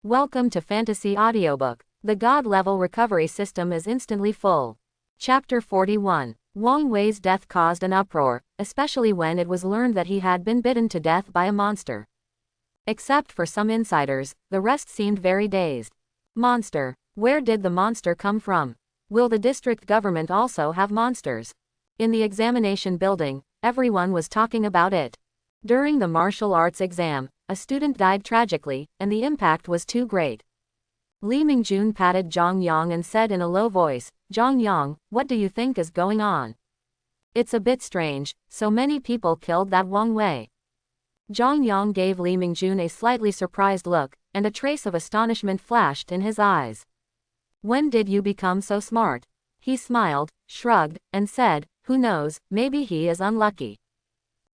Welcome to Fantasy Audiobook. The God level recovery system is instantly full. Chapter 41. Wang Wei's death caused an uproar, especially when it was learned that he had been bitten to death by a monster. Except for some insiders, the rest seemed very dazed. Monster. Where did the monster come from? Will the district government also have monsters? In the examination building, everyone was talking about it. During the martial arts exam, a student died tragically, and the impact was too great. Li Mingjun patted Zhang Yang and said in a low voice, "Zhang Yang, what do you think is going on? It's a bit strange, so many people killed that Wang Wei." Zhang Yang gave Li Mingjun a slightly surprised look, and a trace of astonishment flashed in his eyes. "When did you become so smart?" He smiled, shrugged, and said, "Who knows, maybe he is unlucky."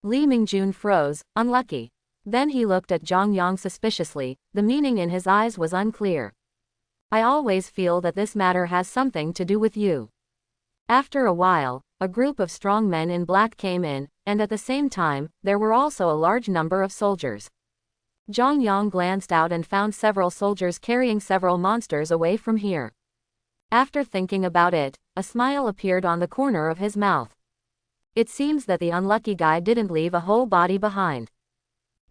Li Mingjun froze, "Unlucky?" Then he looked at Zhang Yang suspiciously, the meaning in his eyes was unclear. "I always feel that this matter has something to do with you." After a while, a group of strong men in black came in, and at the same time, there were also a large number of soldiers. Zhang Yang glanced out and found several soldiers carrying several monsters away from here. After thinking about it, a smile appeared on the corner of his mouth. It seems that the unlucky guy didn't leave a whole body behind.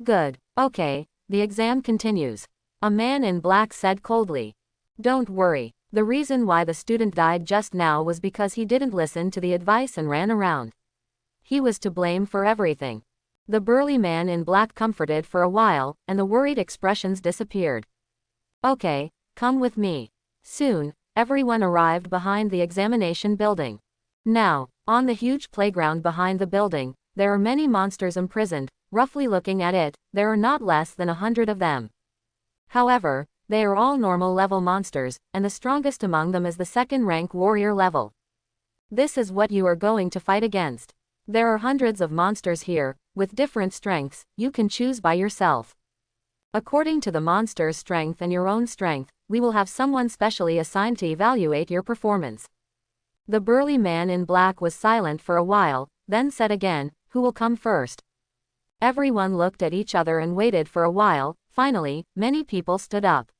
"Good. Okay, the exam continues," a man in black said coldly. "Don't worry. The reason why the student died just now was because he didn't listen to the advice and ran around. He was to blame for everything." The burly man in black comforted for a while, and the worried expressions disappeared. "Okay, come with me." Soon, everyone arrived behind the examination building. Now, on the huge playground behind the building, there are many monsters imprisoned. Roughly looking at it, there are not less than 100 of them. However, they are all normal level monsters, and the strongest among them is the second rank warrior level. This is what you are going to fight against. There are hundreds of monsters here, with different strengths. You can choose by yourself. According to the monster's strength and your own strength, we will have someone specially assigned to evaluate your performance. The burly man in black was silent for a while, then said again, "Who will come first?" Everyone looked at each other and waited for a while. Finally, many people stood up.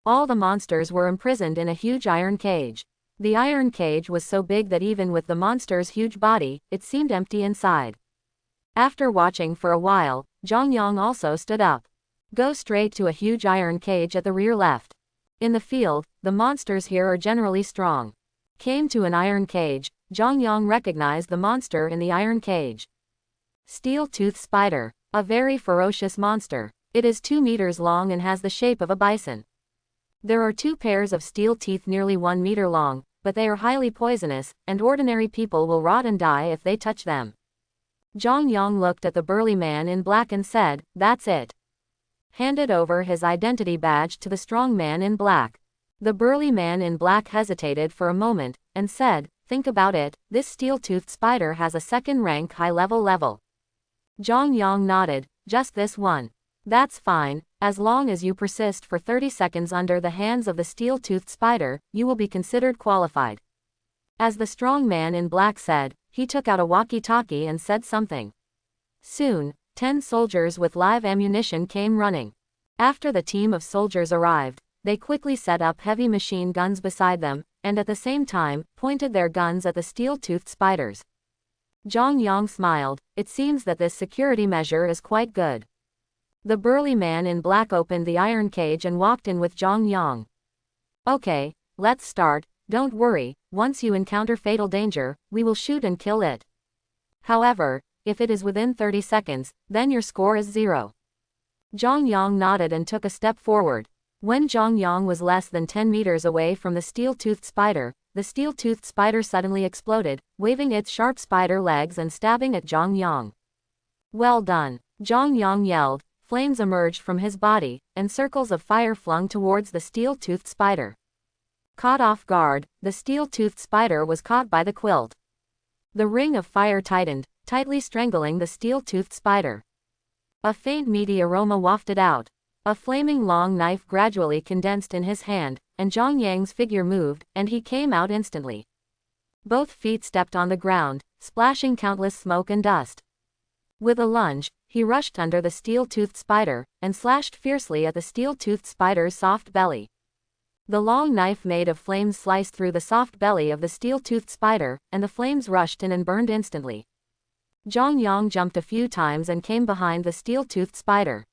All the monsters were imprisoned in a huge iron cage. The iron cage was so big that even with the monster's huge body, it seemed empty inside. After watching for a while, Zhang Yang also stood up. "Go straight to a huge iron cage at the rear left. In the field, the monsters here are generally strong." Came to an iron cage. Zhang Yang recognized the monster in the iron cage. Steel-toothed spider, a very ferocious monster. It is 2 meters long and has the shape of a bison. There are 2 pairs of steel teeth nearly 1 meter long, but they are highly poisonous, and ordinary people will rot and die if they touch them. Zhang Yang looked at the burly man in black and said, "That's it." Handed over his identity badge to the strong man in black. The burly man in black hesitated for a moment, and said, "Think about it, this steel-toothed spider has a second-rank high-level level." Zhang Yang nodded, "Just this one." "That's fine, as long as you persist for 30 seconds under the hands of the steel-toothed spider, you will be considered qualified." As the strong man in black said, he took out a walkie-talkie and said something. Soon, 10 soldiers with live ammunition came running. After the team of soldiers arrived, they quickly set up heavy machine guns beside them, and at the same time, pointed their guns at the steel-toothed spiders. Zhang Yang smiled. It seems that this security measure is quite good. The burly man in black opened the iron cage and walked in with Zhang Yang. "Okay, let's start. Don't worry, once you encounter fatal danger, we will shoot and kill it. However, if it is within 30 seconds, then your score is 0. Zhang Yang nodded and took a step forward. When Zhang Yang was less than 10 meters away from the steel-toothed spider, the steel-toothed spider suddenly exploded, waving its sharp spider legs and stabbing at Zhang Yang. "Well done," Zhang Yang yelled. Flames emerged from his body, and circles of fire flung towards the steel-toothed spider. Caught off guard, the steel-toothed spider was caught by the quilt. The ring of fire tightened, tightly strangling the steel-toothed spider. A faint meaty aroma wafted out. A flaming long knife gradually condensed in his hand, and Zhang Yang's figure moved, and he came out instantly. Both feet stepped on the ground, splashing countless smoke and dust. With a lunge, he rushed under the steel-toothed spider, and slashed fiercely at the steel-toothed spider's soft belly. The long knife made of flames sliced through the soft belly of the steel-toothed spider, and the flames rushed in and burned instantly. Zhang Yang jumped a few times and came behind the steel-toothed spider.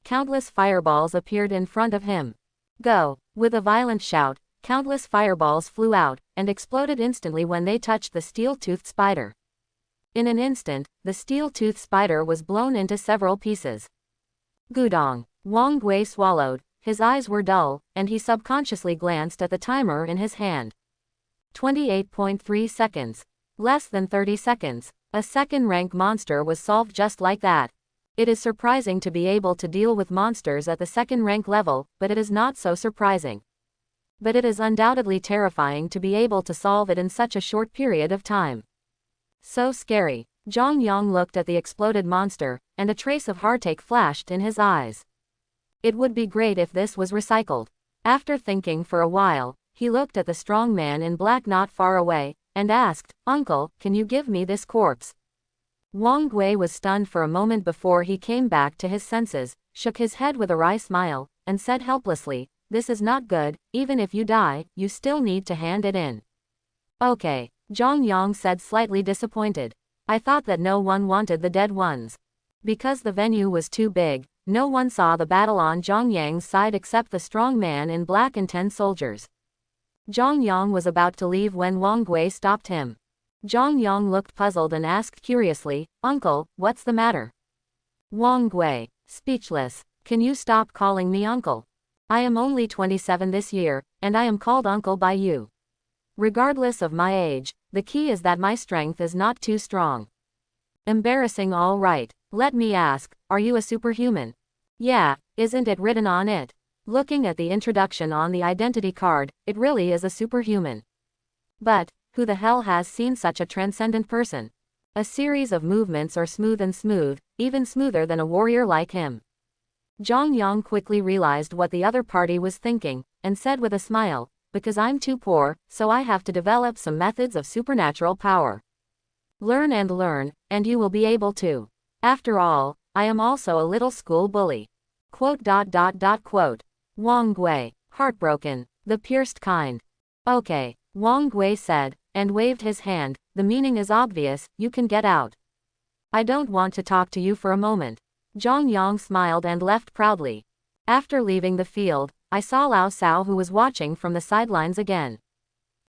Countless fireballs appeared in front of him. Go! With a violent shout, countless fireballs flew out, and exploded instantly when they touched the steel-toothed spider. In an instant, the steel-toothed spider was blown into several pieces. Gudong! Wang Gui swallowed, his eyes were dull, and he subconsciously glanced at the timer in his hand. 28.3 seconds. Less than 30 seconds. A second-rank monster was solved just like that. It is surprising to be able to deal with monsters at the second-rank level, but it is not so surprising. But it is undoubtedly terrifying to be able to solve it in such a short period of time. So scary. Zhang Yang looked at the exploded monster, and a trace of heartache flashed in his eyes. It would be great if this was recycled. After thinking for a while, he looked at the strong man in black not far away, and asked, "Uncle, can you give me this corpse?" Wang Gui was stunned for a moment before he came back to his senses, shook his head with a wry smile, and said helplessly, "This is not good, even if you die, you still need to hand it in." "Okay," Zhang Yang said slightly disappointed. "I thought that no one wanted the dead ones. Because the venue was too big, no one saw the battle on Zhang Yang's side except the strong man in black and 10 soldiers." Zhang Yang was about to leave when Wang Gui stopped him. Zhang Yang looked puzzled and asked curiously, "Uncle, what's the matter?" Wang Gui, speechless, "Can you stop calling me uncle? I am only 27 this year, and I am called uncle by you. Regardless of my age, the key is that my strength is not too strong." "Embarrassing, all right. Let me ask, are you a superhuman?" "Yeah, isn't it written on it?" Looking at the introduction on the identity card, it really is a superhuman. But who the hell has seen such a transcendent person? A series of movements are smooth and smooth, even smoother than a warrior like him. Zhang Yang quickly realized what the other party was thinking, and said with a smile, "Because I'm too poor, so I have to develop some methods of supernatural power. Learn, and you will be able to. After all, I am also a little school bully." Quote. Wang Gui, heartbroken, the pierced kind. "Okay," Wang Gui said, and waved his hand, "the meaning is obvious, you can get out." "I don't want to talk to you for a moment." Zhang Yang smiled and left proudly. After leaving the field, I saw Lao Sao, who was watching from the sidelines again.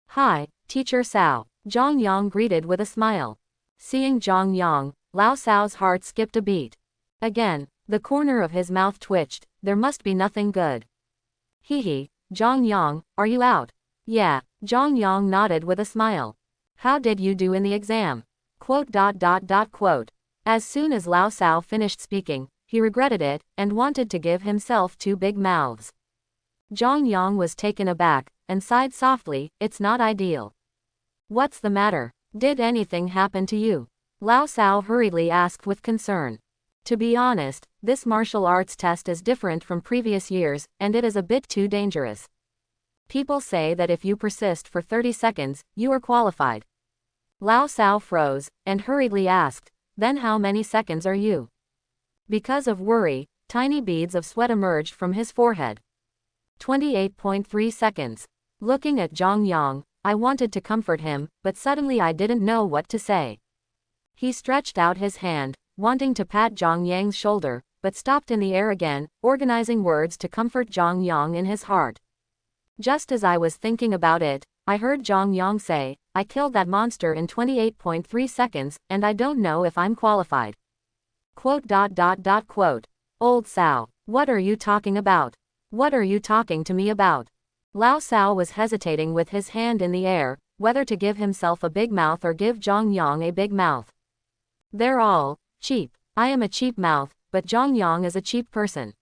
"Hi, Teacher Sao," Zhang Yang greeted with a smile. Seeing Zhang Yang, Lao Sao's heart skipped a beat. Again, the corner of his mouth twitched, there must be nothing good. "Hee, Zhang Yang, are you out?" "Yeah," Zhang Yang nodded with a smile. "How did you do in the exam?" Quote. As soon as Lao Sao finished speaking, he regretted it, and wanted to give himself 2 big mouths. Zhang Yang was taken aback, and sighed softly, "It's not ideal." "What's the matter? Did anything happen to you?" Lao Sao hurriedly asked with concern. "To be honest, this martial arts test is different from previous years, and it is a bit too dangerous. People say that if you persist for 30 seconds, you are qualified." Lao Sao froze, and hurriedly asked, "Then how many seconds are you?" Because of worry, tiny beads of sweat emerged from his forehead. 28.3 seconds. Looking at Zhang Yang, I wanted to comfort him, but suddenly I didn't know what to say. He stretched out his hand, wanting to pat Zhang Yang's shoulder, but stopped in the air again, organizing words to comfort Zhang Yang in his heart. Just as I was thinking about it, I heard Zhang Yang say, "I killed that monster in 28.3 seconds, and I don't know if I'm qualified." Quote. "Old Sao, what are you talking about? What are you talking to me about?" Lao Sao was hesitating with his hand in the air, whether to give himself a big mouth or give Zhang Yang a big mouth. "They're all cheap. I am a cheap mouth, but Zhang Yang is a cheap person."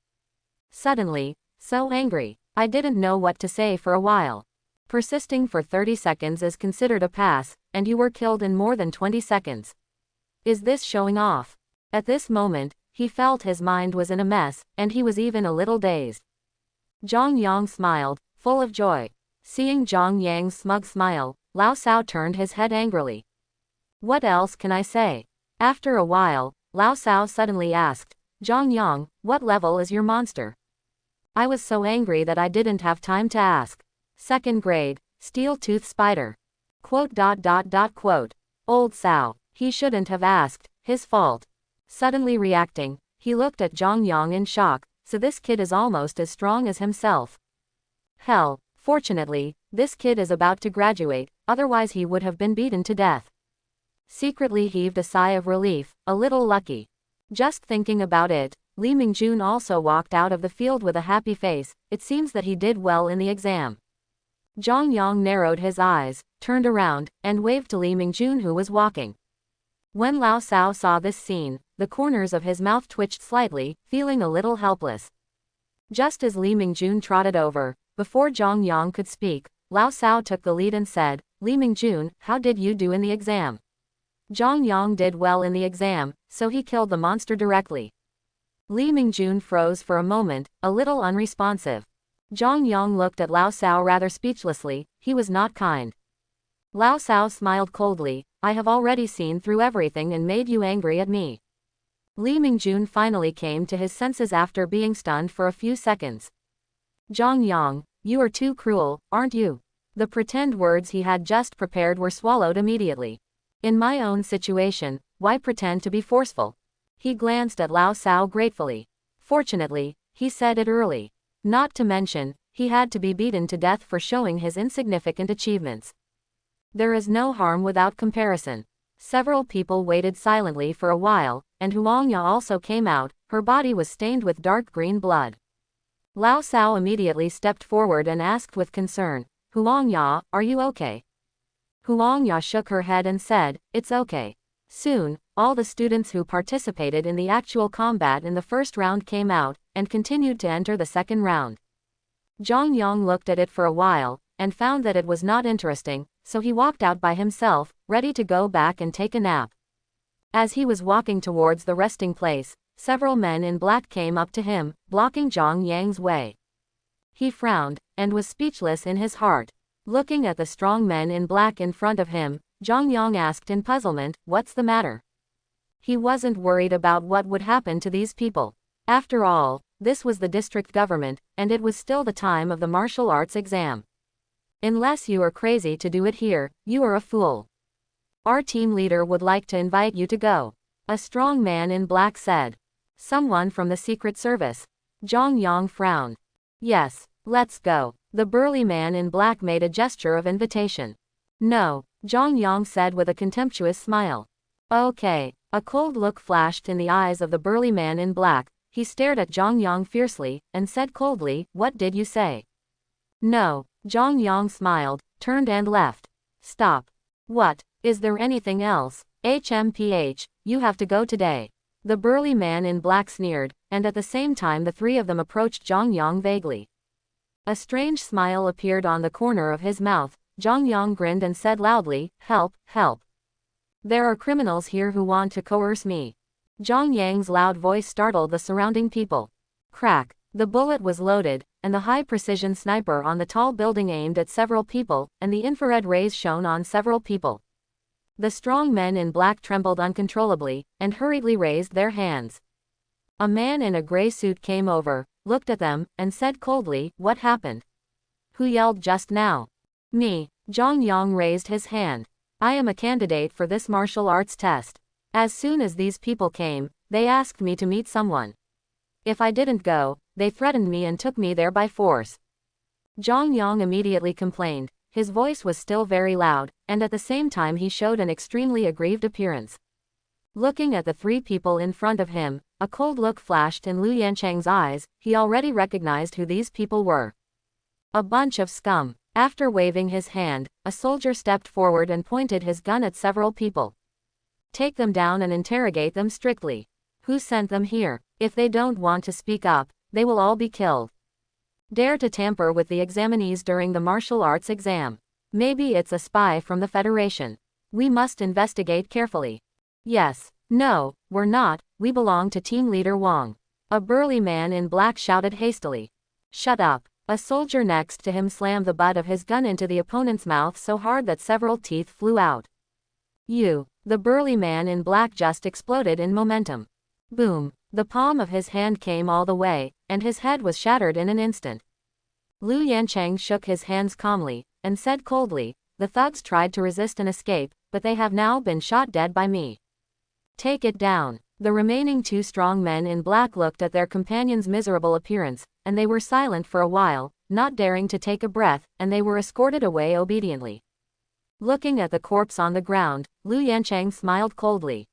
Suddenly, so angry, I didn't know what to say for a while. Persisting for 30 seconds is considered a pass, and you were killed in more than 20 seconds. Is this showing off? At this moment, he felt his mind was in a mess, and he was even a little dazed. Zhang Yang smiled, full of joy. Seeing Zhang Yang's smug smile, Lao Sao turned his head angrily. "What else can I say?" After a while, Lao Sao suddenly asked, Zhang Yang, what level is your monster? I was so angry that I didn't have time to ask. Second grade, steel-tooth spider. Quote. Old Sao, he shouldn't have asked, his fault. Suddenly reacting, he looked at Zhang Yang in shock, so this kid is almost as strong as himself. Hell, fortunately, this kid is about to graduate, otherwise he would have been beaten to death. Secretly heaved a sigh of relief, a little lucky. Just thinking about it, Li Mingjun also walked out of the field with a happy face. It seems that he did well in the exam. Zhang Yang narrowed his eyes, turned around, and waved to Li Mingjun who was walking. When Lao Sao saw this scene, the corners of his mouth twitched slightly, feeling a little helpless. Just as Li Mingjun trotted over, before Zhang Yang could speak, Lao Sao took the lead and said, Li Mingjun, how did you do in the exam? Zhang Yang did well in the exam, so he killed the monster directly. Li Mingjun froze for a moment, a little unresponsive. Zhang Yang looked at Lao Sao rather speechlessly. He was not kind. Lao Sao smiled coldly, I have already seen through everything and made you angry at me. Li Mingjun finally came to his senses after being stunned for a few seconds. Zhang Yang, you are too cruel, aren't you? The pretend words he had just prepared were swallowed immediately. In my own situation, why pretend to be forceful? He glanced at Lao Sao gratefully. Fortunately, he said it early. Not to mention, he had to be beaten to death for showing his insignificant achievements. There is no harm without comparison. Several people waited silently for a while, and Huangya also came out. Her body was stained with dark green blood. Lao Sao immediately stepped forward and asked with concern, Huangya, are you okay? Huangya shook her head and said, it's okay. Soon, all the students who participated in the actual combat in the first round came out, and continued to enter the second round. Zhang Yang looked at it for a while, and found that it was not interesting, so he walked out by himself, ready to go back and take a nap. As he was walking towards the resting place, several men in black came up to him, blocking Zhang Yang's way. He frowned, and was speechless in his heart. Looking at the strong men in black in front of him, Zhang Yang asked in puzzlement, what's the matter? He wasn't worried about what would happen to these people. After all, this was the district government, and it was still the time of the martial arts exam. Unless you are crazy to do it here, you are a fool. Our team leader would like to invite you to go. A strong man in black said. Someone from the Secret Service. Zhang Yang frowned. Yes, let's go. The burly man in black made a gesture of invitation. No, Zhang Yang said with a contemptuous smile. Okay. A cold look flashed in the eyes of the burly man in black. He stared at Zhang Yang fiercely, and said coldly, what did you say? No. Zhang Yang smiled, turned and left. Stop. What? Is there anything else? HMPH, you have to go today. The burly man in black sneered, and at the same time the three of them approached Zhang Yang vaguely. A strange smile appeared on the corner of his mouth. Zhang Yang grinned and said loudly, help, help. There are criminals here who want to coerce me. Zhang Yang's loud voice startled the surrounding people. Crack. The bullet was loaded, and the high-precision sniper on the tall building aimed at several people, and the infrared rays shone on several people. The strong men in black trembled uncontrollably, and hurriedly raised their hands. A man in a gray suit came over, looked at them, and said coldly, what happened? Who yelled just now? Me. Zhang Yang raised his hand. I am a candidate for this martial arts test. As soon as these people came, they asked me to meet someone. If I didn't go, they threatened me and took me there by force. Zhang Yang immediately complained. His voice was still very loud, and at the same time he showed an extremely aggrieved appearance. Looking at the three people in front of him, a cold look flashed in Liu Yancheng's eyes. He already recognized who these people were. A bunch of scum. After waving his hand, a soldier stepped forward and pointed his gun at several people. Take them down and interrogate them strictly. Who sent them here? If they don't want to speak up, they will all be killed. Dare to tamper with the examinees during the martial arts exam. Maybe it's a spy from the Federation. We must investigate carefully. Yes. No, we're not, we belong to Team Leader Wang. A burly man in black shouted hastily. Shut up. A soldier next to him slammed the butt of his gun into the opponent's mouth so hard that several teeth flew out. You. The burly man in black just exploded in momentum. Boom! The palm of his hand came all the way, and his head was shattered in an instant. Liu Yancheng shook his hands calmly, and said coldly, "The thugs tried to resist and escape, but they have now been shot dead by me. Take it down." The remaining two strong men in black looked at their companion's miserable appearance, and they were silent for a while, not daring to take a breath, and they were escorted away obediently. Looking at the corpse on the ground, Liu Yancheng smiled coldly.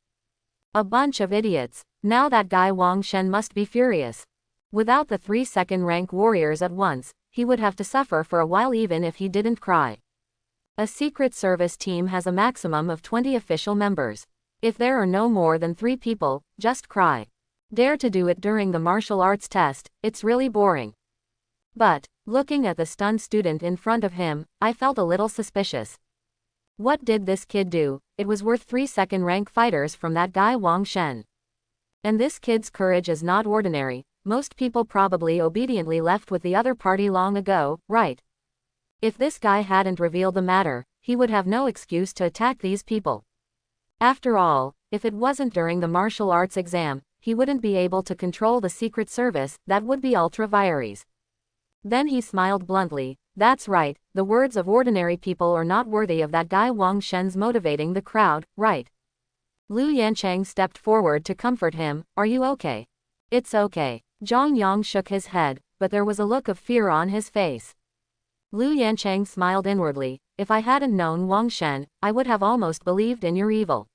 A bunch of idiots. Now that guy Wang Shen must be furious. Without the 3 second-rank warriors at once, he would have to suffer for a while even if he didn't cry. A secret service team has a maximum of 20 official members. If there are no more than 3 people, just cry. Dare to do it during the martial arts test, it's really boring. But, looking at the stunned student in front of him, I felt a little suspicious. What did this kid do? It was worth 3 second-rank fighters from that guy Wang Shen. And this kid's courage is not ordinary. Most people probably obediently left with the other party long ago, right? If this guy hadn't revealed the matter, he would have no excuse to attack these people. After all, if it wasn't during the martial arts exam, he wouldn't be able to control the secret service, that would be ultra vires. Then he smiled bluntly. That's right, the words of ordinary people are not worthy of that guy Wang Shen's motivating the crowd, right? Liu Yancheng stepped forward to comfort him. Are you okay? It's okay. Zhang Yang shook his head, but there was a look of fear on his face. Liu Yancheng smiled inwardly. If I hadn't known Wang Shen, I would have almost believed in your evil.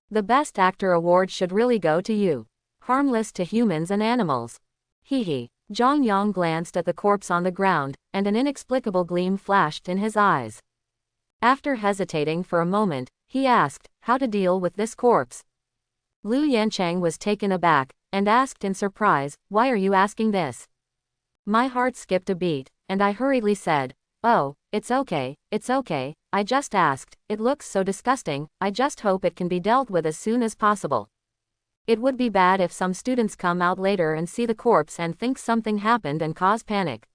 The Best Actor award should really go to you. Harmless to humans and animals. Hee hee. Zhang Yang glanced at the corpse on the ground, and an inexplicable gleam flashed in his eyes. After hesitating for a moment, he asked, how to deal with this corpse. Liu Yancheng was taken aback, and asked in surprise, why are you asking this? My heart skipped a beat, and I hurriedly said, oh, it's okay, I just asked, it looks so disgusting, I just hope it can be dealt with as soon as possible. It would be bad if some students come out later and see the corpse and think something happened and cause panic.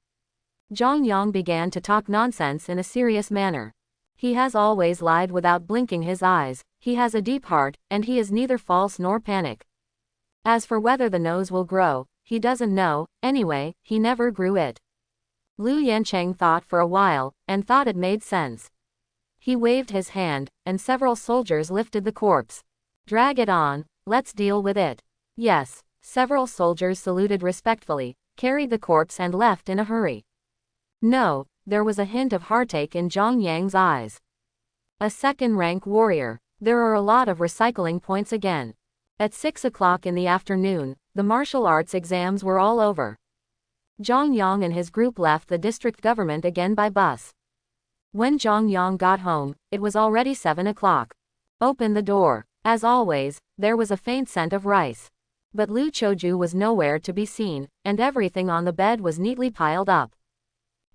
Zhang Yang began to talk nonsense in a serious manner. He has always lied without blinking his eyes, he has a deep heart, and he is neither false nor panic. As for whether the nose will grow, he doesn't know, anyway, he never grew it. Liu Yancheng thought for a while, and thought it made sense. He waved his hand, and several soldiers lifted the corpse. Drag it on, let's deal with it. Yes, several soldiers saluted respectfully, carried the corpse and left in a hurry. No, there was a hint of heartache in Zhang Yang's eyes. A second-rank warrior. There are a lot of recycling points again. At 6 o'clock in the afternoon, the martial arts exams were all over. Zhang Yang and his group left the district government again by bus. When Zhang Yang got home, it was already 7 o'clock. Open the door. As always, there was a faint scent of rice. But Liu Choju was nowhere to be seen, and everything on the bed was neatly piled up.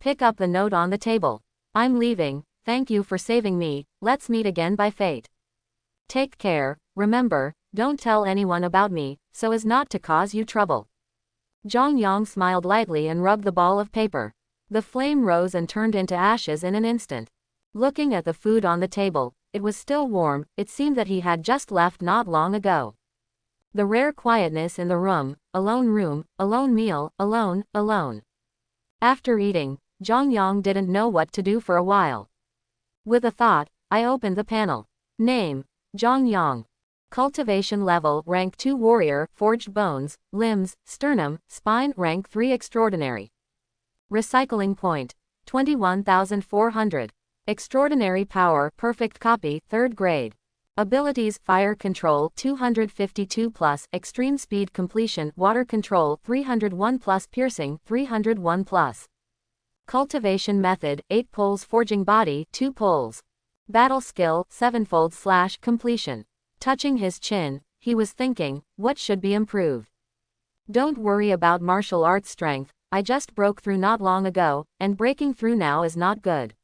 Pick up the note on the table. I'm leaving, thank you for saving me, let's meet again by fate. Take care, remember, don't tell anyone about me, so as not to cause you trouble. Zhang Yang smiled lightly and rubbed the ball of paper. The flame rose and turned into ashes in an instant. Looking at the food on the table, it was still warm, it seemed that he had just left not long ago. The rare quietness in the room, alone meal, alone. After eating, Zhang Yang didn't know what to do for a while. With a thought, I opened the panel. Name, Zhang Yang. Cultivation level, rank 2 warrior, forged bones, limbs, sternum, spine, rank 3 extraordinary. Recycling point, 21,400. Extraordinary power, perfect copy, 3rd grade. Abilities, fire control, 252 plus, extreme speed completion, water control, 301 plus, piercing, 301 plus. Cultivation method, 8 poles, forging body, 2 poles. Battle skill, 7-fold / completion. Touching his chin, he was thinking, what should be improved? Don't worry about martial arts strength, I just broke through not long ago, and breaking through now is not good.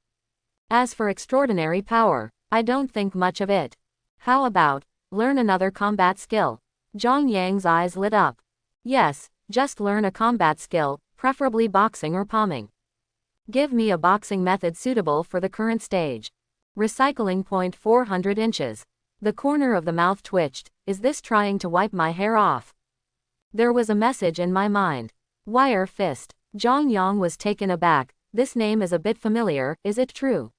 As for extraordinary power, I don't think much of it. How about, learn another combat skill? Zhang Yang's eyes lit up. Yes, just learn a combat skill, preferably boxing or palming. Give me a boxing method suitable for the current stage. Recycling point 400 inches. The corner of the mouth twitched. Is this trying to wipe my hair off? There was a message in my mind. Wire fist. Zhang Yang was taken aback. This name is a bit familiar, is it true?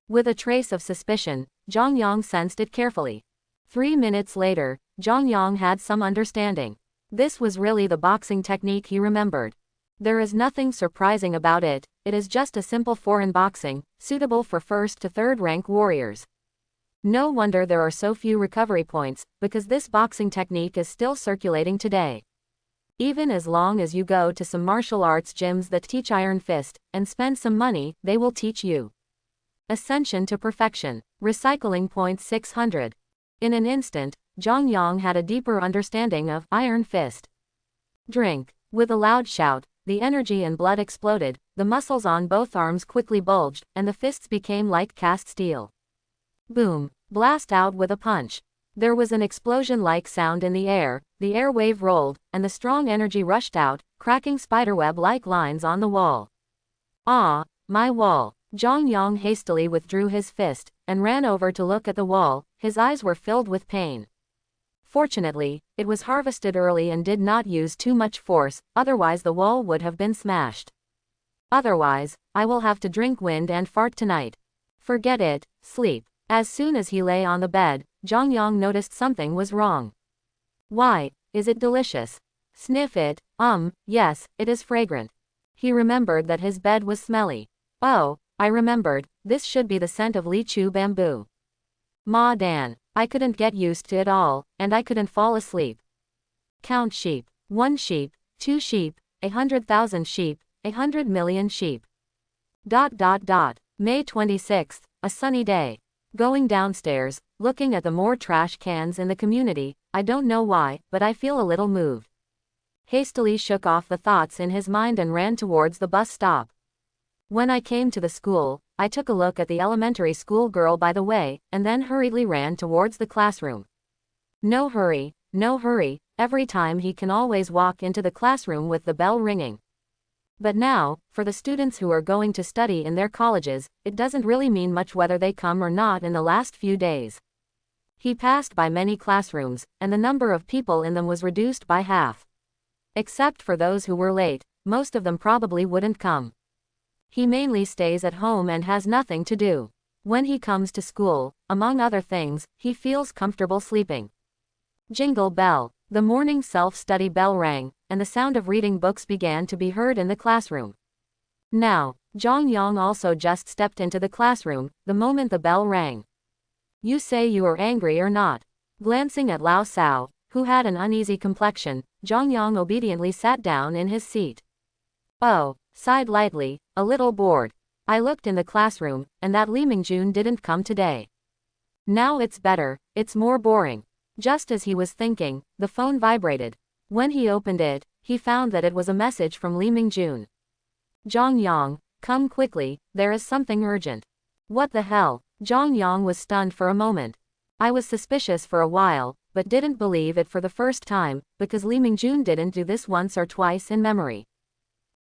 With a trace of suspicion, Zhang Yang sensed it carefully. 3 minutes later, Zhang Yang had some understanding. This was really the boxing technique he remembered. There is nothing surprising about it, it is just a simple foreign boxing, suitable for first to third rank warriors. No wonder there are so few recovery points, because this boxing technique is still circulating today. Even as long as you go to some martial arts gyms that teach Iron Fist, and spend some money, they will teach you. Ascension to perfection. Recycling point 600. In an instant, Zhang Yang had a deeper understanding of Iron Fist. Drink. With a loud shout, the energy and blood exploded, the muscles on both arms quickly bulged, and the fists became like cast steel. Boom. Blast out with a punch. There was an explosion-like sound in the air wave rolled, and the strong energy rushed out, cracking spiderweb-like lines on the wall. Ah, my wall. Zhang Yang hastily withdrew his fist, and ran over to look at the wall, his eyes were filled with pain. Fortunately, it was harvested early and did not use too much force, otherwise the wall would have been smashed. Otherwise, I will have to drink wind and fart tonight. Forget it, sleep. As soon as he lay on the bed, Zhang Yang noticed something was wrong. Why, is it delicious? Sniff it, yes, it is fragrant. He remembered that his bed was smelly. Oh, I remembered, this should be the scent of Li Chu bamboo. Ma Dan, I couldn't get used to it all, and I couldn't fall asleep. Count sheep. 1 sheep, 2 sheep, 100,000 sheep, 100 million sheep. May 26th, a sunny day. Going downstairs, looking at the more trash cans in the community, I don't know why, but I feel a little moved. Hastily shook off the thoughts in his mind and ran towards the bus stop. When I came to the school, I took a look at the elementary school girl by the way, and then hurriedly ran towards the classroom. No hurry, every time he can always walk into the classroom with the bell ringing. But now, for the students who are going to study in their colleges, it doesn't really mean much whether they come or not in the last few days. He passed by many classrooms, and the number of people in them was reduced by half. Except for those who were late, most of them probably wouldn't come. He mainly stays at home and has nothing to do. When he comes to school, among other things, he feels comfortable sleeping. Jingle bell. The morning self-study bell rang, and the sound of reading books began to be heard in the classroom. Now, Zhang Yang also just stepped into the classroom, the moment the bell rang. You say you are angry or not? Glancing at Lao Sao, who had an uneasy complexion, Zhang Yang obediently sat down in his seat. Oh, sighed lightly, a little bored. I looked in the classroom, and that Li Mingjun didn't come today. Now it's better, it's more boring. Just as he was thinking, the phone vibrated. When he opened it, he found that it was a message from Li Mingjun. Zhang Yang, come quickly, there is something urgent. What the hell? Zhang Yang was stunned for a moment. I was suspicious for a while, but didn't believe it for the first time, because Li Mingjun didn't do this once or twice in memory.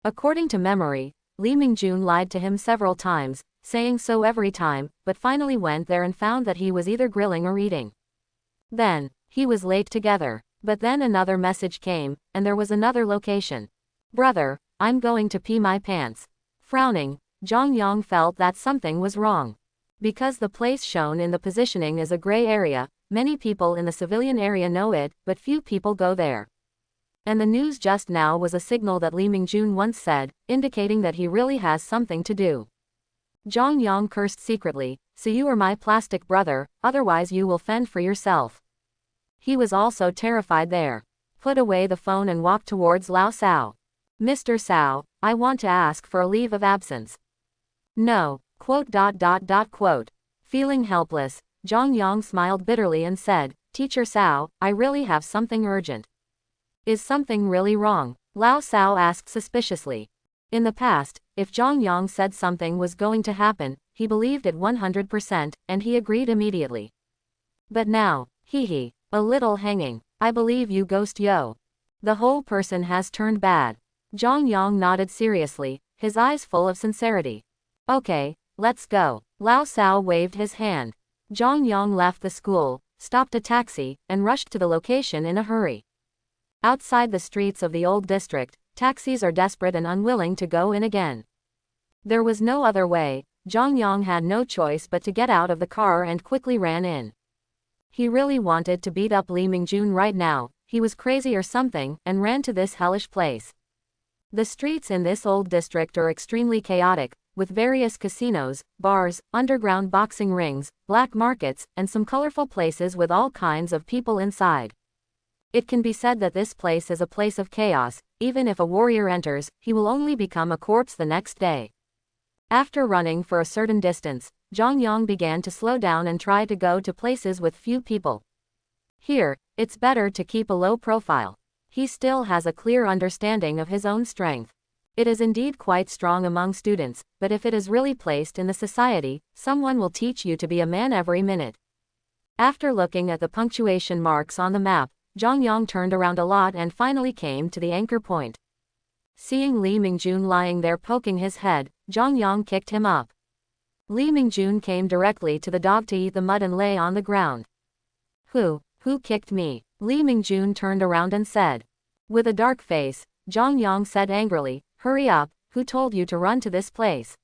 According to memory, Li Mingjun lied to him several times, saying so every time, but finally went there and found that he was either grilling or eating. Then, he was late together. But then another message came, and there was another location. Brother, I'm going to pee my pants. Frowning, Zhang Yang felt that something was wrong. Because the place shown in the positioning is a gray area, many people in the civilian area know it, but few people go there. And the news just now was a signal that Li Mingjun once said, indicating that he really has something to do. Zhang Yang cursed secretly, so you are my plastic brother, otherwise you will fend for yourself. He was also terrified there. Put away the phone and walked towards Lao Sao. Mr. Sao, I want to ask for a leave of absence. No, ... Feeling helpless, Zhang Yang smiled bitterly and said, Teacher Sao, I really have something urgent. Is something really wrong? Lao Sao asked suspiciously. In the past, if Zhang Yang said something was going to happen, he believed it 100%, and he agreed immediately. But now, a little hanging. I believe you ghost yo. The whole person has turned bad. Zhang Yang nodded seriously, his eyes full of sincerity. Okay, let's go. Lao Sao waved his hand. Zhang Yang left the school, stopped a taxi, and rushed to the location in a hurry. Outside the streets of the old district, taxis are desperate and unwilling to go in again. There was no other way. Zhang Yang had no choice but to get out of the car and quickly ran in. He really wanted to beat up Li Mingjun right now. He was crazy or something, and ran to this hellish place. The streets in this old district are extremely chaotic, with various casinos, bars, underground boxing rings, black markets, and some colorful places with all kinds of people inside. It can be said that this place is a place of chaos. Even if a warrior enters, he will only become a corpse the next day. After running for a certain distance, Zhang Yang began to slow down and try to go to places with few people. Here, it's better to keep a low profile. He still has a clear understanding of his own strength. It is indeed quite strong among students, but if it is really placed in the society, someone will teach you to be a man every minute. After looking at the punctuation marks on the map, Zhang Yang turned around a lot and finally came to the anchor point. Seeing Li Mingjun lying there poking his head, Zhang Yang kicked him up. Li Mingjun came directly to the dog to eat the mud and lay on the ground. Who kicked me? Li Mingjun turned around and said. With a dark face, Zhang Yang said angrily, hurry up, who told you to run to this place?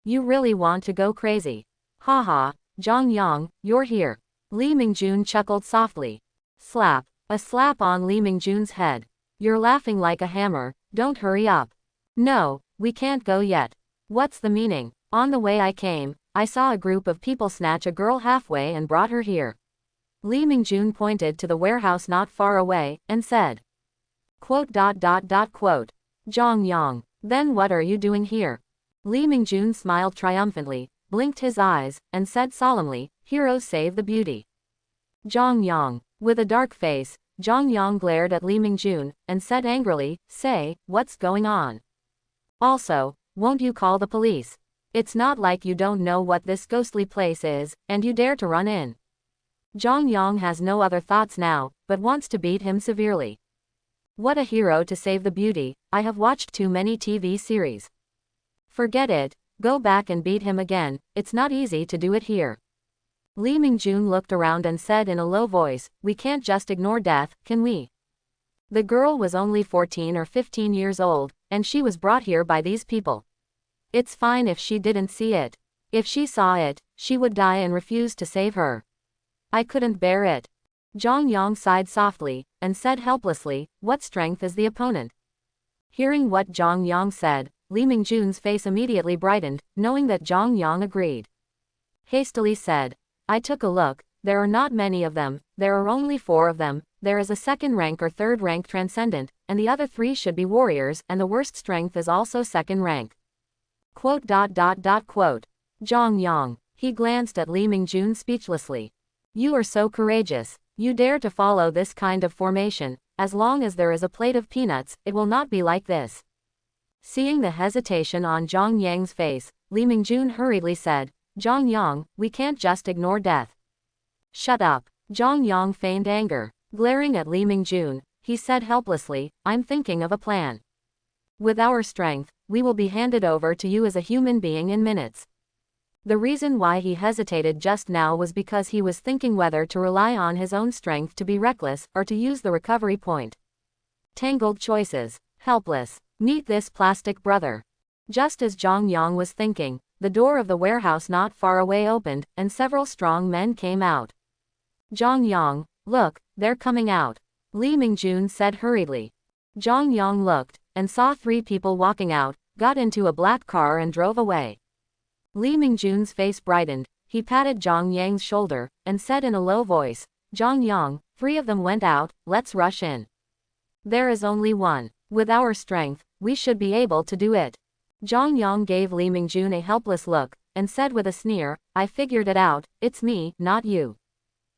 You really want to go crazy? Haha, Zhang Yang, you're here. Li Mingjun chuckled softly. Slap. A slap on Li Mingjun's head. You're laughing like a hammer, don't hurry up. No, we can't go yet. What's the meaning? On the way I came, I saw a group of people snatch a girl halfway and brought her here. Li Mingjun pointed to the warehouse not far away, and said. Quote. Zhang Yang, then what are you doing here? Li Mingjun smiled triumphantly, blinked his eyes, and said solemnly, heroes save the beauty. Zhang Yang. With a dark face, Zhang Yang glared at Li Mingjun, and said angrily, say, what's going on? Also, won't you call the police? It's not like you don't know what this ghostly place is, and you dare to run in. Zhang Yang has no other thoughts now, but wants to beat him severely. What a hero to save the beauty, I have watched too many TV series. Forget it, go back and beat him again, it's not easy to do it here. Li Mingjun looked around and said in a low voice, we can't just ignore death, can we? The girl was only 14 or 15 years old, and she was brought here by these people. It's fine if she didn't see it. If she saw it, she would die and refuse to save her. I couldn't bear it. Zhang Yang sighed softly, and said helplessly, what strength is the opponent? Hearing what Zhang Yang said, Li Mingjun's face immediately brightened, knowing that Zhang Yang agreed. Hastily said, I took a look, there are not many of them, there are only 4 of them, there is a second rank or third rank transcendent, and the other 3 should be warriors, and the worst strength is also second rank. Quote. Zhang Yang. He glanced at Li Mingjun speechlessly. You are so courageous. You dare to follow this kind of formation. As long as there is a plate of peanuts, it will not be like this. Seeing the hesitation on Zhang Yang's face, Li Mingjun hurriedly said, Zhang Yang, we can't just ignore death. Shut up. Zhang Yang feigned anger. Glaring at Li Mingjun, he said helplessly, I'm thinking of a plan. With our strength, we will be handed over to you as a human being in minutes. The reason why he hesitated just now was because he was thinking whether to rely on his own strength to be reckless, or to use the recovery point. Tangled choices. Helpless. Meet this plastic brother. Just as Zhang Yang was thinking, the door of the warehouse not far away opened, and several strong men came out. Zhang Yang, look, they're coming out. Li Mingjun said hurriedly. Zhang Yang looked, and saw 3 people walking out, got into a black car and drove away. Li Mingjun's face brightened, he patted Zhang Yang's shoulder, and said in a low voice, Zhang Yang, 3 of them went out, let's rush in. There is only one. With our strength, we should be able to do it. Zhang Yang gave Li Mingjun a helpless look, and said with a sneer, I figured it out, it's me, not you.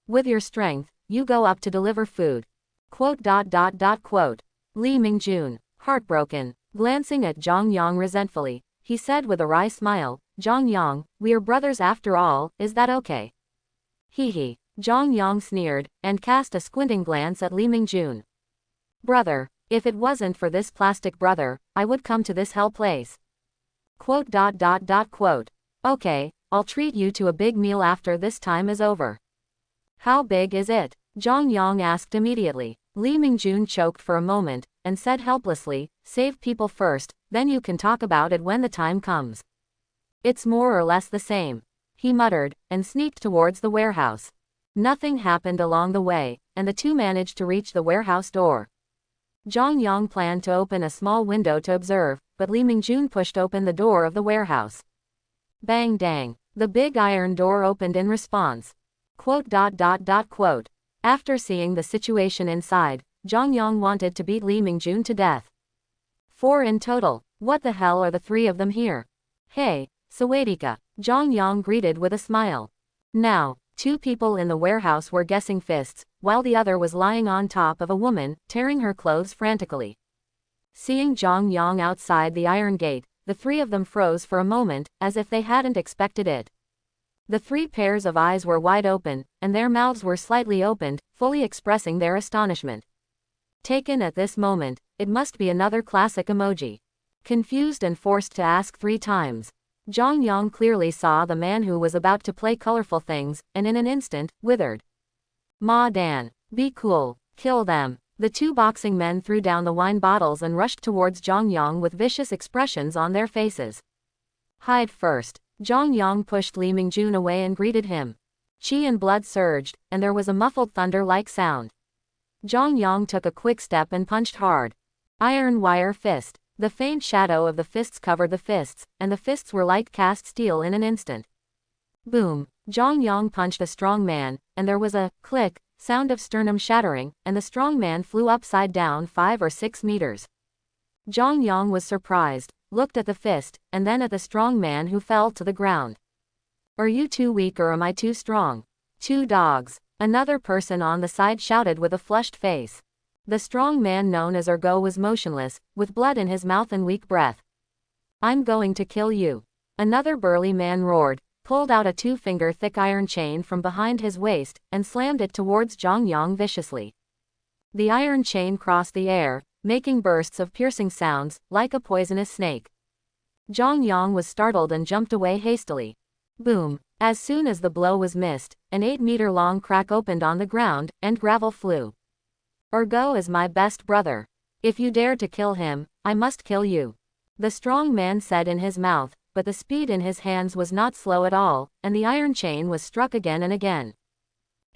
With your strength, you go up to deliver food. Quote. Li Mingjun, heartbroken, glancing at Zhang Yang resentfully, he said with a wry smile, Zhang Yang, we are brothers after all, is that okay? Hee. Zhang Yang sneered, and cast a squinting glance at Li Mingjun. Brother, if it wasn't for this plastic brother, I would come to this hell place. Quote. Okay, I'll treat you to a big meal after this time is over. How big is it? Zhang Yang asked immediately. Li Mingjun choked for a moment, and said helplessly, save people first, then you can talk about it when the time comes. It's more or less the same, he muttered, and sneaked towards the warehouse. Nothing happened along the way, and the two managed to reach the warehouse door. Zhang Yang planned to open a small window to observe, but Li Mingjun pushed open the door of the warehouse. Bang dang, the big iron door opened in response. After seeing the situation inside, Zhang Yang wanted to beat Li Mingjun to death. 4 in total, what the hell are the 3 of them here? Hey, Sawadika, Zhang Yang greeted with a smile. Now, 2 people in the warehouse were guessing fists, while the other was lying on top of a woman, tearing her clothes frantically. Seeing Zhang Yang outside the iron gate, the 3 of them froze for a moment, as if they hadn't expected it. The 3 pairs of eyes were wide open, and their mouths were slightly opened, fully expressing their astonishment. Taken at this moment, it must be another classic emoji. Confused and forced to ask 3 times. Zhang Yang clearly saw the man who was about to play colorful things, and in an instant, withered. Ma Dan, be cool, kill them. The 2 boxing men threw down the wine bottles and rushed towards Zhang Yang with vicious expressions on their faces. Hide first. Zhang Yang pushed Li Mingjun away and greeted him. Qi and blood surged, and there was a muffled thunder-like sound. Zhang Yang took a quick step and punched hard. Iron wire fist. The faint shadow of the fists covered the fists, and the fists were like cast steel in an instant. Boom. Zhang Yang punched a strong man, and there was a click sound of sternum shattering, and the strong man flew upside down 5 or 6 meters. Zhang Yang was surprised, looked at the fist, and then at the strong man who fell to the ground. Are you too weak or am I too strong? 2 dogs. Another person on the side shouted with a flushed face. The strong man known as Ergo was motionless, with blood in his mouth and weak breath. I'm going to kill you. Another burly man roared, pulled out a 2-finger thick iron chain from behind his waist, and slammed it towards Zhang Yang viciously. The iron chain crossed the air, making bursts of piercing sounds, like a poisonous snake. Zhang Yang was startled and jumped away hastily. Boom! As soon as the blow was missed, an 8-meter-long crack opened on the ground, and gravel flew. Ergo is my best brother. If you dare to kill him, I must kill you. The strong man said in his mouth, but the speed in his hands was not slow at all, and the iron chain was struck again and again.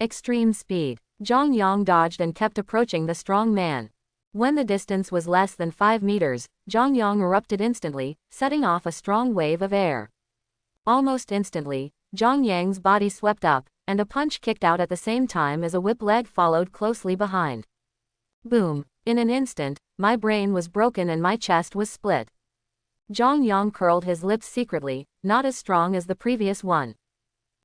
Extreme speed. Zhang Yang dodged and kept approaching the strong man. When the distance was less than 5 meters, Zhang Yang erupted instantly, setting off a strong wave of air. Almost instantly, Zhang Yang's body swept up, and a punch kicked out at the same time as a whip leg followed closely behind. Boom! In an instant, my brain was broken and my chest was split. Zhang Yang curled his lips secretly, not as strong as the previous one.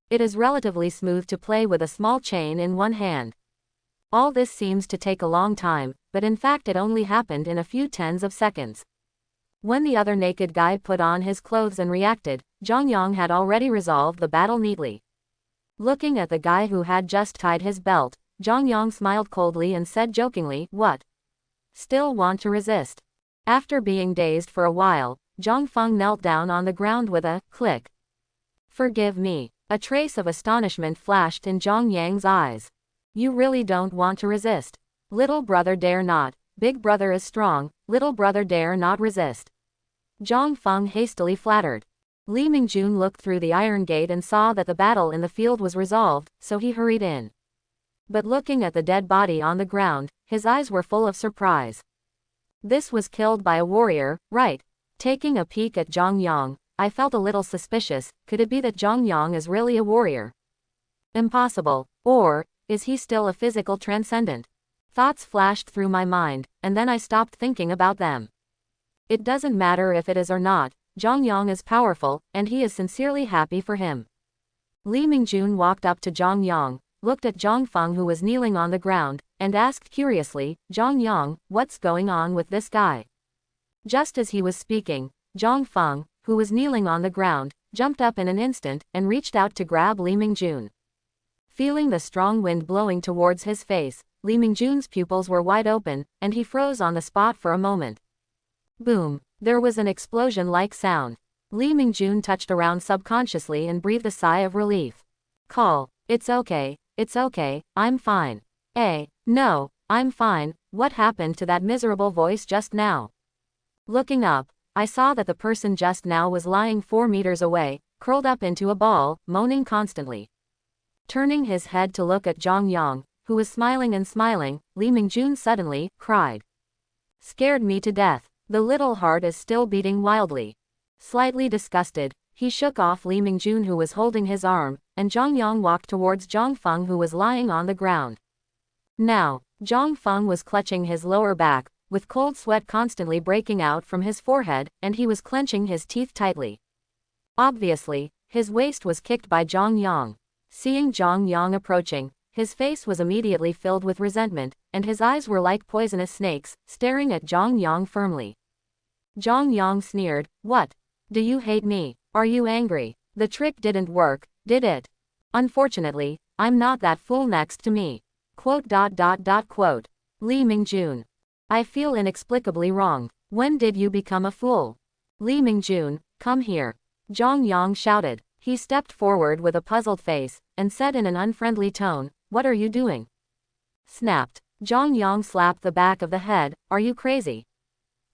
It is relatively smooth to play with a small chain in one hand. All this seems to take a long time, but in fact it only happened in a few tens of seconds. When the other naked guy put on his clothes and reacted, Zhang Yang had already resolved the battle neatly. Looking at the guy who had just tied his belt, Zhang Yang smiled coldly and said jokingly, "What? Still want to resist?" After being dazed for a while, Zhang Feng knelt down on the ground with a click. "Forgive me." A trace of astonishment flashed in Zhang Yang's eyes. "You really don't want to resist? Little brother dare not. Big brother is strong, little brother dare not resist." Zhang Feng hastily flattered. Li Mingjun looked through the iron gate and saw that the battle in the field was resolved, so he hurried in. But looking at the dead body on the ground, his eyes were full of surprise. This was killed by a warrior, right? Taking a peek at Zhang Yang, I felt a little suspicious. Could it be that Zhang Yang is really a warrior? Impossible. Or, is he still a physical transcendent? Thoughts flashed through my mind, and then I stopped thinking about them. It doesn't matter if it is or not, Zhang Yang is powerful, and he is sincerely happy for him. Li Mingjun walked up to Zhang Yang, looked at Zhang Feng who was kneeling on the ground, and asked curiously, "Zhang Yang, what's going on with this guy?" Just as he was speaking, Zhang Feng, who was kneeling on the ground, jumped up in an instant, and reached out to grab Li Mingjun. Feeling the strong wind blowing towards his face, Li Mingjun's pupils were wide open, and he froze on the spot for a moment. Boom! There was an explosion-like sound. Li Mingjun touched around subconsciously and breathed a sigh of relief. Call. It's okay, I'm fine. No, I'm fine. What happened to that miserable voice just now? Looking up, I saw that the person just now was lying 4 meters away, curled up into a ball, moaning constantly. Turning his head to look at Zhang Yang, who was smiling and smiling, Li Mingjun suddenly cried. Scared me to death. The little heart is still beating wildly. Slightly disgusted, he shook off Li Mingjun, who was holding his arm, and Zhang Yang walked towards Zhang Feng, who was lying on the ground. Now, Zhang Feng was clutching his lower back, with cold sweat constantly breaking out from his forehead, and he was clenching his teeth tightly. Obviously, his waist was kicked by Zhang Yang. Seeing Zhang Yang approaching, his face was immediately filled with resentment, and his eyes were like poisonous snakes, staring at Zhang Yang firmly. Zhang Yang sneered, What? Do you hate me? Are you angry? The trick didn't work, did it? Unfortunately, I'm not that fool next to me. Li Mingjun. I feel inexplicably wrong. When did you become a fool? Li Mingjun, come here. Zhang Yang shouted. He stepped forward with a puzzled face, and said in an unfriendly tone, What are you doing? Snapped. Zhang Yang slapped the back of the head, Are you crazy?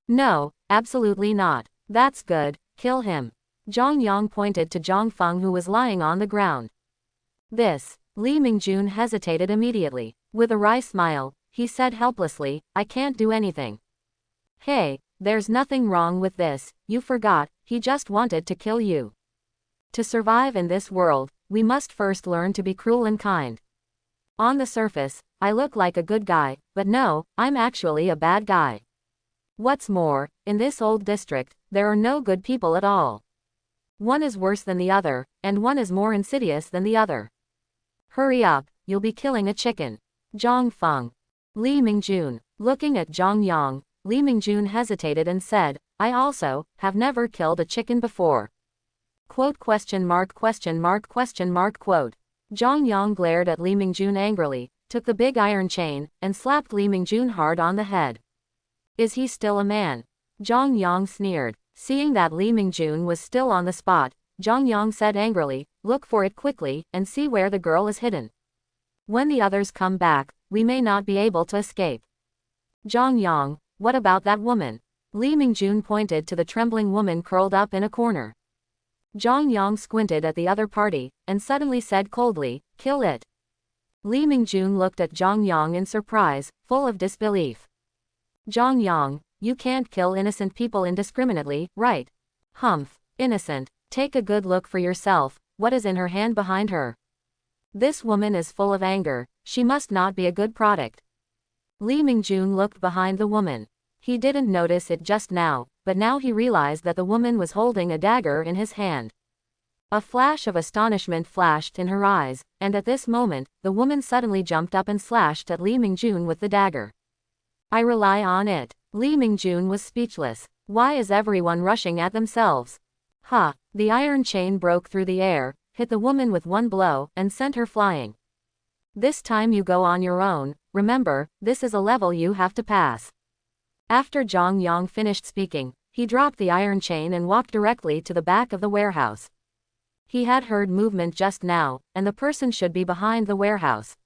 No, absolutely not. That's good, kill him. Zhang Yang pointed to Zhang Feng, who was lying on the ground. This. Li Mingjun hesitated immediately. With a wry smile, he said helplessly, I can't do anything. Hey, there's nothing wrong with this, you forgot, he just wanted to kill you. To survive in this world, we must first learn to be cruel and kind. On the surface, I look like a good guy, but no, I'm actually a bad guy. What's more, in this old district, there are no good people at all. One is worse than the other, and one is more insidious than the other. Hurry up, you'll be killing a chicken. Zhang Feng. Li Mingjun. Looking at Zhang Yang, Li Mingjun hesitated and said, I also have never killed a chicken before. Quote. Zhang Yang glared at Li Mingjun angrily, took the big iron chain, and slapped Li Mingjun hard on the head. Is he still a man? Zhang Yang sneered. Seeing that Li Mingjun was still on the spot, Zhang Yang said angrily, Look for it quickly, and see where the girl is hidden. When the others come back, we may not be able to escape. Zhang Yang, what about that woman? Li Mingjun pointed to the trembling woman curled up in a corner. Zhang Yang squinted at the other party, and suddenly said coldly, Kill it. Li Mingjun looked at Zhang Yang in surprise, full of disbelief. Zhang Yang, you can't kill innocent people indiscriminately, right? Humph, innocent. Take a good look for yourself, what is in her hand behind her? This woman is full of anger, she must not be a good product. Li Mingjun looked behind the woman. He didn't notice it just now, but now he realized that the woman was holding a dagger in his hand. A flash of astonishment flashed in her eyes, and at this moment, the woman suddenly jumped up and slashed at Li Mingjun with the dagger. I rely on it. Li Mingjun was speechless. Why is everyone rushing at themselves? Ha! The iron chain broke through the air, hit the woman with one blow, and sent her flying. This time you go on your own, remember, this is a level you have to pass. After Zhang Yang finished speaking, he dropped the iron chain and walked directly to the back of the warehouse. He had heard movement just now, and the person should be behind the warehouse.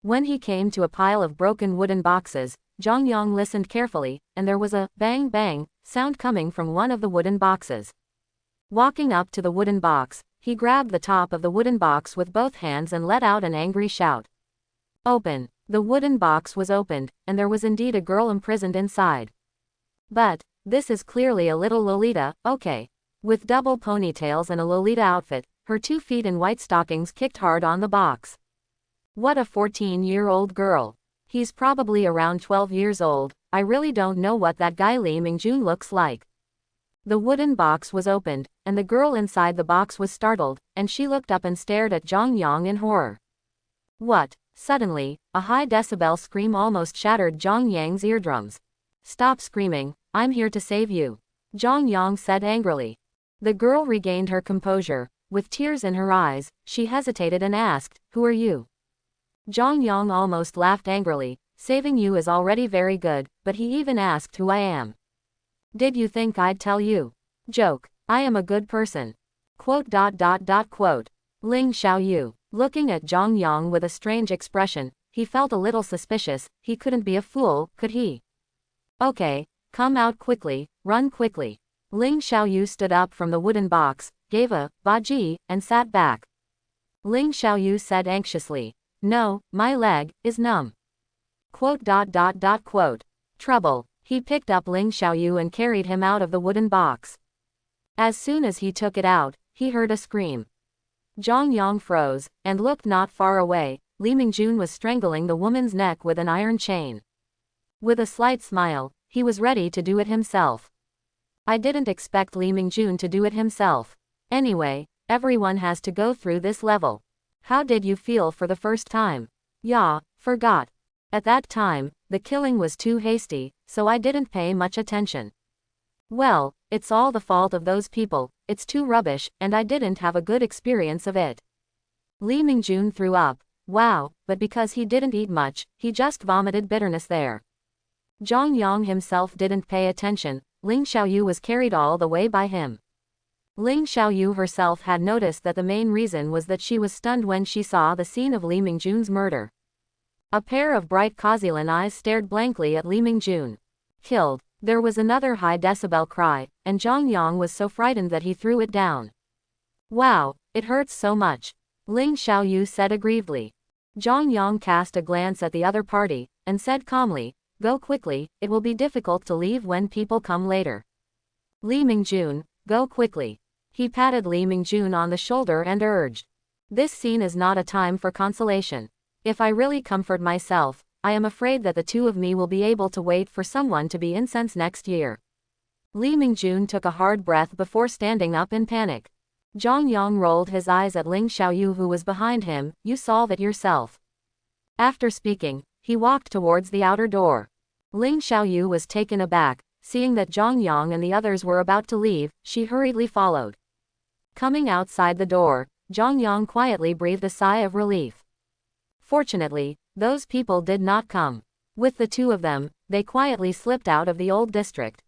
When he came to a pile of broken wooden boxes, Zhang Yang listened carefully, and there was a bang bang sound coming from one of the wooden boxes. Walking up to the wooden box, he grabbed the top of the wooden box with both hands and let out an angry shout. Open. The wooden box was opened, and there was indeed a girl imprisoned inside. But, this is clearly a little Lolita, okay. With double ponytails and a Lolita outfit, her 2 feet in white stockings kicked hard on the box. What a 14-year-old girl. He's probably around 12 years old, I really don't know what that guy Li Mingjun looks like. The wooden box was opened, and the girl inside the box was startled, and she looked up and stared at Zhang Yang in horror. What? Suddenly, a high decibel scream almost shattered Zhang Yang's eardrums. Stop screaming, I'm here to save you. Zhang Yang said angrily. The girl regained her composure. With tears in her eyes, she hesitated and asked, Who are you? Zhang Yang almost laughed angrily. Saving you is already very good, but he even asked who I am. Did you think I'd tell you? Joke. I am a good person. Quote. Ling Xiaoyu, looking at Zhang Yang with a strange expression, he felt a little suspicious. He couldn't be a fool, could he? Okay, come out quickly, run quickly. Ling Xiaoyu stood up from the wooden box, gave a baji, and sat back. Ling Xiaoyu said anxiously, no, my leg is numb. Quote. Trouble. He picked up Ling Xiaoyu and carried him out of the wooden box. As soon as he took it out, he heard a scream. Zhang Yang froze, and looked not far away. Li Mingjun was strangling the woman's neck with an iron chain. With a slight smile, he was ready to do it himself. I didn't expect Li Mingjun to do it himself. Anyway, everyone has to go through this level. How did you feel for the first time? Yeah, forgot. At that time, the killing was too hasty, so I didn't pay much attention. Well, it's all the fault of those people, it's too rubbish, and I didn't have a good experience of it. Li Mingjun threw up. Wow, but because he didn't eat much, he just vomited bitterness there. Zhang Yang himself didn't pay attention. Ling Xiaoyu was carried all the way by him. Ling Xiaoyu herself had noticed that the main reason was that she was stunned when she saw the scene of Li Mingjun's murder. A pair of bright Kazilan eyes stared blankly at Li Mingjun. Killed. There was another high decibel cry, and Zhang Yang was so frightened that he threw it down. Wow, it hurts so much. Ling Xiaoyu said aggrievedly. Zhang Yang cast a glance at the other party, and said calmly, go quickly, it will be difficult to leave when people come later. Li Mingjun, go quickly. He patted Li Mingjun on the shoulder and urged. This scene is not a time for consolation. If I really comfort myself, I am afraid that the two of me will be able to wait for someone to be incensed next year. Li Mingjun took a hard breath before standing up in panic. Zhang Yang rolled his eyes at Ling Xiaoyu who was behind him, you solve it yourself. After speaking, he walked towards the outer door. Ling Xiaoyu was taken aback, seeing that Zhang Yang and the others were about to leave, she hurriedly followed. Coming outside the door, Zhang Yang quietly breathed a sigh of relief. Fortunately, those people did not come. With the two of them, they quietly slipped out of the old district.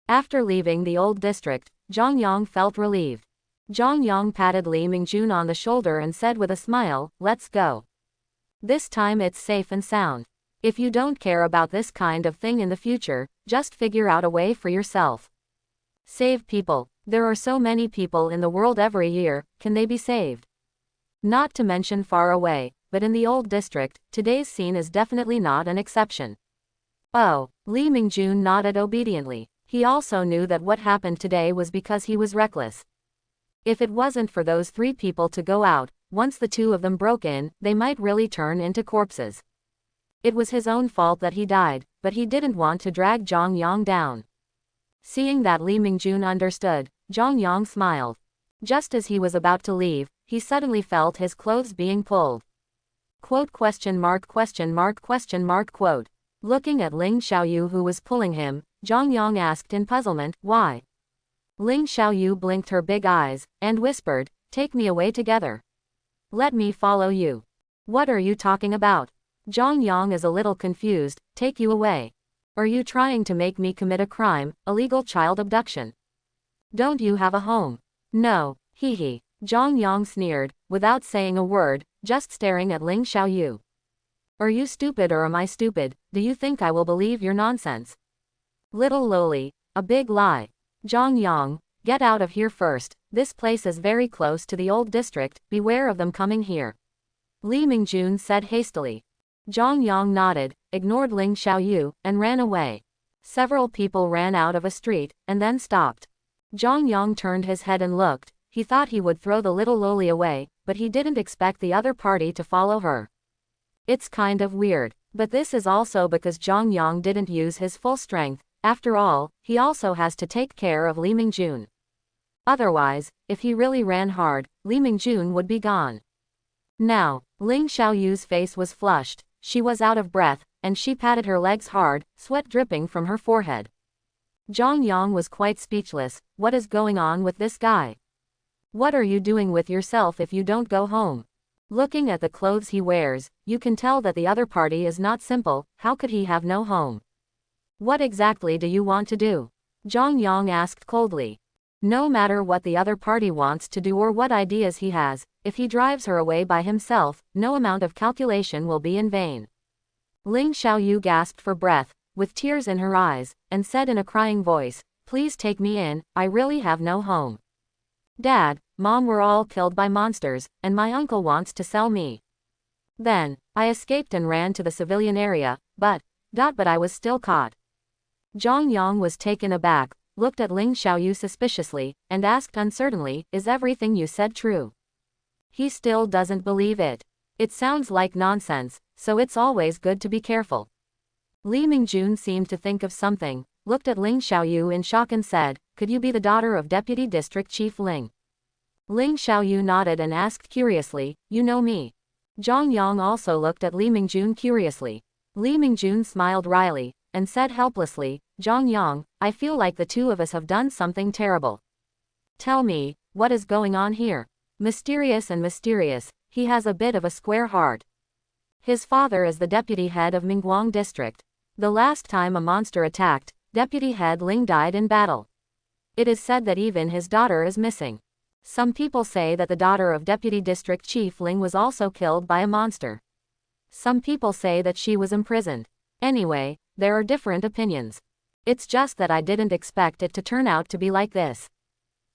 After leaving the old district, Zhang Yang felt relieved. Zhang Yang patted Li Mingjun on the shoulder and said with a smile, let's go. This time it's safe and sound. If you don't care about this kind of thing in the future, just figure out a way for yourself. Save people. There are so many people in the world every year, can they be saved? Not to mention far away, but in the old district, today's scene is definitely not an exception. Oh, Li Mingjun nodded obediently. He also knew that what happened today was because he was reckless. If it wasn't for those three people to go out, once the two of them broke in, they might really turn into corpses. It was his own fault that he died, but he didn't want to drag Zhang Yang down. Seeing that Li Mingjun understood, Zhang Yang smiled. Just as he was about to leave, he suddenly felt his clothes being pulled. Quote. Looking at Ling Xiaoyu who was pulling him, Zhang Yang asked in puzzlement, why? Ling Xiaoyu blinked her big eyes, and whispered, take me away together. Let me follow you. What are you talking about? Zhang Yang is a little confused, take you away. Are you trying to make me commit a crime, illegal child abduction? Don't you have a home? No, hee. Zhang Yang sneered, without saying a word, just staring at Ling Xiaoyu. Are you stupid or am I stupid? Do you think I will believe your nonsense? Little loli, a big lie. Zhang Yang, get out of here first, this place is very close to the old district, beware of them coming here. Li Mingjun said hastily. Zhang Yang nodded, ignored Ling Xiaoyu, and ran away. Several people ran out of a street, and then stopped. Zhang Yang turned his head and looked. He thought he would throw the little loli away, but he didn't expect the other party to follow her. It's kind of weird, but this is also because Zhang Yang didn't use his full strength. After all, he also has to take care of Li Mingjun. Otherwise, if he really ran hard, Li Mingjun would be gone. Now, Ling Xiaoyu's face was flushed, she was out of breath, and she patted her legs hard, sweat dripping from her forehead. Zhang Yang was quite speechless. What is going on with this guy? What are you doing with yourself if you don't go home? Looking at the clothes he wears, you can tell that the other party is not simple. How could he have no home? What exactly do you want to do? Zhang Yang asked coldly. No matter what the other party wants to do or what ideas he has, if he drives her away by himself, no amount of calculation will be in vain. Ling Xiaoyu gasped for breath, with tears in her eyes, and said in a crying voice, "Please take me in, I really have no home. Dad, Mom were all killed by monsters, and my uncle wants to sell me." Then, I escaped and ran to the civilian area, but I was still caught. Zhang Yang was taken aback, looked at Ling Xiaoyu suspiciously, and asked uncertainly, "Is everything you said true?" He still doesn't believe it. It sounds like nonsense, so it's always good to be careful. Li Mingjun seemed to think of something, looked at Ling Xiaoyu in shock and said, "Could you be the daughter of Deputy District Chief Ling?" Ling Xiaoyu nodded and asked curiously, "You know me?" Zhang Yang also looked at Li Mingjun curiously. Li Mingjun smiled wryly, and said helplessly, "Zhang Yang, I feel like the two of us have done something terrible. Tell me, what is going on here?" Mysterious and mysterious, he has a bit of a square heart. His father is the deputy head of Mingguang district. The last time a monster attacked, Deputy Head Ling died in battle. It is said that even his daughter is missing. Some people say that the daughter of Deputy District Chief Ling was also killed by a monster. Some people say that she was imprisoned. Anyway, there are different opinions. It's just that I didn't expect it to turn out to be like this.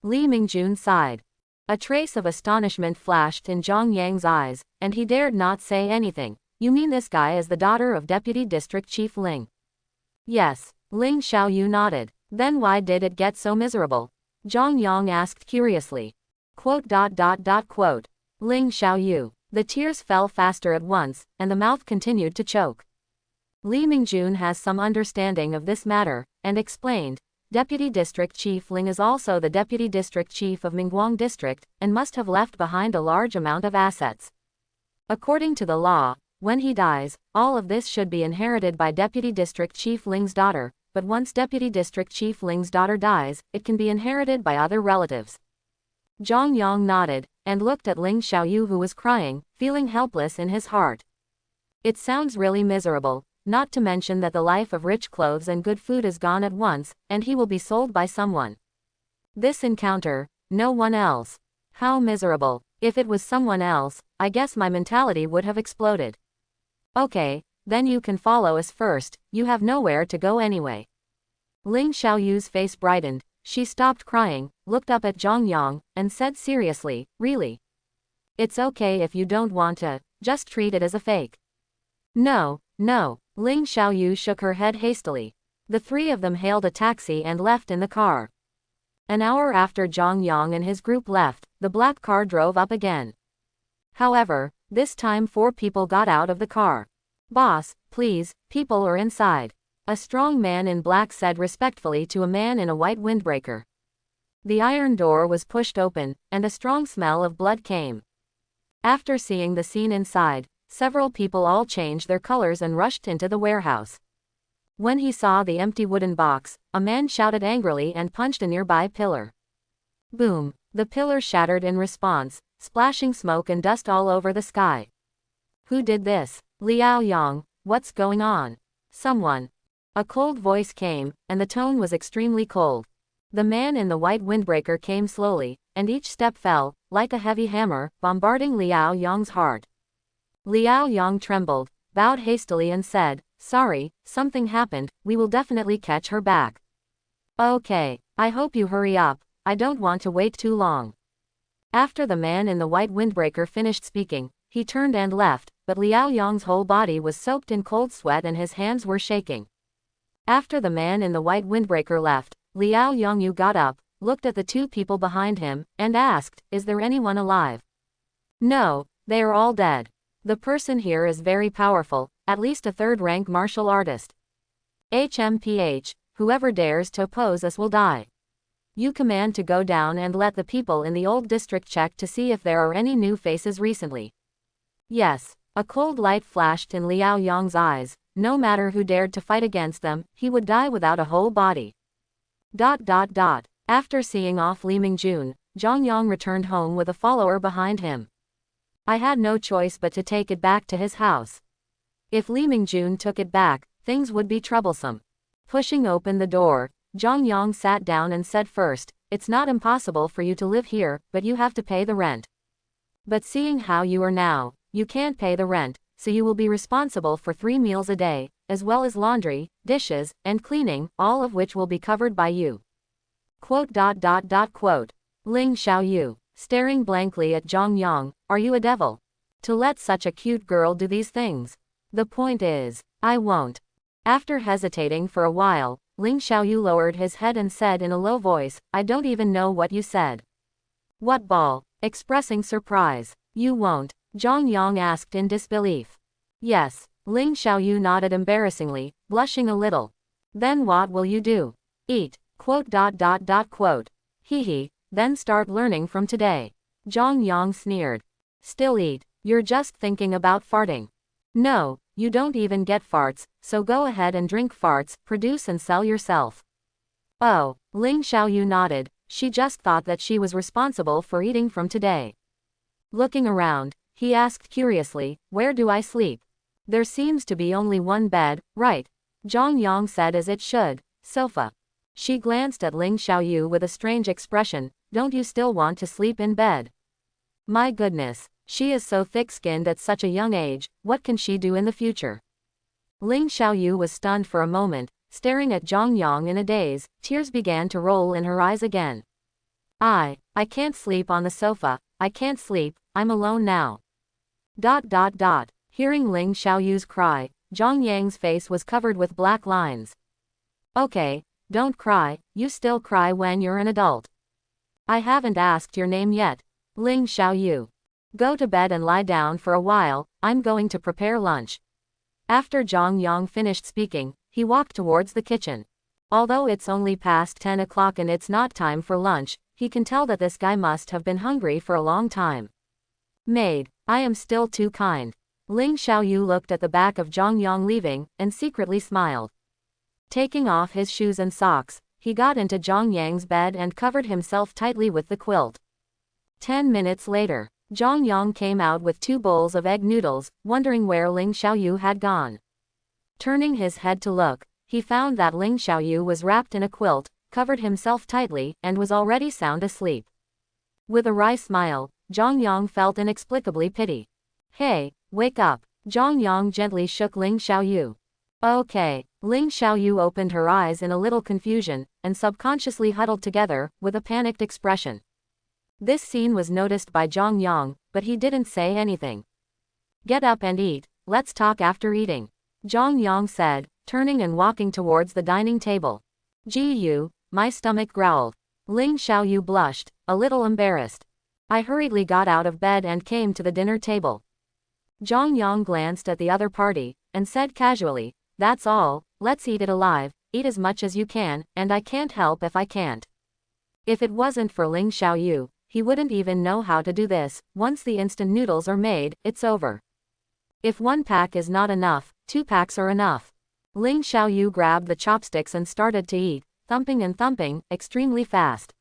Li Mingjun sighed. A trace of astonishment flashed in Zhang Yang's eyes, and he dared not say anything. "You mean this guy is the daughter of Deputy District Chief Ling?" "Yes." Ling Xiaoyu nodded. "Then why did it get so miserable?" Zhang Yang asked curiously. Ling Xiaoyu. The tears fell faster at once, and the mouth continued to choke. Li Mingjun has some understanding of this matter, and explained, "Deputy District Chief Ling is also the Deputy District Chief of Mingguang District, and must have left behind a large amount of assets. According to the law, when he dies, all of this should be inherited by Deputy District Chief Ling's daughter, but once Deputy District Chief Ling's daughter dies, it can be inherited by other relatives." Zhang Yang nodded, and looked at Ling Xiaoyu who was crying, feeling helpless in his heart. It sounds really miserable, not to mention that the life of rich clothes and good food is gone at once, and he will be sold by someone. This encounter, no one else. How miserable. If it was someone else, I guess my mentality would have exploded. "Okay, then you can follow us first, you have nowhere to go anyway." Ling Xiaoyu's face brightened, she stopped crying, looked up at Zhang Yang, and said seriously, "Really? It's okay if you don't want to, just treat it as a fake." "No, no." Ling Xiaoyu shook her head hastily. The three of them hailed a taxi and left in the car. An hour after Zhang Yang and his group left, the black car drove up again. However, this time 4 people got out of the car. "Boss, please, people are inside," a strong man in black said respectfully to a man in a white windbreaker. The iron door was pushed open, and a strong smell of blood came. After seeing the scene inside, several people all changed their colors and rushed into the warehouse. When he saw the empty wooden box, a man shouted angrily and punched a nearby pillar. Boom! The pillar shattered in response, splashing smoke and dust all over the sky. "Who did this?" "Liao Yang, what's going on?" "Someone." A cold voice came, and the tone was extremely cold. The man in the white windbreaker came slowly, and each step fell, like a heavy hammer, bombarding Liao Yang's heart. Liao Yang trembled, bowed hastily and said, "Sorry, something happened, we will definitely catch her back." "Okay, I hope you hurry up, I don't want to wait too long." After the man in the white windbreaker finished speaking, he turned and left, but Liao Yang's whole body was soaked in cold sweat and his hands were shaking. After the man in the white windbreaker left, Liao Yangyu got up, looked at the 2 people behind him, and asked, "Is there anyone alive?" "No, they are all dead. The person here is very powerful, at least a 3rd-rank martial artist. HMPH, whoever dares to oppose us will die. You command to go down and let the people in the old district check to see if there are any new faces recently." "Yes." A cold light flashed in Liao Yang's eyes, no matter who dared to fight against them, he would die without a whole body. After seeing off Li Mingjun, Zhang Yang returned home with a follower behind him. "I had no choice but to take it back to his house. If Li Mingjun took it back, things would be troublesome." Pushing open the door, Zhang Yang sat down and said first, it's not impossible for you to live here, but you have to pay the rent. But seeing how you are now, you can't pay the rent, so you will be responsible for 3 meals a day, as well as laundry, dishes, and cleaning, all of which will be covered by you. Quote. Ling Xiaoyu, staring blankly at Zhang Yang, are you a devil? To let such a cute girl do these things? The point is, I won't. After hesitating for a while, Ling Xiaoyu lowered his head and said in a low voice, I don't even know what you said. What ball? Expressing surprise. You won't? Zhang Yang asked in disbelief. Yes. Ling Xiaoyu nodded embarrassingly, blushing a little. Then what will you do? Eat. Quote. Hee, then start learning from today. Zhang Yang sneered. Still eat. You're just thinking about farting. No, you don't even get farts, so go ahead and drink farts, produce and sell yourself. Oh, Ling Xiaoyu nodded, she just thought that she was responsible for eating from today. Looking around, he asked curiously, where do I sleep? There seems to be only one bed, right? Zhang Yang said as it should, sofa. She glanced at Ling Xiaoyu with a strange expression, don't you still want to sleep in bed? My goodness. She is so thick-skinned at such a young age, what can she do in the future? Ling Xiaoyu was stunned for a moment, staring at Zhang Yang in a daze, tears began to roll in her eyes again. I can't sleep on the sofa, I can't sleep, I'm alone now. Hearing Ling Xiaoyu's cry, Zhang Yang's face was covered with black lines. Okay, don't cry, you still cry when you're an adult. I haven't asked your name yet. Ling Xiaoyu. Go to bed and lie down for a while, I'm going to prepare lunch. After Zhang Yang finished speaking, he walked towards the kitchen. Although it's only past 10 o'clock and it's not time for lunch, he can tell that this guy must have been hungry for a long time. Maid, I am still too kind. Ling Xiaoyu looked at the back of Zhang Yang leaving, and secretly smiled. Taking off his shoes and socks, he got into Zhang Yang's bed and covered himself tightly with the quilt. 10 minutes later, Zhang Yang came out with 2 bowls of egg noodles, wondering where Ling Xiaoyu had gone. Turning his head to look, he found that Ling Xiaoyu was wrapped in a quilt, covered himself tightly, and was already sound asleep. With a wry smile, Zhang Yang felt inexplicably pity. Hey, wake up. Zhang Yang gently shook Ling Xiaoyu. Okay. Ling Xiaoyu opened her eyes in a little confusion, and subconsciously huddled together, with a panicked expression. This scene was noticed by Zhang Yang, but he didn't say anything. Get up and eat, let's talk after eating. Zhang Yang said, turning and walking towards the dining table. Gee, my stomach growled. Ling Xiaoyu blushed, a little embarrassed. I hurriedly got out of bed and came to the dinner table. Zhang Yang glanced at the other party, and said casually, that's all, let's eat it alive, eat as much as you can, and I can't help if I can't. If it wasn't for Ling Xiaoyu, he wouldn't even know how to do this. Once the instant noodles are made, it's over. If 1 pack is not enough, 2 packs are enough. Ling Xiaoyu grabbed the chopsticks and started to eat, thumping and thumping, extremely fast.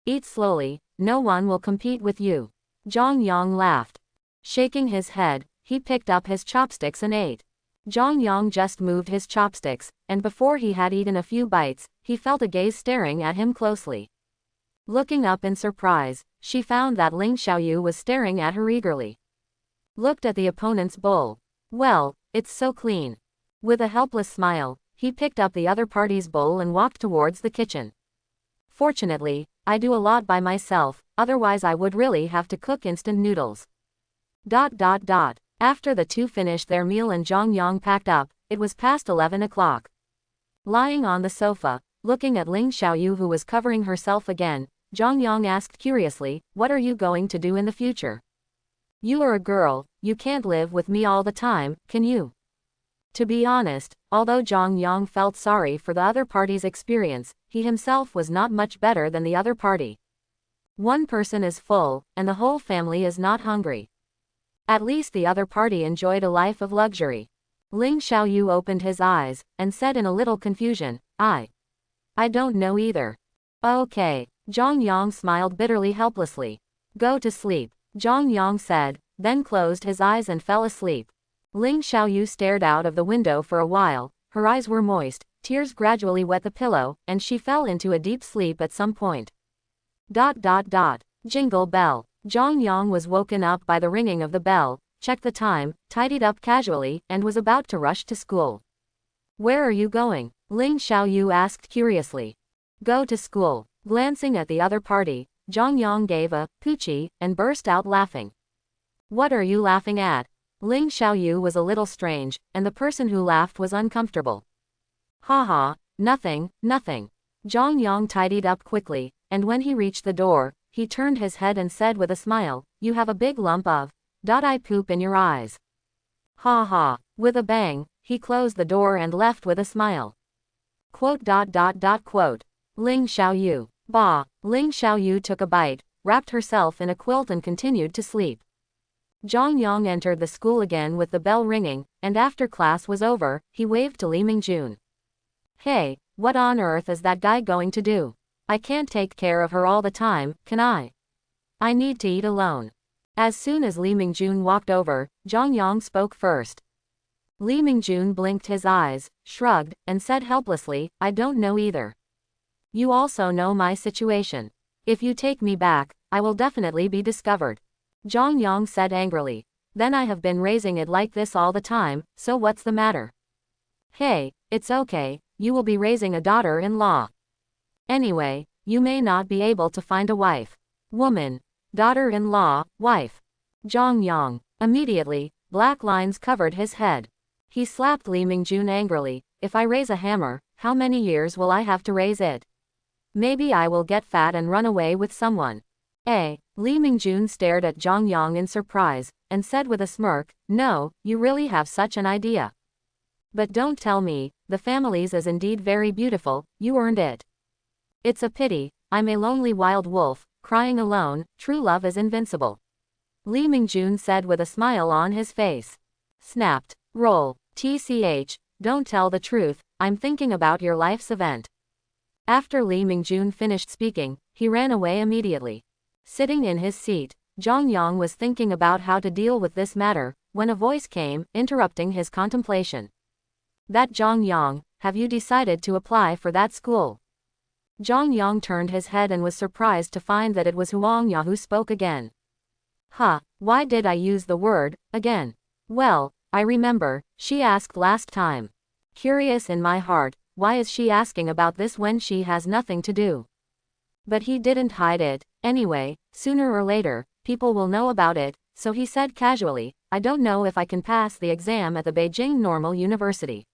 Eat slowly, no one will compete with you. Zhang Yang laughed. Shaking his head, he picked up his chopsticks and ate. Zhang Yang just moved his chopsticks, and before he had eaten a few bites, he felt a gaze staring at him closely. Looking up in surprise, she found that Ling Xiaoyu was staring at her eagerly. Looked at the opponent's bowl. Well, it's so clean. With a helpless smile, he picked up the other party's bowl and walked towards the kitchen. Fortunately, I do a lot by myself, otherwise I would really have to cook instant noodles. After the 2 finished their meal and Zhang Yang packed up, it was past 11 o'clock. Lying on the sofa, looking at Ling Xiaoyu who was covering herself again, Zhang Yang asked curiously, what are you going to do in the future? You are a girl, you can't live with me all the time, can you? To be honest, although Zhang Yang felt sorry for the other party's experience, he himself was not much better than the other party. One person is full, and the whole family is not hungry. At least the other party enjoyed a life of luxury. Ling Xiaoyu opened his eyes, and said in a little confusion, I don't know either. Okay. Zhang Yang smiled bitterly helplessly. Go to sleep. Zhang Yang said, then closed his eyes and fell asleep. Ling Xiaoyu stared out of the window for a while, her eyes were moist, Tears gradually wet the pillow, and she fell into a deep sleep at some point. Jingle bell. Zhang Yang was woken up by the ringing of the bell, checked the time, tidied up casually, and was about to rush to school. Where are you going? Ling Xiaoyu asked curiously. Go to school. Glancing at the other party, Zhang Yang gave a poochie and burst out laughing. What are you laughing at? Ling Xiaoyu was a little strange, and the person who laughed was uncomfortable. Ha, nothing. Zhang Yang tidied up quickly, and when he reached the door, he turned his head and said with a smile, you have a big lump of I poop in your eyes. Ha. With a bang, he closed the door and left with a smile. Quote. Ling Xiaoyu. Bah. Ling Xiaoyu took a bite, wrapped herself in a quilt and continued to sleep. Zhang Yang entered the school again with the bell ringing, and after class was over, he waved to Li Mingjun. Hey, what on earth is that guy going to do? I can't take care of her all the time, can I? I need to eat alone. As soon as Li Mingjun walked over, Zhang Yang spoke first. Li Mingjun blinked his eyes, shrugged, and said helplessly, I don't know either. You also know my situation. If you take me back, I will definitely be discovered. Zhang Yang said angrily. Then I have been raising it like this all the time, so what's the matter? Hey, it's okay, you will be raising a daughter-in-law. Anyway, you may not be able to find a wife. Woman. Daughter-in-law, wife. Zhang Yang. Immediately, black lines covered his head. He slapped Li Mingjun angrily. If I raise a hammer, how many years will I have to raise it? Maybe I will get fat and run away with someone. Li Mingjun stared at Zhang Yang in surprise, and said with a smirk, no, you really have such an idea. But don't tell me, the family's is indeed very beautiful, you earned it. It's a pity, I'm a lonely wild wolf, crying alone, true love is invincible. Li Mingjun said with a smile on his face. Snapped. Roll. TCH, don't tell the truth, I'm thinking about your life's event. After Li Mingjun finished speaking, he ran away immediately. Sitting in his seat, Zhang Yang was thinking about how to deal with this matter, when a voice came, interrupting his contemplation. That Zhang Yang, have you decided to apply for that school? Zhang Yang turned his head and was surprised to find that it was Huang Ya who spoke again. Why did I use the word, again? Well, I remember, she asked last time. Curious in my heart, why is she asking about this when she has nothing to do? But he didn't hide it, anyway, sooner or later, people will know about it, so he said casually, I don't know if I can pass the exam at the Beijing Normal University.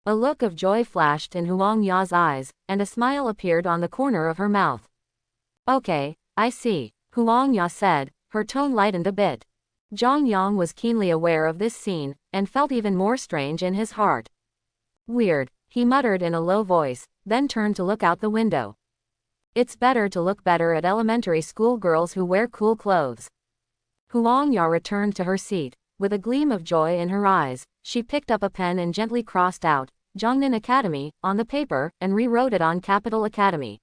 A look of joy flashed in Huang Ya's eyes, and a smile appeared on the corner of her mouth. Okay, I see, Huang Ya said, her tone lightened a bit. Zhang Yang was keenly aware of this scene, and felt even more strange in his heart. Weird, he muttered in a low voice, then turned to look out the window. It's better to look better at elementary school girls who wear cool clothes. Huang Ya returned to her seat. With a gleam of joy in her eyes, she picked up a pen and gently crossed out, Zhongnan Academy, on the paper, and rewrote it on Capital Academy.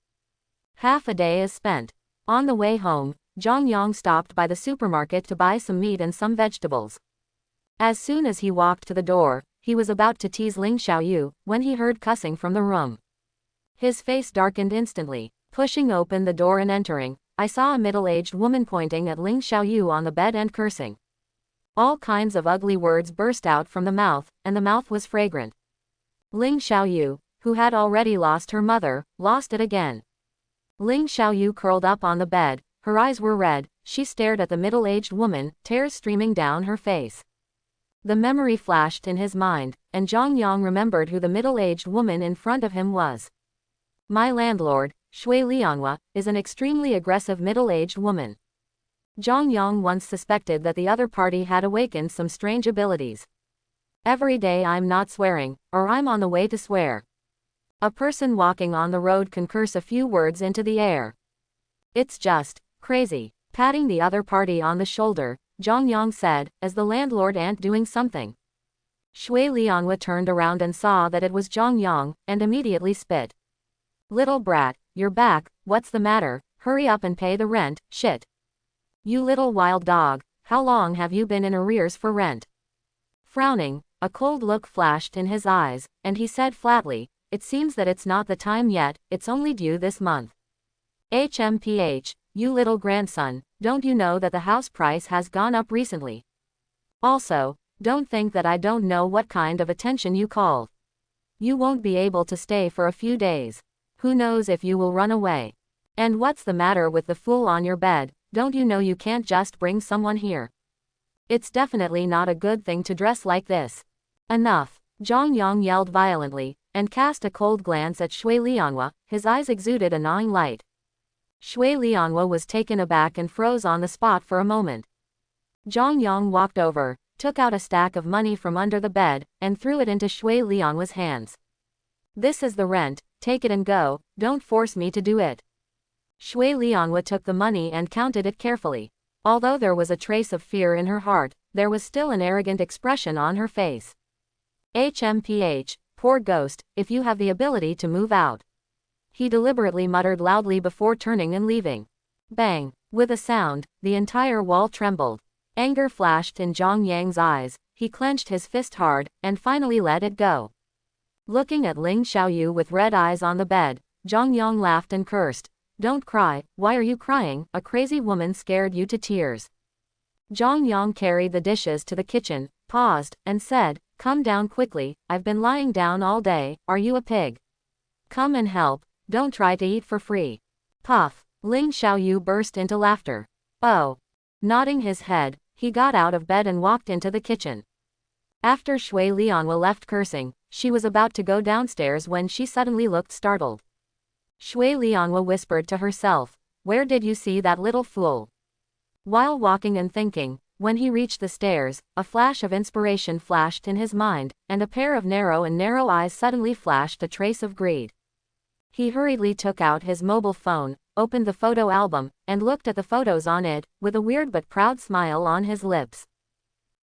Half a day is spent. On the way home, Zhang Yang stopped by the supermarket to buy some meat and some vegetables. As soon as he walked to the door, he was about to tease Ling Xiaoyu, when he heard cussing from the room. His face darkened instantly. Pushing open the door and entering, I saw a middle-aged woman pointing at Ling Xiaoyu on the bed and cursing. All kinds of ugly words burst out from the mouth, and the mouth was fragrant. Ling Xiaoyu, who had already lost her mother, lost it again. Ling Xiaoyu curled up on the bed, her eyes were red, she stared at the middle-aged woman, tears streaming down her face. The memory flashed in his mind, and Zhang Yang remembered who the middle-aged woman in front of him was. My landlord, Shui Lianhua, is an extremely aggressive middle-aged woman. Zhang Yang once suspected that the other party had awakened some strange abilities. Every day I'm not swearing, or I'm on the way to swear. A person walking on the road can curse a few words into the air. It's just crazy. Patting the other party on the shoulder, Zhang Yang said, as the landlord ain't doing something. Shui Lianhua turned around and saw that it was Zhang Yang, and immediately spit. Little brat, you're back, what's the matter, hurry up and pay the rent, shit. You little wild dog, how long have you been in arrears for rent? Frowning, a cold look flashed in his eyes, and he said flatly, it seems that it's not the time yet, it's only due this month. HMPH, you little grandson, don't you know that the house price has gone up recently? Also, don't think that I don't know what kind of attention you called. You won't be able to stay for a few days. Who knows if you will run away. And what's the matter with the fool on your bed? Don't you know you can't just bring someone here? It's definitely not a good thing to dress like this. Enough. Zhang Yang yelled violently, and cast a cold glance at Shui Lianhua. His eyes exuded a gnawing light. Shui Lianhua was taken aback and froze on the spot for a moment. Zhang Yang walked over, took out a stack of money from under the bed, and threw it into Shui Lianhua's hands. This is the rent, take it and go, don't force me to do it. Shui Lianhua took the money and counted it carefully. Although there was a trace of fear in her heart, there was still an arrogant expression on her face. HMPH, poor ghost, if you have the ability to move out. He deliberately muttered loudly before turning and leaving. Bang! With a sound, the entire wall trembled. Anger flashed in Zhang Yang's eyes, he clenched his fist hard, and finally let it go. Looking at Ling Xiaoyu with red eyes on the bed, Zhang Yang laughed and cursed. Don't cry, why are you crying? A crazy woman scared you to tears. Zhang Yang carried the dishes to the kitchen, paused, and said, come down quickly, I've been lying down all day, are you a pig? Come and help, don't try to eat for free. Puff. Ling Xiaoyu burst into laughter. Oh. Nodding his head, he got out of bed and walked into the kitchen. After Shui Lianhua left cursing, she was about to go downstairs when she suddenly looked startled. Shui Lianhua whispered to herself, where did you see that little fool? While walking and thinking, when he reached the stairs, a flash of inspiration flashed in his mind, and a pair of narrow eyes suddenly flashed a trace of greed. He hurriedly took out his mobile phone, opened the photo album, and looked at the photos on it, with a weird but proud smile on his lips.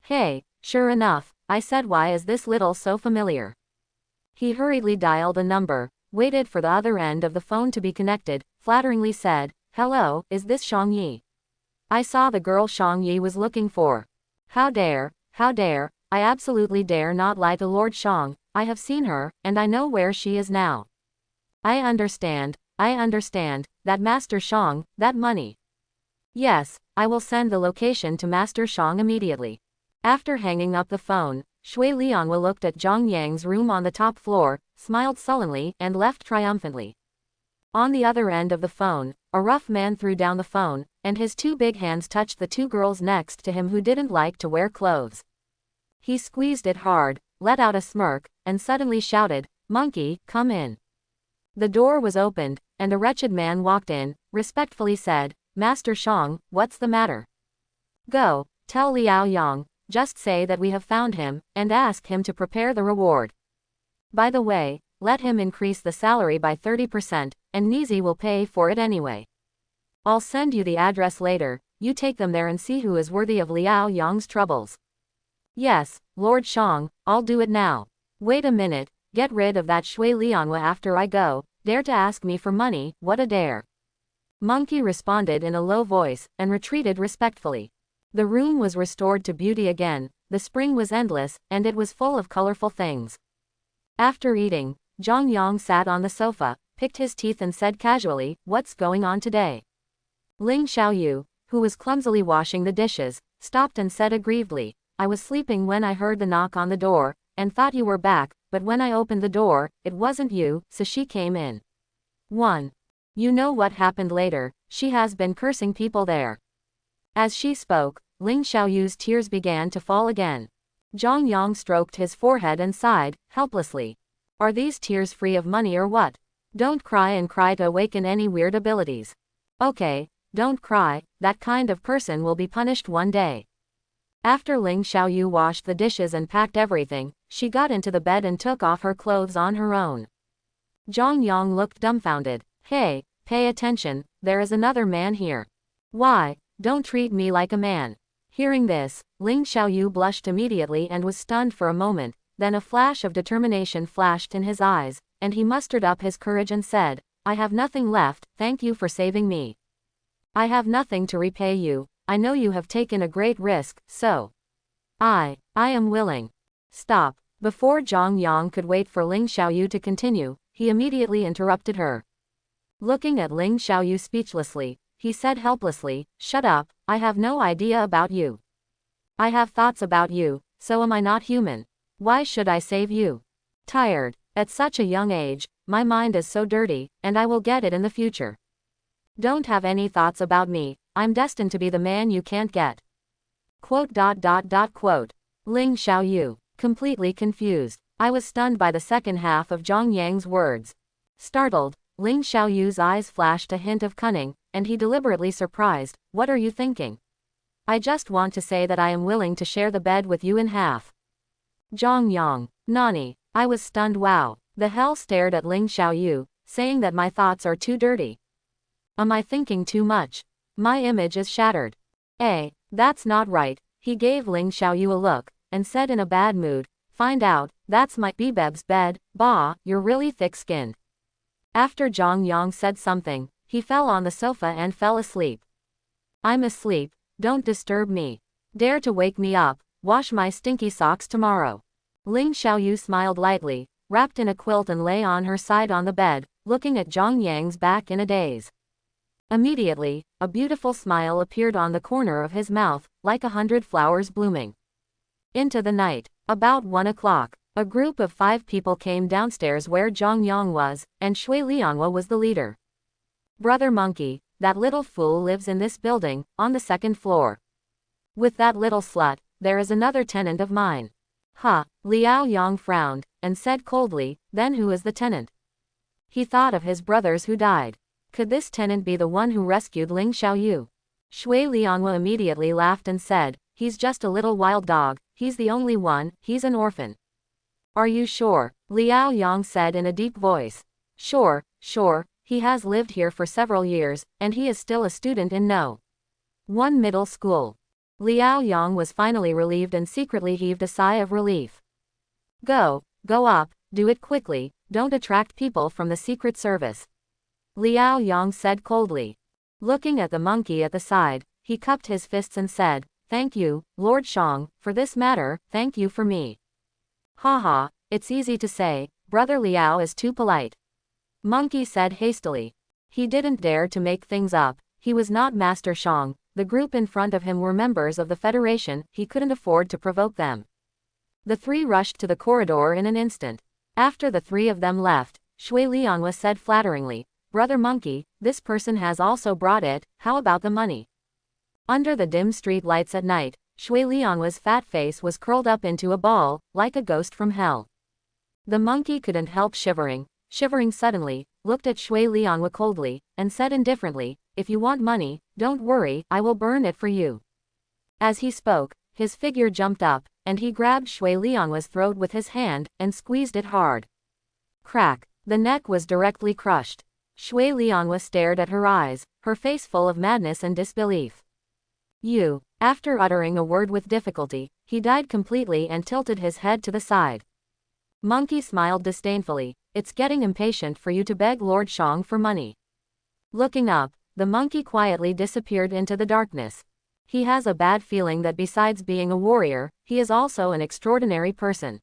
Hey, sure enough, I said why is this little so familiar? He hurriedly dialed a number, waited for the other end of the phone to be connected, flatteringly said, hello, is this Shang Yi? I saw the girl Shang Yi was looking for. How dare, I absolutely dare not lie to Lord Shang, I have seen her, and I know where she is now. I understand, that Master Shang, that money. Yes, I will send the location to Master Shang immediately. After hanging up the phone, Shui Lianhua looked at Zhang Yang's room on the top floor, smiled sullenly, and left triumphantly. On the other end of the phone, a rough man threw down the phone, and his two big hands touched the two girls next to him who didn't like to wear clothes. He squeezed it hard, let out a smirk, and suddenly shouted, Monkey, come in. The door was opened, and a wretched man walked in, respectfully said, Master Shang, what's the matter? Go, tell Liao Yang, just say that we have found him, and ask him to prepare the reward. By the way, let him increase the salary by 30%, and Nizi will pay for it anyway. I'll send you the address later, you take them there and see who is worthy of Liao Yang's troubles. Yes, Lord Shang, I'll do it now. Wait a minute, get rid of that Shui Lianhua after I go, dare to ask me for money, what a dare. Monkey responded in a low voice, and retreated respectfully. The room was restored to beauty again, the spring was endless, and it was full of colorful things. After eating, Zhang Yang sat on the sofa, picked his teeth and said casually, what's going on today? Ling Xiaoyu, who was clumsily washing the dishes, stopped and said aggrievedly, I was sleeping when I heard the knock on the door, and thought you were back, but when I opened the door, it wasn't you, so she came in. 1. You know what happened later, she has been cursing people there. As she spoke, Ling Xiaoyu's tears began to fall again. Zhang Yang stroked his forehead and sighed, helplessly. Are these tears free of money or what? Don't cry and cry to awaken any weird abilities. Okay, don't cry, that kind of person will be punished one day. After Ling Xiaoyu washed the dishes and packed everything, she got into the bed and took off her clothes on her own. Zhang Yang looked dumbfounded. Hey, pay attention, there is another man here. Why, don't treat me like a man. Hearing this, Ling Xiaoyu blushed immediately and was stunned for a moment, then a flash of determination flashed in his eyes, and he mustered up his courage and said, I have nothing left, thank you for saving me. I have nothing to repay you, I know you have taken a great risk, so. I am willing. Stop, Before Zhang Yang could wait for Ling Xiaoyu to continue, he immediately interrupted her. Looking at Ling Xiaoyu speechlessly, he said helplessly, "Shut up, I have no idea about you. I have thoughts about you, so am I not human? Why should I save you? Tired. At such a young age, my mind is so dirty, and I will get it in the future. Don't have any thoughts about me, I'm destined to be the man you can't get." Quote. Ling Xiaoyu. Completely confused. I was stunned by the second half of Zhang Yang's words. Startled, Ling Xiaoyu's eyes flashed a hint of cunning, and he deliberately surprised, "What are you thinking?" "I just want to say that I am willing to share the bed with you in half." Zhang Yang. Nani. I was stunned. Wow. The hell stared at Ling Xiaoyu, saying that my thoughts are too dirty. Am I thinking too much? My image is shattered. That's not right. He gave Ling Xiaoyu a look, and said in a bad mood, "Find out, that's my Bebeb's bed, bah, you're really thick-skinned." After Zhang Yang said something, he fell on the sofa and fell asleep. "I'm asleep, don't disturb me. Dare to wake me up, wash my stinky socks tomorrow." Ling Xiaoyu smiled lightly, wrapped in a quilt and lay on her side on the bed, looking at Zhang Yang's back in a daze. Immediately, a beautiful smile appeared on the corner of his mouth, like 100 flowers blooming. Into the night, about 1 o'clock, a group of 5 people came downstairs where Zhang Yang was, and Shui Lianhua was the leader. "Brother Monkey, that little fool lives in this building, on the 2nd floor. With that little slut, there is another tenant of mine." Liao Yang frowned, and said coldly, "Then who is the tenant?" He thought of his brothers who died. Could this tenant be the one who rescued Ling Xiaoyu? Shui Lianhua immediately laughed and said, "He's just a little wild dog, he's the only one, he's an orphan." "Are you sure?" Liao Yang said in a deep voice. Sure, he has lived here for several years, and he is still a student in No. 1 middle school." Liao Yang was finally relieved and secretly heaved a sigh of relief. Go up, do it quickly, don't attract people from the Secret Service," Liao Yang said coldly. Looking at the monkey at the side, he cupped his fists and said, "Thank you, Lord Shang, for this matter, thank you for me." It's easy to say, Brother Liao is too polite," Monkey said hastily. He didn't dare to make things up, he was not Master Shang, the group in front of him were members of the Federation, he couldn't afford to provoke them. The 3 rushed to the corridor in an instant. After the 3 of them left, Shui Lianhua said flatteringly, "Brother Monkey, this person has also brought it, how about the money?" Under the dim street lights at night, Shui Lianhua's fat face was curled up into a ball, like a ghost from hell. The monkey couldn't help shivering suddenly, looked at Shui Lianhua coldly, and said indifferently, "If you want money, don't worry, I will burn it for you." As he spoke, his figure jumped up, and he grabbed Shui Lianhua's throat with his hand, and squeezed it hard. Crack! The neck was directly crushed. Shui Lianhua stared at her eyes, her face full of madness and disbelief. "You." After uttering a word with difficulty, he died completely and tilted his head to the side. Monkey smiled disdainfully, "It's getting impatient for you to beg Lord Shang for money." Looking up, the monkey quietly disappeared into the darkness. He has a bad feeling that besides being a warrior, he is also an extraordinary person.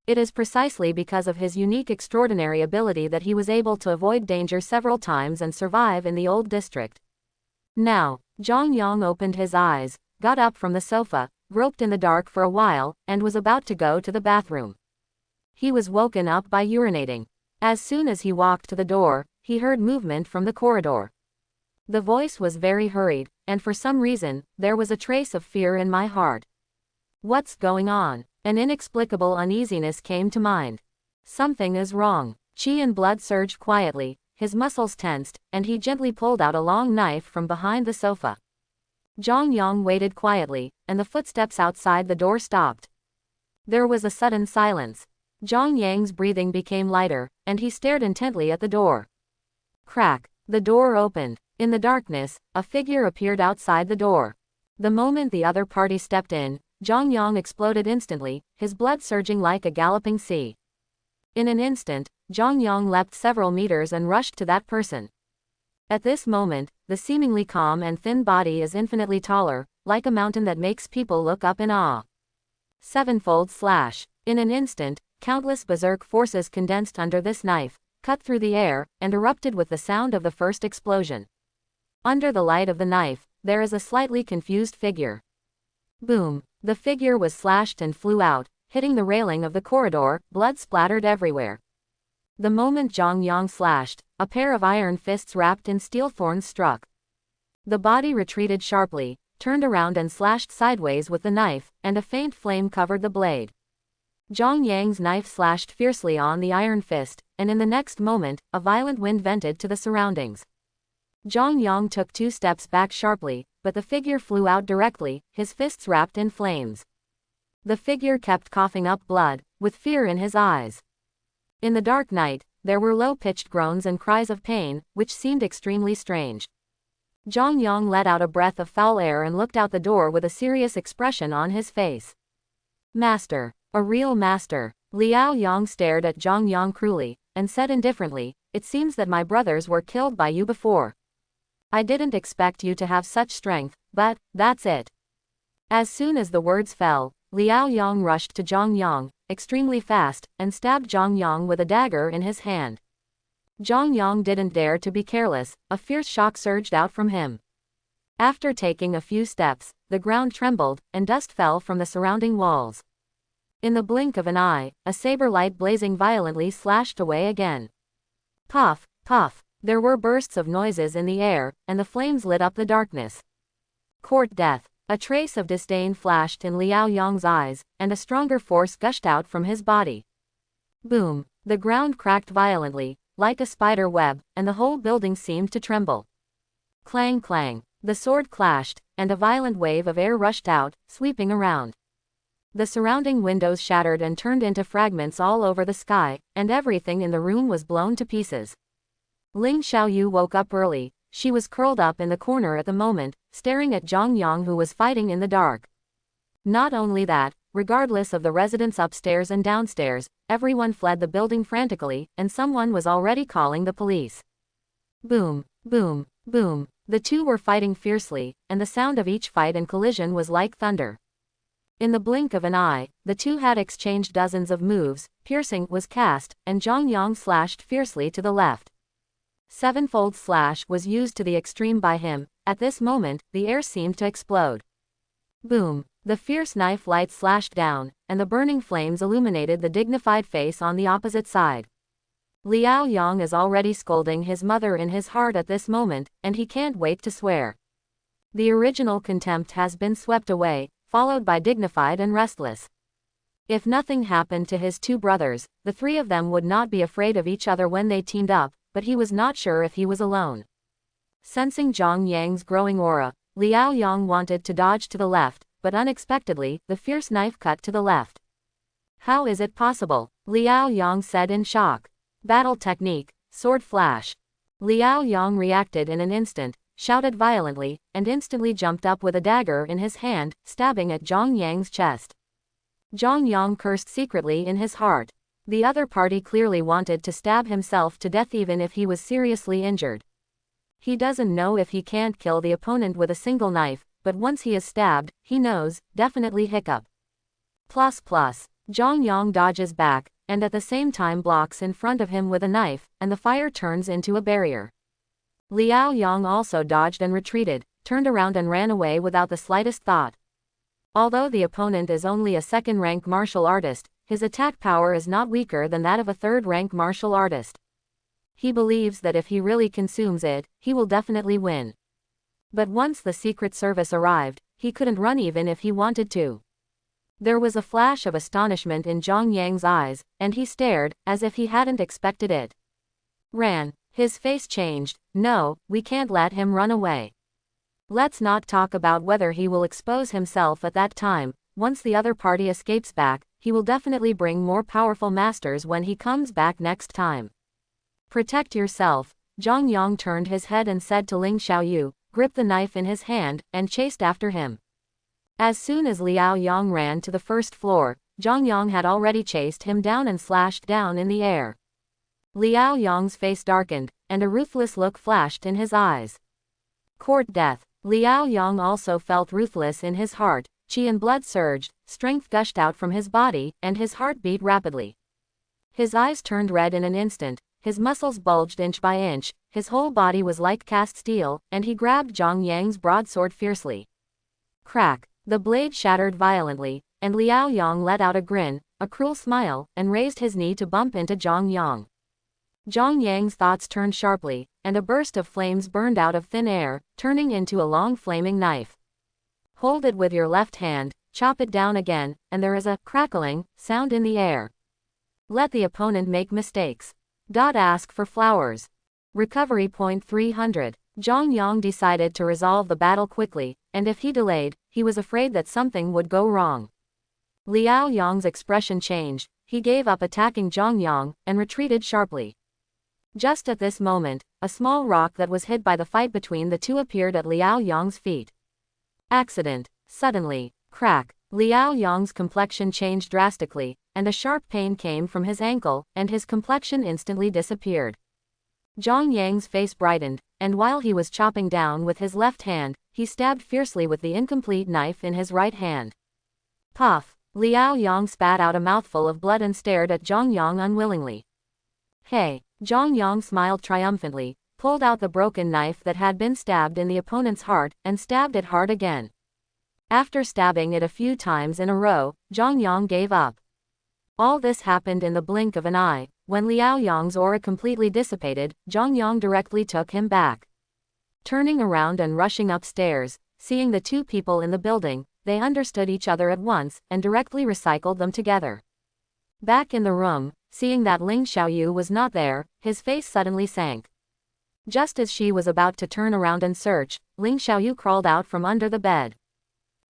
It is precisely because of his unique extraordinary ability that he was able to avoid danger several times and survive in the old district. Now, Zhang Yang opened his eyes, got up from the sofa, groped in the dark for a while, and was about to go to the bathroom. He was woken up by urinating. As soon as he walked to the door, he heard movement from the corridor. The voice was very hurried, and for some reason, there was a trace of fear in my heart. What's going on? An inexplicable uneasiness came to mind. Something is wrong. Qi and blood surged quietly, his muscles tensed, and he gently pulled out a long knife from behind the sofa. Zhang Yang waited quietly, and the footsteps outside the door stopped. There was a sudden silence. Zhang Yang's breathing became lighter, and he stared intently at the door. Crack! The door opened. In the darkness, a figure appeared outside the door. The moment the other party stepped in, Zhang Yang exploded instantly, his blood surging like a galloping sea. In an instant, Zhang Yang leapt several meters and rushed to that person. At this moment, the seemingly calm and thin body is infinitely taller, like a mountain that makes people look up in awe. Sevenfold slash. In an instant, countless berserk forces condensed under this knife, cut through the air, and erupted with the sound of the first explosion. Under the light of the knife, there is a slightly confused figure. Boom! The figure was slashed and flew out, hitting the railing of the corridor, blood splattered everywhere. The moment Zhang Yang slashed, a pair of iron fists wrapped in steel thorns struck. The body retreated sharply, turned around and slashed sideways with the knife, and a faint flame covered the blade. Zhang Yang's knife slashed fiercely on the iron fist, and in the next moment, a violent wind vented to the surroundings. Zhang Yang took 2 steps back sharply, but the figure flew out directly, his fists wrapped in flames. The figure kept coughing up blood, with fear in his eyes. In the dark night, there were low-pitched groans and cries of pain, which seemed extremely strange. Zhang Yang let out a breath of foul air and looked out the door with a serious expression on his face. Master. A real master. Liao Yang stared at Zhang Yang cruelly, and said indifferently, "It seems that my brothers were killed by you before. I didn't expect you to have such strength, but, that's it." As soon as the words fell, Liao Yang rushed to Zhang Yang, extremely fast, and stabbed Zhang Yang with a dagger in his hand. Zhang Yang didn't dare to be careless, a fierce shock surged out from him. After taking a few steps, the ground trembled, and dust fell from the surrounding walls. In the blink of an eye, a saber light blazing violently slashed away again. Puff, puff, there were bursts of noises in the air, and the flames lit up the darkness. Court death. A trace of disdain flashed in Liao Yang's eyes, and a stronger force gushed out from his body. Boom! The ground cracked violently, like a spider web, and the whole building seemed to tremble. Clang clang! The sword clashed, and a violent wave of air rushed out, sweeping around. The surrounding windows shattered and turned into fragments all over the sky, and everything in the room was blown to pieces. Ling Xiaoyu woke up early. She was curled up in the corner at the moment, staring at Zhang Yang, who was fighting in the dark. Not only that, regardless of the residents upstairs and downstairs, everyone fled the building frantically, and someone was already calling the police. Boom, boom, boom. The two were fighting fiercely, and the sound of each fight and collision was like thunder. In the blink of an eye, the two had exchanged dozens of moves, piercing was cast, and Zhang Yang slashed fiercely to the left. Sevenfold slash was used to the extreme by him. At this moment, the air seemed to explode. Boom! The fierce knife light slashed down, and the burning flames illuminated the dignified face on the opposite side. Liao Yang is already scolding his mother in his heart at this moment, and he can't wait to swear. The original contempt has been swept away, followed by dignified and restless. If nothing happened to his 2 brothers, the 3 of them would not be afraid of each other when they teamed up, but he was not sure if he was alone. Sensing Zhang Yang's growing aura, Liao Yang wanted to dodge to the left, but unexpectedly, the fierce knife cut to the left. How is it possible? Liao Yang said in shock. Battle technique, sword flash. Liao Yang reacted in an instant, shouted violently, and instantly jumped up with a dagger in his hand, stabbing at Zhang Yang's chest. Zhang Yang cursed secretly in his heart. The other party clearly wanted to stab himself to death even if he was seriously injured. He doesn't know if he can't kill the opponent with a single knife, but once he is stabbed, he knows, definitely hiccup. Plus. Zhang Yang dodges back, and at the same time blocks in front of him with a knife, and the fire turns into a barrier. Liao Yang also dodged and retreated, turned around and ran away without the slightest thought. Although the opponent is only a second-rank martial artist, his attack power is not weaker than that of a third-rank martial artist. He believes that if he really consumes it, he will definitely win. But once the Secret Service arrived, he couldn't run even if he wanted to. There was a flash of astonishment in Zhang Yang's eyes, and he stared, as if he hadn't expected it. Ran. His face changed. No, we can't let him run away. Let's not talk about whether he will expose himself at that time. Once the other party escapes back, he will definitely bring more powerful masters when he comes back next time. Protect yourself. Zhang Yang turned his head and said to Ling Xiaoyu, gripped the knife in his hand, and chased after him. As soon as Liao Yang ran to the first floor, Zhang Yang had already chased him down and slashed down in the air. Liao Yang's face darkened, and a ruthless look flashed in his eyes. Court death. Liao Yang also felt ruthless in his heart. Chi and blood surged, strength gushed out from his body, and his heart beat rapidly. His eyes turned red in an instant, his muscles bulged inch by inch, his whole body was like cast steel, and he grabbed Zhang Yang's broadsword fiercely. Crack! The blade shattered violently, and Liao Yang let out a grin, a cruel smile, and raised his knee to bump into Zhang Yang. Zhang Yang's thoughts turned sharply, and a burst of flames burned out of thin air, turning into a long flaming knife. Hold it with your left hand, chop it down again, and there is a crackling sound in the air. Let the opponent make mistakes. Ask for flowers. Recovery point 300. Zhang Yang decided to resolve the battle quickly, and if he delayed, he was afraid that something would go wrong. Liao Yang's expression changed, he gave up attacking Zhang Yang, and retreated sharply. Just at this moment, a small rock that was hid by the fight between the two appeared at Liao Yang's feet. Accident. Suddenly, crack, Liao Yang's complexion changed drastically, and a sharp pain came from his ankle, and his complexion instantly disappeared. Zhang Yang's face brightened, and while he was chopping down with his left hand, he stabbed fiercely with the incomplete knife in his right hand. Puff! Liao Yang spat out a mouthful of blood and stared at Zhang Yang unwillingly. Hey! Zhang Yang smiled triumphantly, pulled out the broken knife that had been stabbed in the opponent's heart, and stabbed it hard again. After stabbing it a few times in a row, Zhang Yang gave up. All this happened in the blink of an eye. When Liao Yang's aura completely dissipated, Zhang Yang directly took him back. Turning around and rushing upstairs, seeing the two people in the building, they understood each other at once, and directly recycled them together. Back in the room, seeing that Ling Xiaoyu was not there, his face suddenly sank. Just as she was about to turn around and search, Ling Xiaoyu crawled out from under the bed.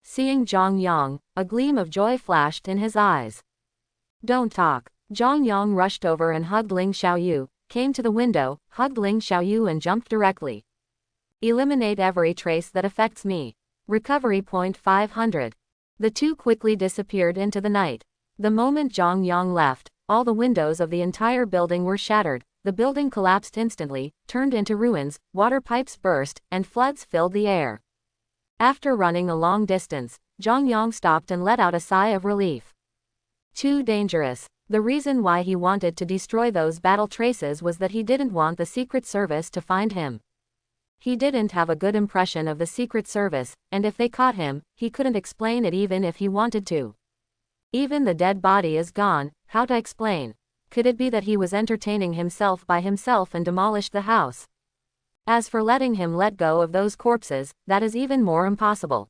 Seeing Zhang Yang, a gleam of joy flashed in his eyes. Don't talk. Zhang Yang rushed over and hugged Ling Xiaoyu, came to the window, hugged Ling Xiaoyu and jumped directly. Eliminate every trace that affects me. Recovery point 500. The two quickly disappeared into the night. The moment Zhang Yang left, all the windows of the entire building were shattered, the building collapsed instantly, turned into ruins, water pipes burst, and floods filled the air. After running a long distance, Zhang Yang stopped and let out a sigh of relief. Too dangerous. The reason why he wanted to destroy those battle traces was that he didn't want the Secret Service to find him. He didn't have a good impression of the Secret Service, and if they caught him, he couldn't explain it even if he wanted to. Even the dead body is gone, how to explain? Could it be that he was entertaining himself by himself and demolished the house? As for letting him let go of those corpses, that is even more impossible.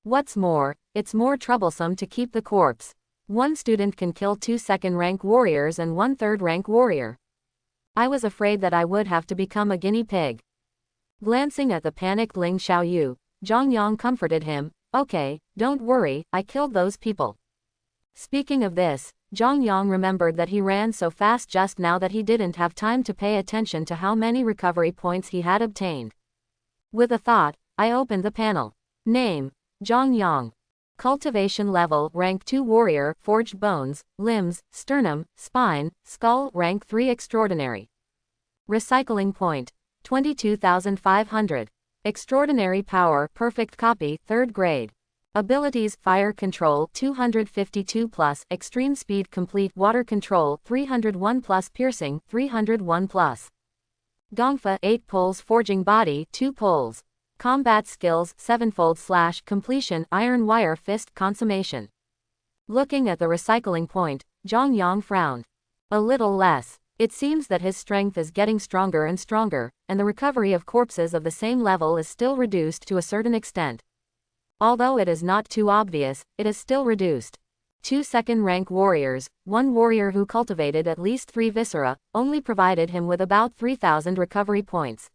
What's more, it's more troublesome to keep the corpse. One student can kill 2 second-rank warriors and 1 third-rank warrior. I was afraid that I would have to become a guinea pig. Glancing at the panicked Ling Xiaoyu, Zhang Yang comforted him. Okay, don't worry, I killed those people. Speaking of this, Zhang Yang remembered that he ran so fast just now that he didn't have time to pay attention to how many recovery points he had obtained. With a thought, I opened the panel. Name: Zhang Yang. Cultivation level, rank 2 warrior, forged bones, limbs, sternum, spine, skull, rank 3 extraordinary. Recycling point: 22,500. Extraordinary power, perfect copy, 3rd grade. Abilities: fire control 252 plus, extreme speed complete, water control 301 plus, piercing 301 plus. Gongfa 8 poles, forging body 2 poles. Combat skills 7-fold / completion, iron wire fist consummation. Looking at the recycling point, Zhang Yang frowned. A little less. It seems that his strength is getting stronger and stronger, and the recovery of corpses of the same level is still reduced to a certain extent. Although it is not too obvious, it is still reduced. 2 second-rank warriors, 1 warrior who cultivated at least 3 viscera, only provided him with about 3,000 recovery points.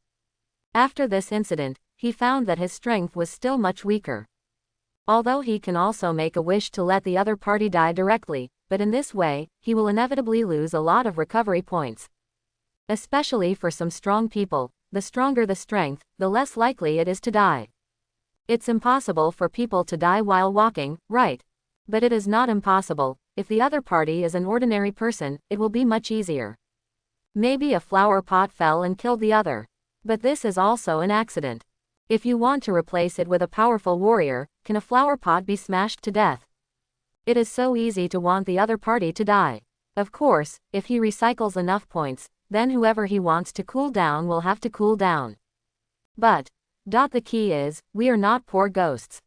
After this incident, he found that his strength was still much weaker. Although he can also make a wish to let the other party die directly, but in this way, he will inevitably lose a lot of recovery points. Especially for some strong people, the stronger the strength, the less likely it is to die. It's impossible for people to die while walking, right? But it is not impossible. If the other party is an ordinary person, it will be much easier. Maybe a flower pot fell and killed the other. But this is also an accident. If you want to replace it with a powerful warrior, can a flower pot be smashed to death? It is so easy to want the other party to die. Of course, if he recycles enough points, then whoever he wants to cool down will have to cool down. But, the key is, we are not poor ghosts.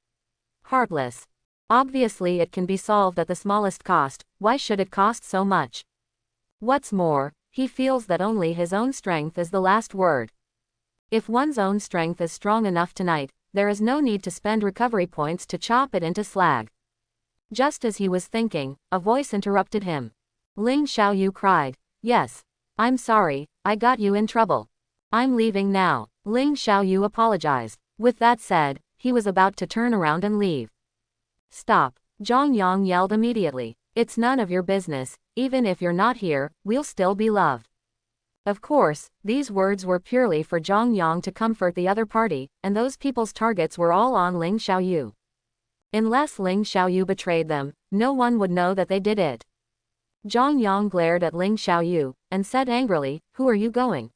Heartless. Obviously it can be solved at the smallest cost, why should it cost so much? What's more, he feels that only his own strength is the last word. If one's own strength is strong enough tonight, there is no need to spend recovery points to chop it into slag. Just as he was thinking, a voice interrupted him. Ling Xiaoyu cried, "Yes. I'm sorry, I got you in trouble. I'm leaving now." Ling Xiaoyu apologized. With that said, he was about to turn around and leave. "Stop," Zhang Yang yelled immediately. "It's none of your business, even if you're not here, we'll still be loved." Of course, these words were purely for Zhang Yang to comfort the other party, and those people's targets were all on Ling Xiaoyu. Unless Ling Xiaoyu betrayed them, no one would know that they did it. Zhang Yang glared at Ling Xiaoyu, and said angrily, "Who are you going?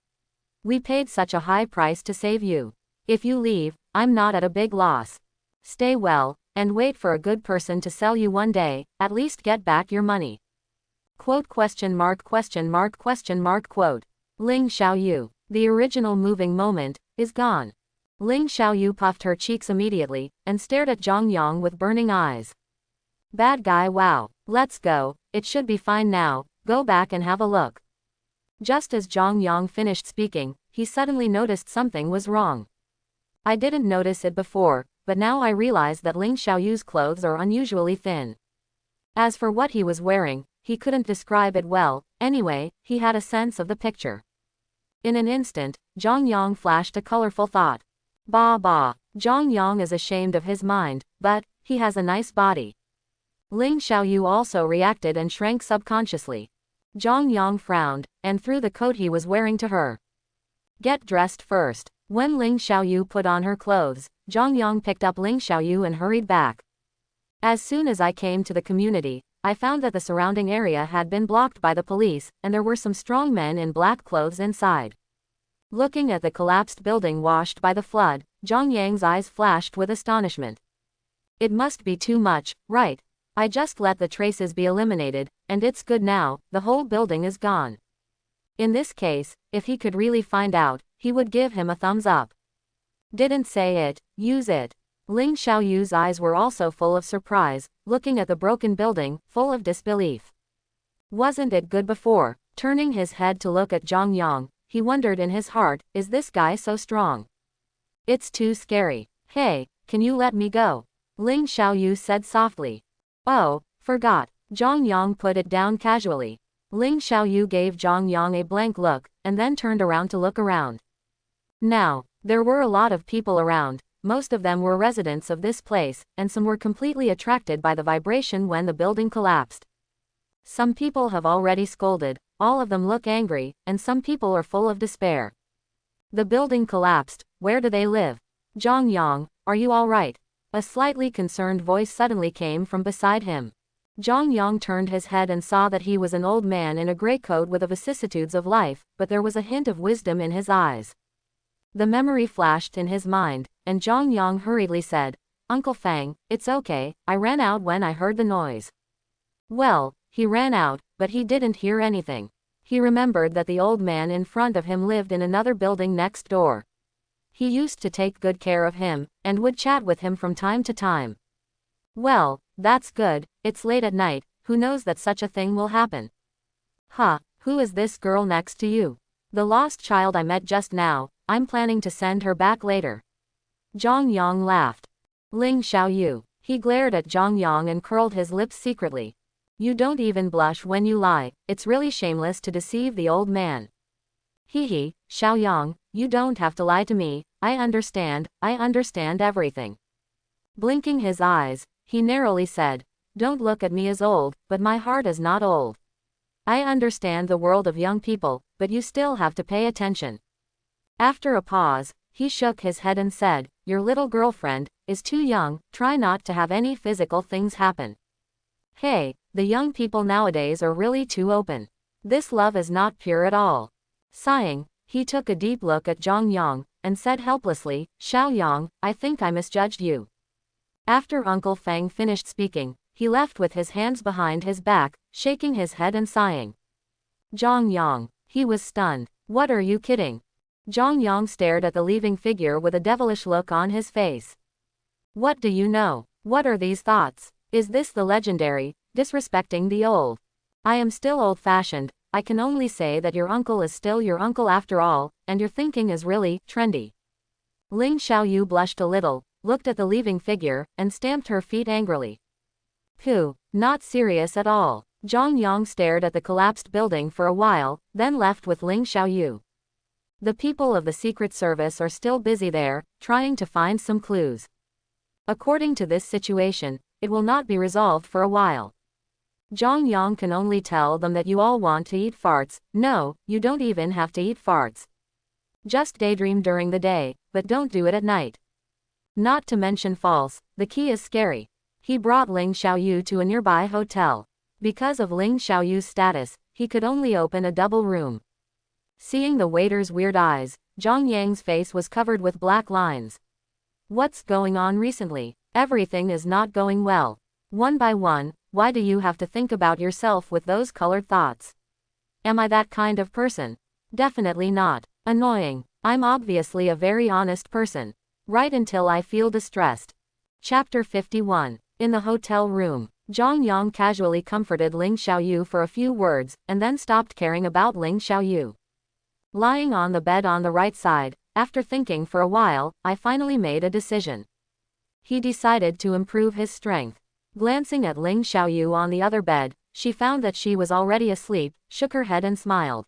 We paid such a high price to save you. If you leave, I'm not at a big loss. Stay well, and wait for a good person to sell you one day, at least get back your money." Quote ? Ling Xiaoyu, the original moving moment, is gone. Ling Xiaoyu puffed her cheeks immediately, and stared at Zhang Yang with burning eyes. "Bad guy, wow. Let's go, it should be fine now, go back and have a look." Just as Zhang Yang finished speaking, he suddenly noticed something was wrong. "I didn't notice it before, but now I realize that Ling Xiaoyu's clothes are unusually thin." As for what he was wearing, he couldn't describe it well, anyway, he had a sense of the picture. In an instant, Zhang Yang flashed a colorful thought. Bah, Zhang Yang is ashamed of his mind, but he has a nice body. Ling Xiaoyu also reacted and shrank subconsciously. Zhang Yang frowned, and threw the coat he was wearing to her. "Get dressed first." When Ling Xiaoyu put on her clothes, Zhang Yang picked up Ling Xiaoyu and hurried back. "As soon as I came to the community, I found that the surrounding area had been blocked by the police, and there were some strong men in black clothes inside." Looking at the collapsed building washed by the flood, Zhang Yang's eyes flashed with astonishment. "It must be too much, right? I just let the traces be eliminated, and it's good now, the whole building is gone." In this case, if he could really find out, he would give him a thumbs up. "Didn't say it, use it." Ling Xiaoyu's eyes were also full of surprise, looking at the broken building, full of disbelief. Wasn't it good before? Turning his head to look at Zhang Yang, he wondered in his heart, is this guy so strong? "It's too scary. Hey, can you let me go?" Ling Xiaoyu said softly. "Oh, forgot." Zhang Yang put it down casually. Ling Xiaoyu gave Zhang Yang a blank look, and then turned around to look around. Now, there were a lot of people around, most of them were residents of this place, and some were completely attracted by the vibration when the building collapsed. Some people have already scolded, all of them look angry, and some people are full of despair. The building collapsed, where do they live? "Zhang Yang, are you all right?" A slightly concerned voice suddenly came from beside him. Zhang Yang turned his head and saw that he was an old man in a gray coat with the vicissitudes of life, but there was a hint of wisdom in his eyes. The memory flashed in his mind, and Zhang Yang hurriedly said, "Uncle Fang, it's okay, I ran out when I heard the noise." Well, he ran out, but he didn't hear anything. He remembered that the old man in front of him lived in another building next door. He used to take good care of him, and would chat with him from time to time. Well, that's good, it's late at night, who knows that such a thing will happen? "Huh, who is this girl next to you?" "The lost child I met just now, I'm planning to send her back later." Zhang Yang laughed. "Ling Xiaoyu." He glared at Zhang Yang and curled his lips secretly. "You don't even blush when you lie, it's really shameless to deceive the old man." "Hee, Xiaoyang, you don't have to lie to me, I understand everything." Blinking his eyes, he narrowly said, "Don't look at me as old, but my heart is not old. I understand the world of young people, but you still have to pay attention." After a pause, he shook his head and said, "Your little girlfriend is too young, try not to have any physical things happen." Hey, the young people nowadays are really too open. This love is not pure at all. Sighing, He took a deep look at Zhang Yang, and said helplessly, Xiao Yang, I think I misjudged you. After Uncle Feng finished speaking, he left with his hands behind his back, shaking his head and sighing. Zhang Yang. He was stunned. What are you kidding? Zhang Yang stared at the leaving figure with a devilish look on his face. What do you know? What are these thoughts? Is this the legendary, disrespecting the old? I am still old-fashioned. I can only say that your uncle is still your uncle after all, and your thinking is really trendy. Ling Xiaoyu blushed a little, looked at the leaving figure, and stamped her feet angrily. Pooh, not serious at all. Zhang Yang stared at the collapsed building for a while, then left with Ling Xiaoyu. The people of the Secret Service are still busy there, trying to find some clues. According to this situation, it will not be resolved for a while. Zhang Yang can only tell them that you all want to eat farts. No, you don't even have to eat farts. Just daydream during the day, but don't do it at night. Not to mention false, the key is scary. He brought Ling Xiaoyu to a nearby hotel. Because of Ling Xiaoyu's status, he could only open a double room. Seeing the waiter's weird eyes, Zhang Yang's face was covered with black lines. What's going on recently? Everything is not going well. One by one, why do you have to think about yourself with those colored thoughts? Am I that kind of person? Definitely not. Annoying. I'm obviously a very honest person. Right until I feel distressed. Chapter 51. In the hotel room, Zhang Yang casually comforted Ling Xiaoyu for a few words, and then stopped caring about Ling Xiaoyu. Lying on the bed on the right side, after thinking for a while, I finally made a decision. He decided to improve his strength. Glancing at Ling Xiaoyu on the other bed, she found that she was already asleep, shook her head and smiled.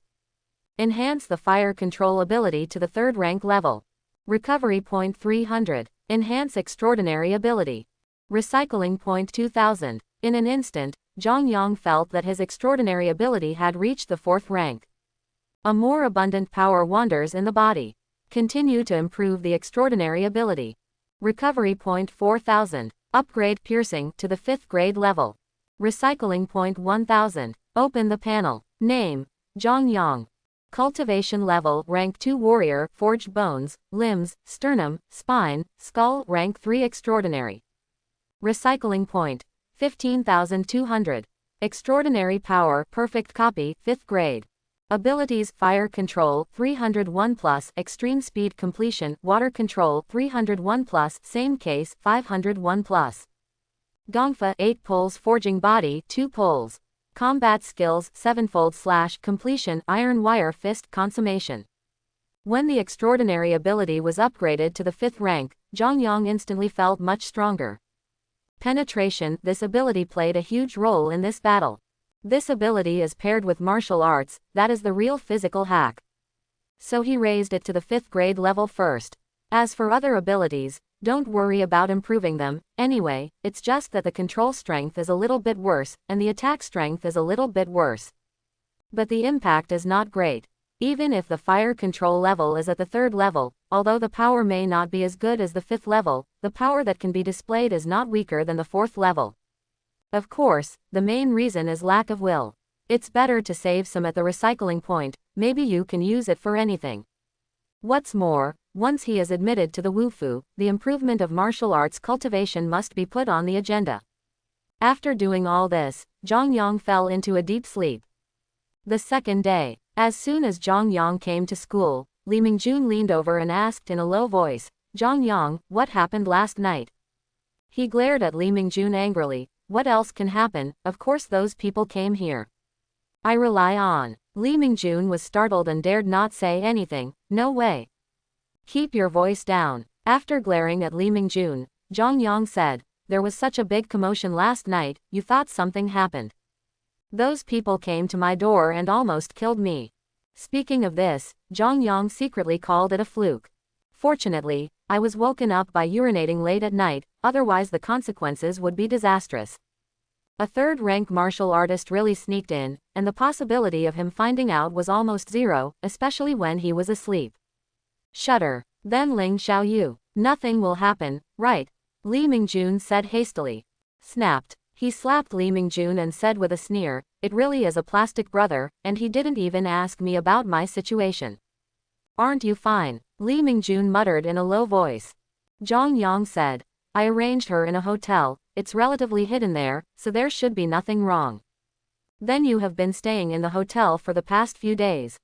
Enhance the fire control ability to the 3rd rank level. Recovery point 300. Enhance extraordinary ability. Recycling point 2000. In an instant, Zhang Yang felt that his extraordinary ability had reached the 4th rank. A more abundant power wanders in the body. Continue to improve the extraordinary ability. Recovery point 4000. Upgrade piercing to the 5th grade level. Recycling point 1000. Open the panel. Name: Zhang Yang. Cultivation level rank 2 warrior, forged bones, limbs, sternum, spine, skull rank 3 extraordinary. Recycling point 15,200. Extraordinary power perfect copy 5th grade. Abilities: fire control 301+, extreme speed completion, water control 301+, same case 501+. Gongfa 8 poles, forging body 2 poles. Combat skills 7-fold / completion, iron wire fist consummation. When the extraordinary ability was upgraded to the 5th rank, Zhang Yang instantly felt much stronger. Penetration: this ability played a huge role in this battle. This ability is paired with martial arts, that is the real physical hack. So he raised it to the 5th grade level first. As for other abilities, don't worry about improving them, anyway, it's just that the control strength is a little bit worse, and the attack strength is a little bit worse. But the impact is not great. Even if the fire control level is at the 3rd level, although the power may not be as good as the 5th level, the power that can be displayed is not weaker than the 4th level. Of course, the main reason is lack of will. It's better to save some at the recycling point, maybe you can use it for anything. What's more, once he is admitted to the Wufu, the improvement of martial arts cultivation must be put on the agenda. After doing all this, Zhang Yang fell into a deep sleep. The 2nd day, as soon as Zhang Yang came to school, Li Mingjun leaned over and asked in a low voice, Zhang Yang, what happened last night? He glared at Li Mingjun angrily. What else can happen? Of course those people came here. I rely on. Li Mingjun was startled and dared not say anything. No way. Keep your voice down. After glaring at Li Mingjun, Zhang Yang said, there was such a big commotion last night, you thought something happened. Those people came to my door and almost killed me. Speaking of this, Zhang Yang secretly called it a fluke. Fortunately, I was woken up by urinating late at night, otherwise the consequences would be disastrous. A 3rd rank martial artist really sneaked in, and the possibility of him finding out was almost zero, especially when he was asleep. Shudder. Then Ling Xiaoyu. Nothing will happen, right? Li Mingjun said hastily. Snapped. He slapped Li Mingjun and said with a sneer, it really is a plastic brother, and he didn't even ask me about my situation. Aren't you fine? Lee Mingjun muttered in a low voice. Zhang Yang said. I arranged her in a hotel, it's relatively hidden there, so there should be nothing wrong. Then you have been staying in the hotel for the past few days.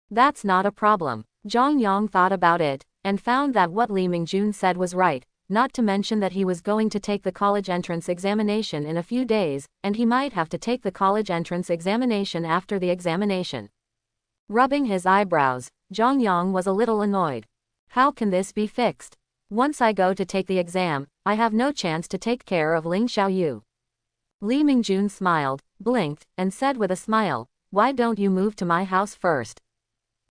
That's not a problem. Zhang Yang thought about it, and found that what Lee Mingjun said was right, not to mention that he was going to take the college entrance examination in a few days, and he might have to take the college entrance examination after the examination. Rubbing his eyebrows, Zhang Yang was a little annoyed. How can this be fixed? Once I go to take the exam, I have no chance to take care of Ling Xiaoyu. Lee Mingjun smiled, blinked, and said with a smile, why don't you move to my house first?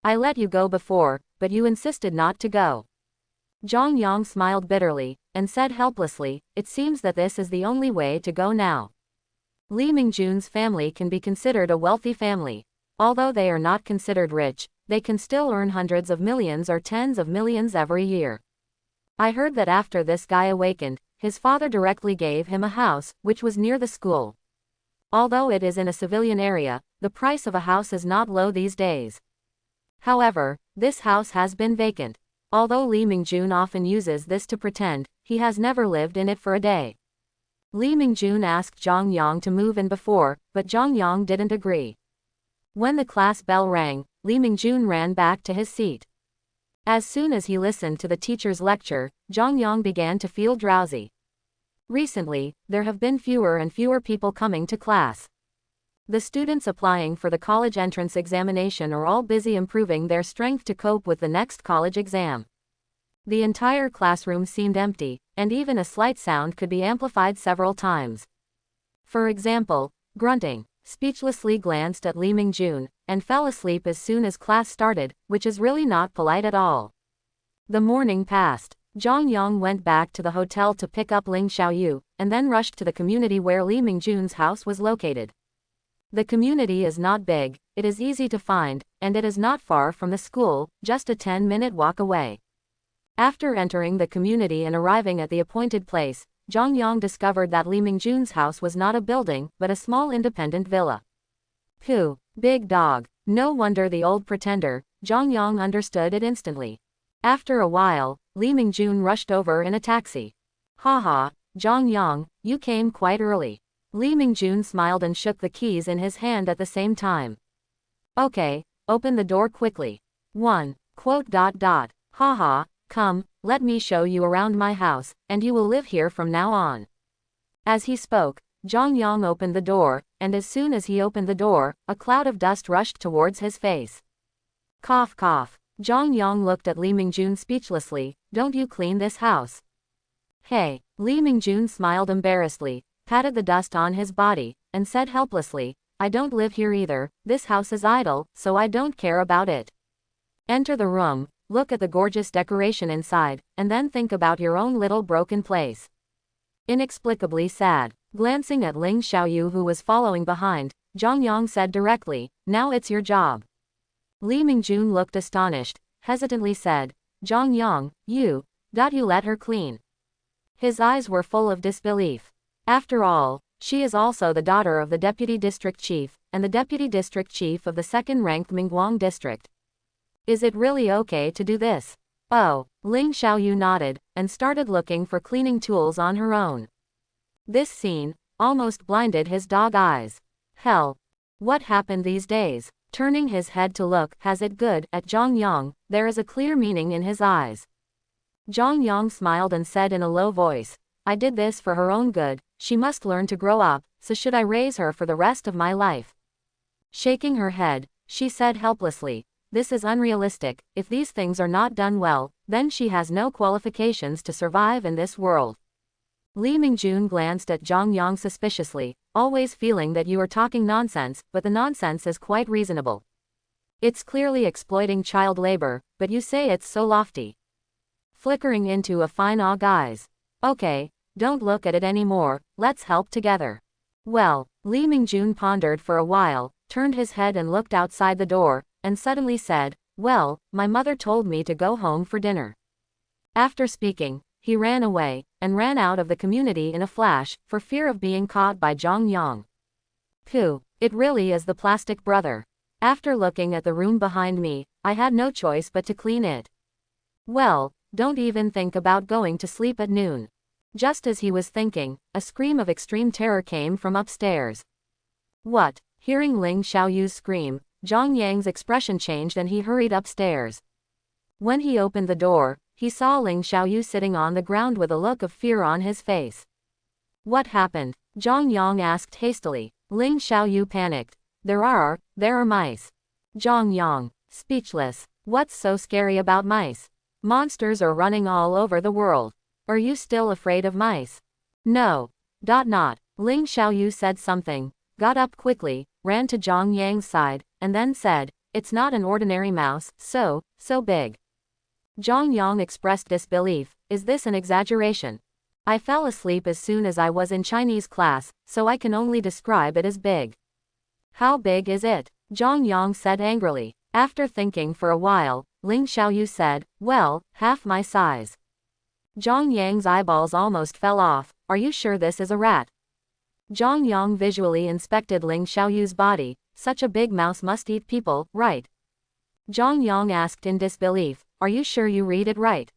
I let you go before, but you insisted not to go. Zhang Yang smiled bitterly, and said helplessly, it seems that this is the only way to go now. Lee Mingjun's family can be considered a wealthy family. Although they are not considered rich, they can still earn hundreds of millions or tens of millions every year. I heard that after this guy awakened, his father directly gave him a house, which was near the school. Although it is in a civilian area, the price of a house is not low these days. However, this house has been vacant. Although Lee Mingjun often uses this to pretend, he has never lived in it for a day. Lee Mingjun asked Zhang Yang to move in before, but Zhang Yang didn't agree. When the class bell rang, Lee Mingjun ran back to his seat. As soon as he listened to the teacher's lecture, Zhang Yang began to feel drowsy. Recently, there have been fewer and fewer people coming to class. The students applying for the college entrance examination are all busy improving their strength to cope with the next college exam. The entire classroom seemed empty, and even a slight sound could be amplified several times. For example, grunting, speechlessly glanced at Lee Mingjun, and fell asleep as soon as class started, which is really not polite at all. The morning passed. Zhang Yang went back to the hotel to pick up Ling Xiaoyu, and then rushed to the community where Lee Mingjun's house was located. The community is not big, it is easy to find, and it is not far from the school, just a 10-minute walk away. After entering the community and arriving at the appointed place, Zhang Yang discovered that Lee Mingjun's house was not a building, but a small independent villa. Pooh, big dog. No wonder the old pretender. Zhang Yang understood it instantly. After a while, Lee Mingjun rushed over in a taxi. Haha, Zhang Yang, you came quite early. Lee Mingjun smiled and shook the keys in his hand at the same time. Okay, open the door quickly. Haha, come, let me show you around my house, and you will live here from now on. As he spoke, Zhang Yang opened the door, and as soon as he opened the door, a cloud of dust rushed towards his face. Cough cough. Zhang Yang looked at Lee Mingjun speechlessly, don't you clean this house? Hey, Lee Mingjun smiled embarrassedly, patted the dust on his body, and said helplessly, I don't live here either, this house is idle, so I don't care about it. Enter the room, look at the gorgeous decoration inside, and then think about your own little broken place. Inexplicably sad. Glancing at Ling Xiaoyu who was following behind, Zhang Yang said directly, now it's your job. Lee Mingjun looked astonished, hesitantly said, Zhang Yang, you let her clean. His eyes were full of disbelief. After all, she is also the daughter of the deputy district chief, and the deputy district chief of the second-ranked Mingguang district. Is it really okay to do this? Oh, Ling Xiaoyu nodded, and started looking for cleaning tools on her own. This scene almost blinded his dog eyes. Hell. What happened these days? Turning his head to look, has it good, at Zhang Yang, there is a clear meaning in his eyes. Zhang Yang smiled and said in a low voice, I did this for her own good, she must learn to grow up, so should I raise her for the rest of my life? Shaking her head, she said helplessly, this is unrealistic, if these things are not done well, then she has no qualifications to survive in this world. Lee Mingjun glanced at Zhang Yang suspiciously, always feeling that you are talking nonsense, but the nonsense is quite reasonable. It's clearly exploiting child labor, but you say it's so lofty. Flickering into a fine awe guys. Okay, don't look at it anymore, let's help together. Well, Lee Mingjun pondered for a while, turned his head and looked outside the door, and suddenly said, well, my mother told me to go home for dinner. After speaking, he ran away, and ran out of the community in a flash, for fear of being caught by Zhang Yang. Pooh, it really is the plastic brother. After looking at the room behind me, I had no choice but to clean it. Well, don't even think about going to sleep at noon. Just as he was thinking, a scream of extreme terror came from upstairs. What? Hearing Ling Xiaoyu's scream, Zhang Yang's expression changed and he hurried upstairs. When he opened the door, he saw Ling Xiaoyu sitting on the ground with a look of fear on his face. What happened? Zhang Yang asked hastily. Ling Xiaoyu panicked. There are mice. Zhang Yang, speechless. What's so scary about mice? Monsters are running all over the world. Are you still afraid of mice? No. Ling Xiaoyu said something, got up quickly, ran to Zhang Yang's side, and then said, it's not an ordinary mouse, so big. Zhang Yang expressed disbelief. Is this an exaggeration? I fell asleep as soon as I was in Chinese class, so I can only describe it as big. How big is it? Zhang Yang said angrily. After thinking for a while, Ling Xiaoyu said, well, half my size. Zhang Yang's eyeballs almost fell off. Are you sure this is a rat? Zhang Yang visually inspected Ling Xiaoyu's body. Such a big mouse must eat people, right? Zhang Yang asked in disbelief, are you sure you read it right?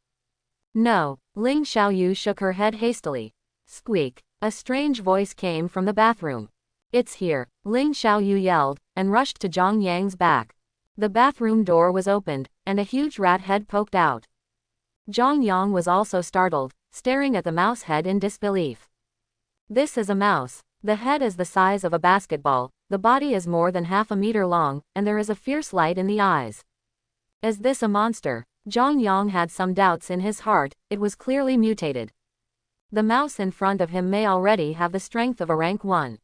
No. Ling Xiaoyu shook her head hastily. Squeak. A strange voice came from the bathroom. It's here, Ling Xiaoyu yelled, and rushed to Zhang Yang's back. The bathroom door was opened, and a huge rat head poked out. Zhang Yang was also startled, staring at the mouse head in disbelief. This is a mouse. The head is the size of a basketball, the body is more than half a meter long, and there is a fierce light in the eyes. Is this a monster? Zhang Yang had some doubts in his heart. It was clearly mutated. The mouse in front of him may already have the strength of a rank 1.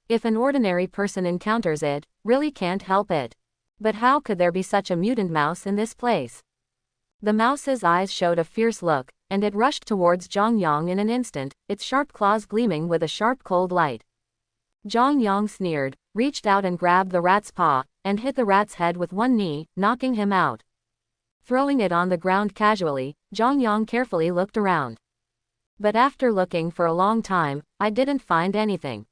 If an ordinary person encounters it, really can't help it. But how could there be such a mutant mouse in this place? The mouse's eyes showed a fierce look, and it rushed towards Zhang Yang in an instant, its sharp claws gleaming with a sharp cold light. Zhang Yang sneered, reached out and grabbed the rat's paw, and hit the rat's head with one knee, knocking him out. Throwing it on the ground casually, Zhang Yang carefully looked around. But after looking for a long time, I didn't find anything.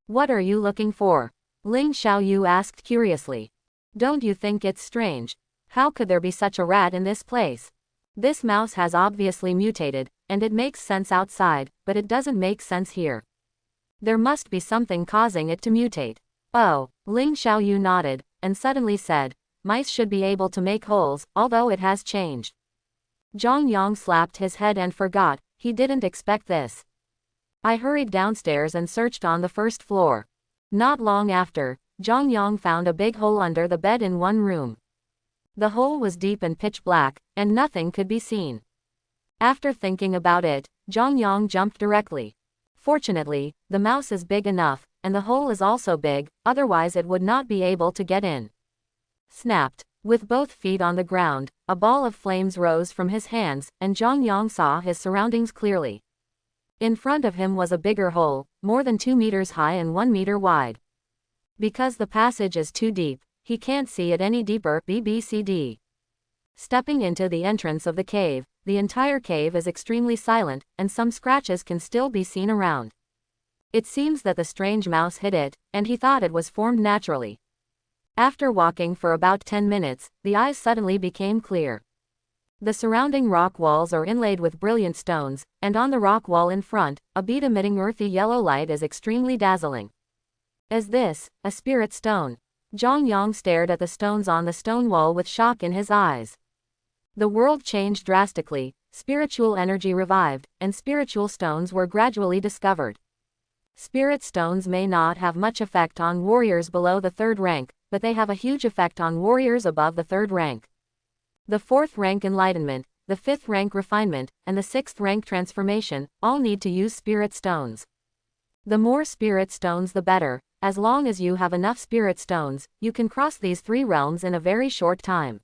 What are you looking for? Ling Xiaoyu asked curiously. Don't you think it's strange? How could there be such a rat in this place? This mouse has obviously mutated, and it makes sense outside, but it doesn't make sense here. There must be something causing it to mutate. Oh, Ling Xiaoyu nodded, and suddenly said, mice should be able to make holes, although it has changed. Zhang Yang slapped his head and forgot, he didn't expect this. I hurried downstairs and searched on the first floor. Not long after, Zhang Yang found a big hole under the bed in one room. The hole was deep and pitch black, and nothing could be seen. After thinking about it, Zhang Yang jumped directly. Fortunately, the mouse is big enough, and the hole is also big, otherwise it would not be able to get in. Snapped. With both feet on the ground, a ball of flames rose from his hands, and Zhang Yang saw his surroundings clearly. In front of him was a bigger hole, more than 2 meters high and 1 meter wide. Because the passage is too deep, he can't see it any deeper. BBCD. Stepping into the entrance of the cave, the entire cave is extremely silent, and some scratches can still be seen around. It seems that the strange mouse hit it, and he thought it was formed naturally. After walking for about 10 minutes, the eyes suddenly became clear. The surrounding rock walls are inlaid with brilliant stones, and on the rock wall in front, a bead emitting earthy yellow light is extremely dazzling. Is this a spirit stone? Zhang Yang stared at the stones on the stone wall with shock in his eyes. The world changed drastically, spiritual energy revived, and spiritual stones were gradually discovered. Spirit stones may not have much effect on warriors below the 3rd rank, but they have a huge effect on warriors above the 3rd rank. The 4th rank enlightenment, the 5th rank refinement, and the 6th rank transformation, all need to use spirit stones. The more spirit stones the better. As long as you have enough spirit stones, you can cross these 3 realms in a very short time.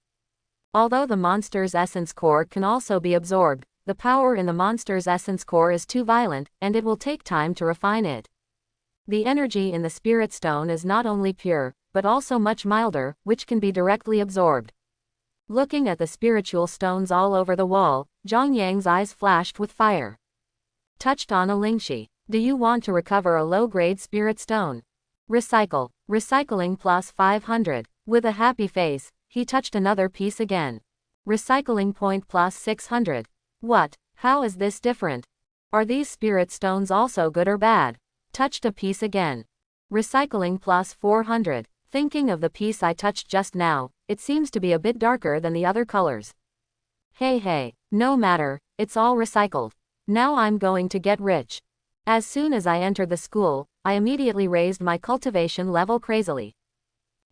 Although the monster's essence core can also be absorbed, the power in the monster's essence core is too violent, and it will take time to refine it. The energy in the spirit stone is not only pure, but also much milder, which can be directly absorbed. Looking at the spiritual stones all over the wall, Zhang Yang's eyes flashed with fire. Touched on a Lingxi. Do you want to recover a low-grade spirit stone? Recycle. Recycling plus 500. With a happy face, He touched another piece again. Recycling point plus 600. What? How is this different? Are these spirit stones also good or bad? Touched a piece again. Recycling plus 400. Thinking of the piece I touched just now, it seems to be a bit darker than the other colors. Hey, no matter, it's all recycled. Now I'm going to get rich. As soon as I entered the school, I immediately raised my cultivation level crazily.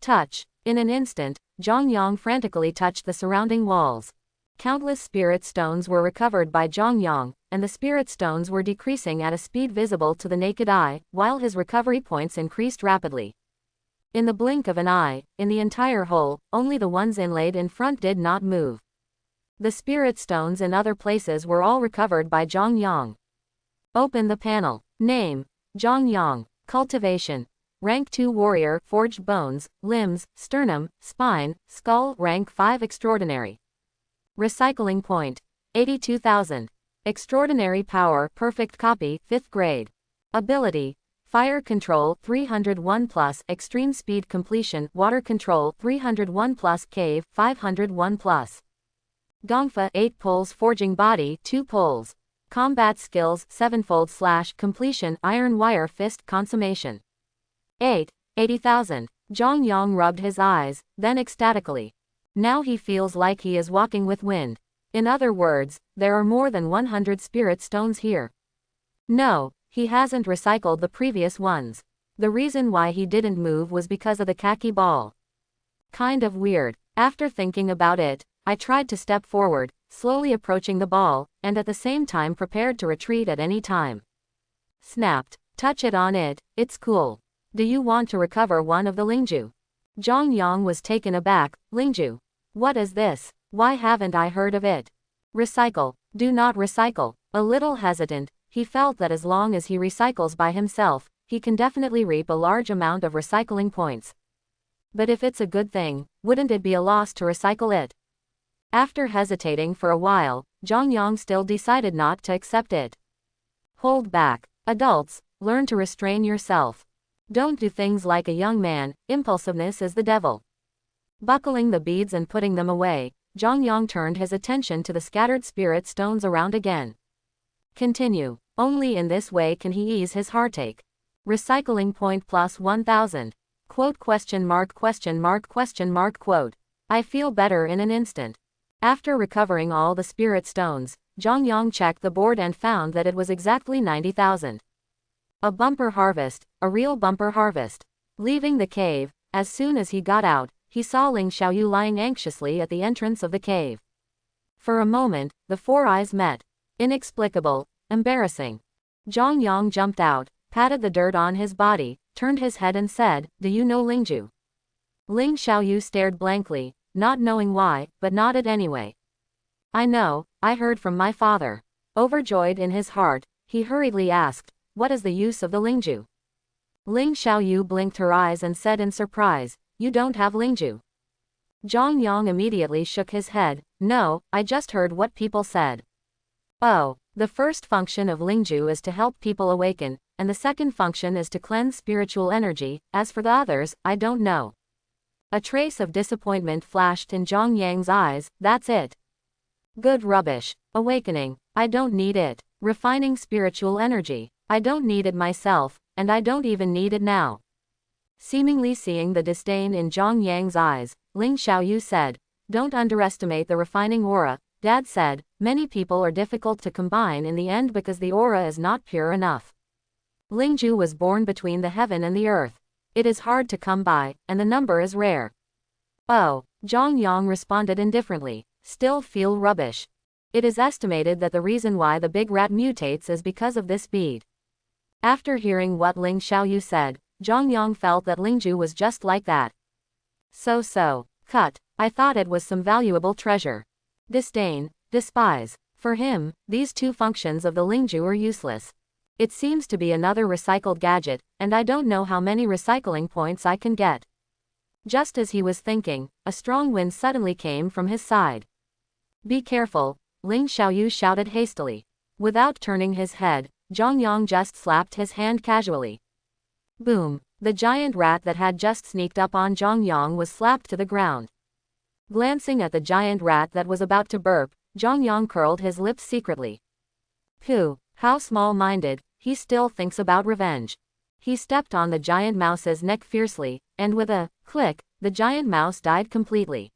Touch. In an instant, Zhang Yang frantically touched the surrounding walls. Countless spirit stones were recovered by Zhang Yang, and the spirit stones were decreasing at a speed visible to the naked eye, while his recovery points increased rapidly. In the blink of an eye, in the entire hole, only the ones inlaid in front did not move. The spirit stones in other places were all recovered by Zhang Yang. Open the panel. Name: Zhang Yang. Cultivation: Rank 2 Warrior, Forged Bones, Limbs, Sternum, Spine, Skull. Rank 5 Extraordinary. Recycling point: 82,000. Extraordinary Power, Perfect Copy, 5th grade. Ability: Fire Control 301 plus, Extreme Speed Completion, Water Control 301 plus, Cave 501 plus. Gongfa 8 poles, Forging Body 2 poles. Combat Skills 7-fold / Completion, Iron Wire Fist Consummation. 80,000. Zhang Yang rubbed his eyes, then ecstatically. Now he feels like he is walking with wind. In other words, there are more than 100 spirit stones here. No, he hasn't recycled the previous ones. The reason why he didn't move was because of the khaki ball. Kind of weird. After thinking about it, I tried to step forward, slowly approaching the ball, and at the same time prepared to retreat at any time. Snapped. Touch it on it, it's cool. Do you want to recover one of the Lingju? Zhang Yang was taken aback. Lingju? What is this? Why haven't I heard of it? Recycle. Do not recycle. A little hesitant, he felt that as long as he recycles by himself, he can definitely reap a large amount of recycling points. But if it's a good thing, wouldn't it be a loss to recycle it? After hesitating for a while, Zhang Yang still decided not to accept it. Hold back. Adults, learn to restrain yourself. Don't do things like a young man. Impulsiveness is the devil. Buckling the beads and putting them away, Zhang Yang turned his attention to the scattered spirit stones around again. Continue. Only in this way can he ease his heartache. Recycling point plus 1,000. Quote ? Quote. I feel better in an instant. After recovering all the spirit stones, Zhang Yang checked the board and found that it was exactly 90,000. A bumper harvest, a real bumper harvest. Leaving the cave, as soon as he got out, he saw Ling Xiaoyu lying anxiously at the entrance of the cave. For a moment, the four eyes met. Inexplicable, embarrassing. Zhang Yang jumped out, patted the dirt on his body, turned his head and said, "Do you know Lingju?" Ling Xiaoyu stared blankly, not knowing why, but nodded anyway. I know, I heard from my father. Overjoyed in his heart, he hurriedly asked, what is the use of the Lingju? Ling Xiaoyu blinked her eyes and said in surprise, you don't have Lingju. Zhang Yang immediately shook his head, no, I just heard what people said. Oh, the first function of Lingju is to help people awaken, and the second function is to cleanse spiritual energy, as for the others, I don't know. A trace of disappointment flashed in Zhang Yang's eyes, that's it. Good rubbish. Awakening, I don't need it. Refining spiritual energy, I don't need it myself, and I don't even need it now. Seemingly seeing the disdain in Zhang Yang's eyes, Ling Xiaoyu said, don't underestimate the refining aura. Dad said, many people are difficult to combine in the end because the aura is not pure enough. Lingju was born between the heaven and the earth. It is hard to come by, and the number is rare. Oh, Zhang Yang responded indifferently, still feel rubbish. It is estimated that the reason why the big rat mutates is because of this bead. After hearing what Ling Xiaoyu said, Zhang Yang felt that Lingju was just like that. Cut. I thought it was some valuable treasure. Disdain, despise. For him, these two functions of the Lingju are useless. It seems to be another recycled gadget, and I don't know how many recycling points I can get. Just as he was thinking, a strong wind suddenly came from his side. Be careful, Ling Xiaoyu shouted hastily. Without turning his head, Zhang Yang just slapped his hand casually. Boom! The giant rat that had just sneaked up on Zhang Yang was slapped to the ground. Glancing at the giant rat that was about to burp, Zhang Yang curled his lips secretly. Pooh, how small-minded, he still thinks about revenge. He stepped on the giant mouse's neck fiercely, and with a click, the giant mouse died completely.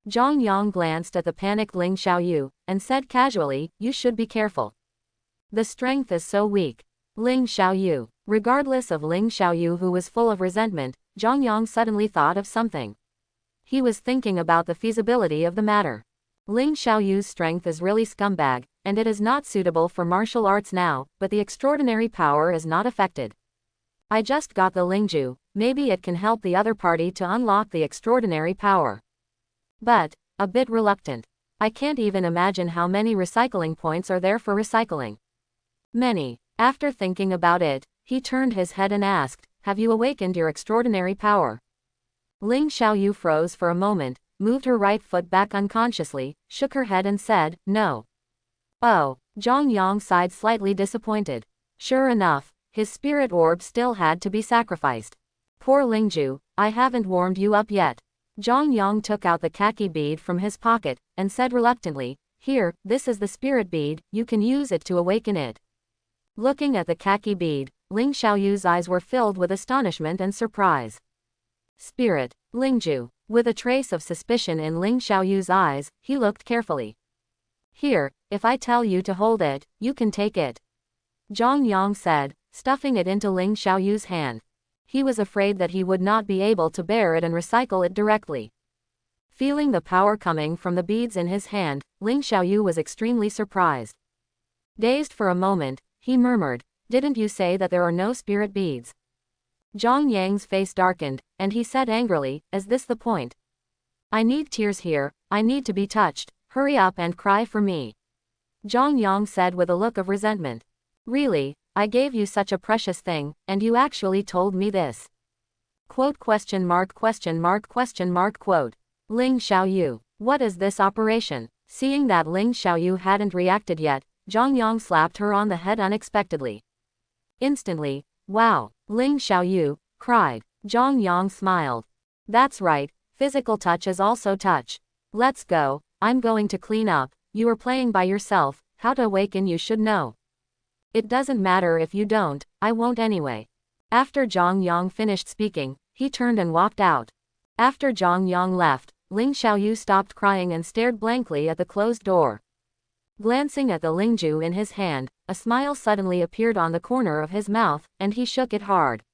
Zhang Yang glanced at the panicked Ling Xiaoyu, and said casually, "You should be careful. The strength is so weak." Ling Xiaoyu. Regardless of Ling Xiaoyu, who was full of resentment, Zhang Yang suddenly thought of something. He was thinking about the feasibility of the matter. Ling Xiaoyu's strength is really scumbag, and it is not suitable for martial arts now, but the extraordinary power is not affected. I just got the Lingju, maybe it can help the other party to unlock the extraordinary power. But, a bit reluctant. I can't even imagine how many recycling points are there for recycling. Many. After thinking about it, he turned his head and asked, "Have you awakened your extraordinary power?" Ling Xiaoyu froze for a moment, moved her right foot back unconsciously, shook her head and said, "No." Oh, Zhang Yang sighed, slightly disappointed. Sure enough, his spirit orb still had to be sacrificed. Poor Lingju, I haven't warmed you up yet. Zhang Yang took out the khaki bead from his pocket, and said reluctantly, "Here, this is the spirit bead, you can use it to awaken it." Looking at the khaki bead, Ling Xiaoyu's eyes were filled with astonishment and surprise. Spirit, Lingju. With a trace of suspicion in Ling Xiaoyu's eyes, he looked carefully. "Here, if I tell you to hold it, you can take it," Zhang Yang said, stuffing it into Ling Xiaoyu's hand. He was afraid that he would not be able to bear it and recycle it directly. Feeling the power coming from the beads in his hand, Ling Xiaoyu was extremely surprised. Dazed for a moment, he murmured, "Didn't you say that there are no spirit beads?" Zhang Yang's face darkened, and he said angrily, "Is this the point? I need tears here, I need to be touched, hurry up and cry for me." Zhang Yang said with a look of resentment. "Really, I gave you such a precious thing, and you actually told me this?" Quote question mark question mark question mark quote. Ling Xiaoyu. What is this operation? Seeing that Ling Xiaoyu hadn't reacted yet, Zhang Yang slapped her on the head unexpectedly. Instantly, "Wow, Ling Xiaoyu," cried. Zhang Yang smiled. "That's right, physical touch is also touch. Let's go, I'm going to clean up, you are playing by yourself, how to awaken you should know. It doesn't matter if you don't, I won't anyway." After Zhang Yang finished speaking, he turned and walked out. After Zhang Yang left, Ling Xiaoyu stopped crying and stared blankly at the closed door. Glancing at the Lingju in his hand, a smile suddenly appeared on the corner of his mouth, and he shook it hard.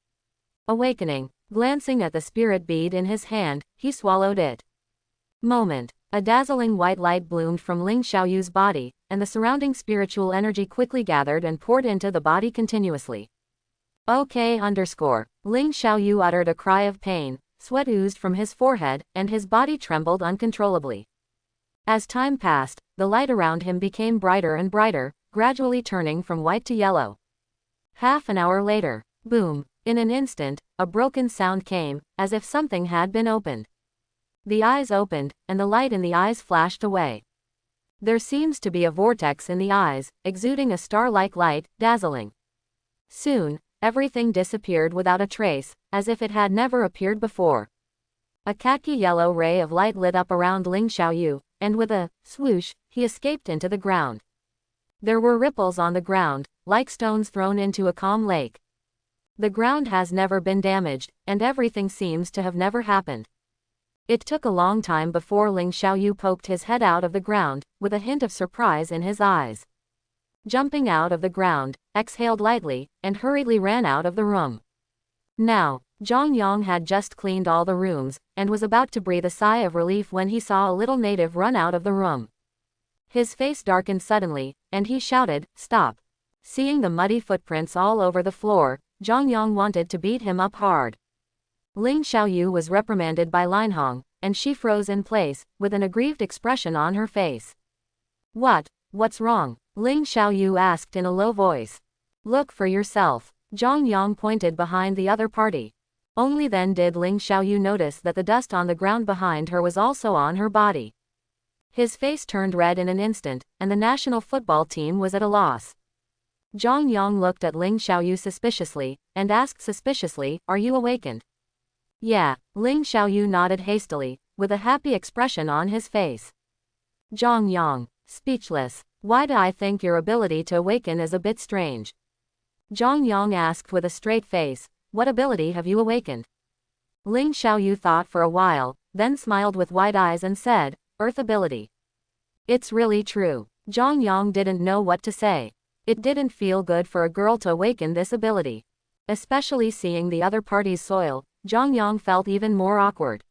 Awakening, glancing at the spirit bead in his hand, he swallowed it. Moment. A dazzling white light bloomed from Ling Xiaoyu's body, and the surrounding spiritual energy quickly gathered and poured into the body continuously. Okay. Ling Xiaoyu uttered a cry of pain, sweat oozed from his forehead, and his body trembled uncontrollably. As time passed, the light around him became brighter and brighter, gradually turning from white to yellow. Half an hour later, boom, in an instant, a broken sound came, as if something had been opened. The eyes opened, and the light in the eyes flashed away. There seems to be a vortex in the eyes, exuding a star-like light, dazzling. Soon, everything disappeared without a trace, as if it had never appeared before. A khaki yellow ray of light lit up around Ling Xiaoyu, and with a swoosh, he escaped into the ground. There were ripples on the ground, like stones thrown into a calm lake. The ground has never been damaged, and everything seems to have never happened. It took a long time before Ling Xiaoyu poked his head out of the ground, with a hint of surprise in his eyes. Jumping out of the ground, exhaled lightly, and hurriedly ran out of the room. Now, Zhang Yang had just cleaned all the rooms, and was about to breathe a sigh of relief when he saw a little native run out of the room. His face darkened suddenly, and he shouted, "Stop!" Seeing the muddy footprints all over the floor, Zhang Yang wanted to beat him up hard. Ling Xiaoyu was reprimanded by Linhong, and she froze in place, with an aggrieved expression on her face. What's wrong?" Ling Xiaoyu asked in a low voice. "Look for yourself." Zhang Yang pointed behind the other party. Only then did Ling Xiaoyu notice that the dust on the ground behind her was also on her body. His face turned red in an instant, and the national football team was at a loss. Zhang Yang looked at Ling Xiaoyu suspiciously, and asked suspiciously, "Are you awakened?" "Yeah." Ling Xiaoyu nodded hastily, with a happy expression on his face. Zhang Yang, speechless. Why do I think your ability to awaken is a bit strange? Zhang Yang asked with a straight face, what ability have you awakened? Ling Xiaoyu thought for a while, then smiled with wide eyes and said, Earth ability. It's really true. Zhang Yang didn't know what to say. It didn't feel good for a girl to awaken this ability. Especially seeing the other party's soil, Zhang Yang felt even more awkward.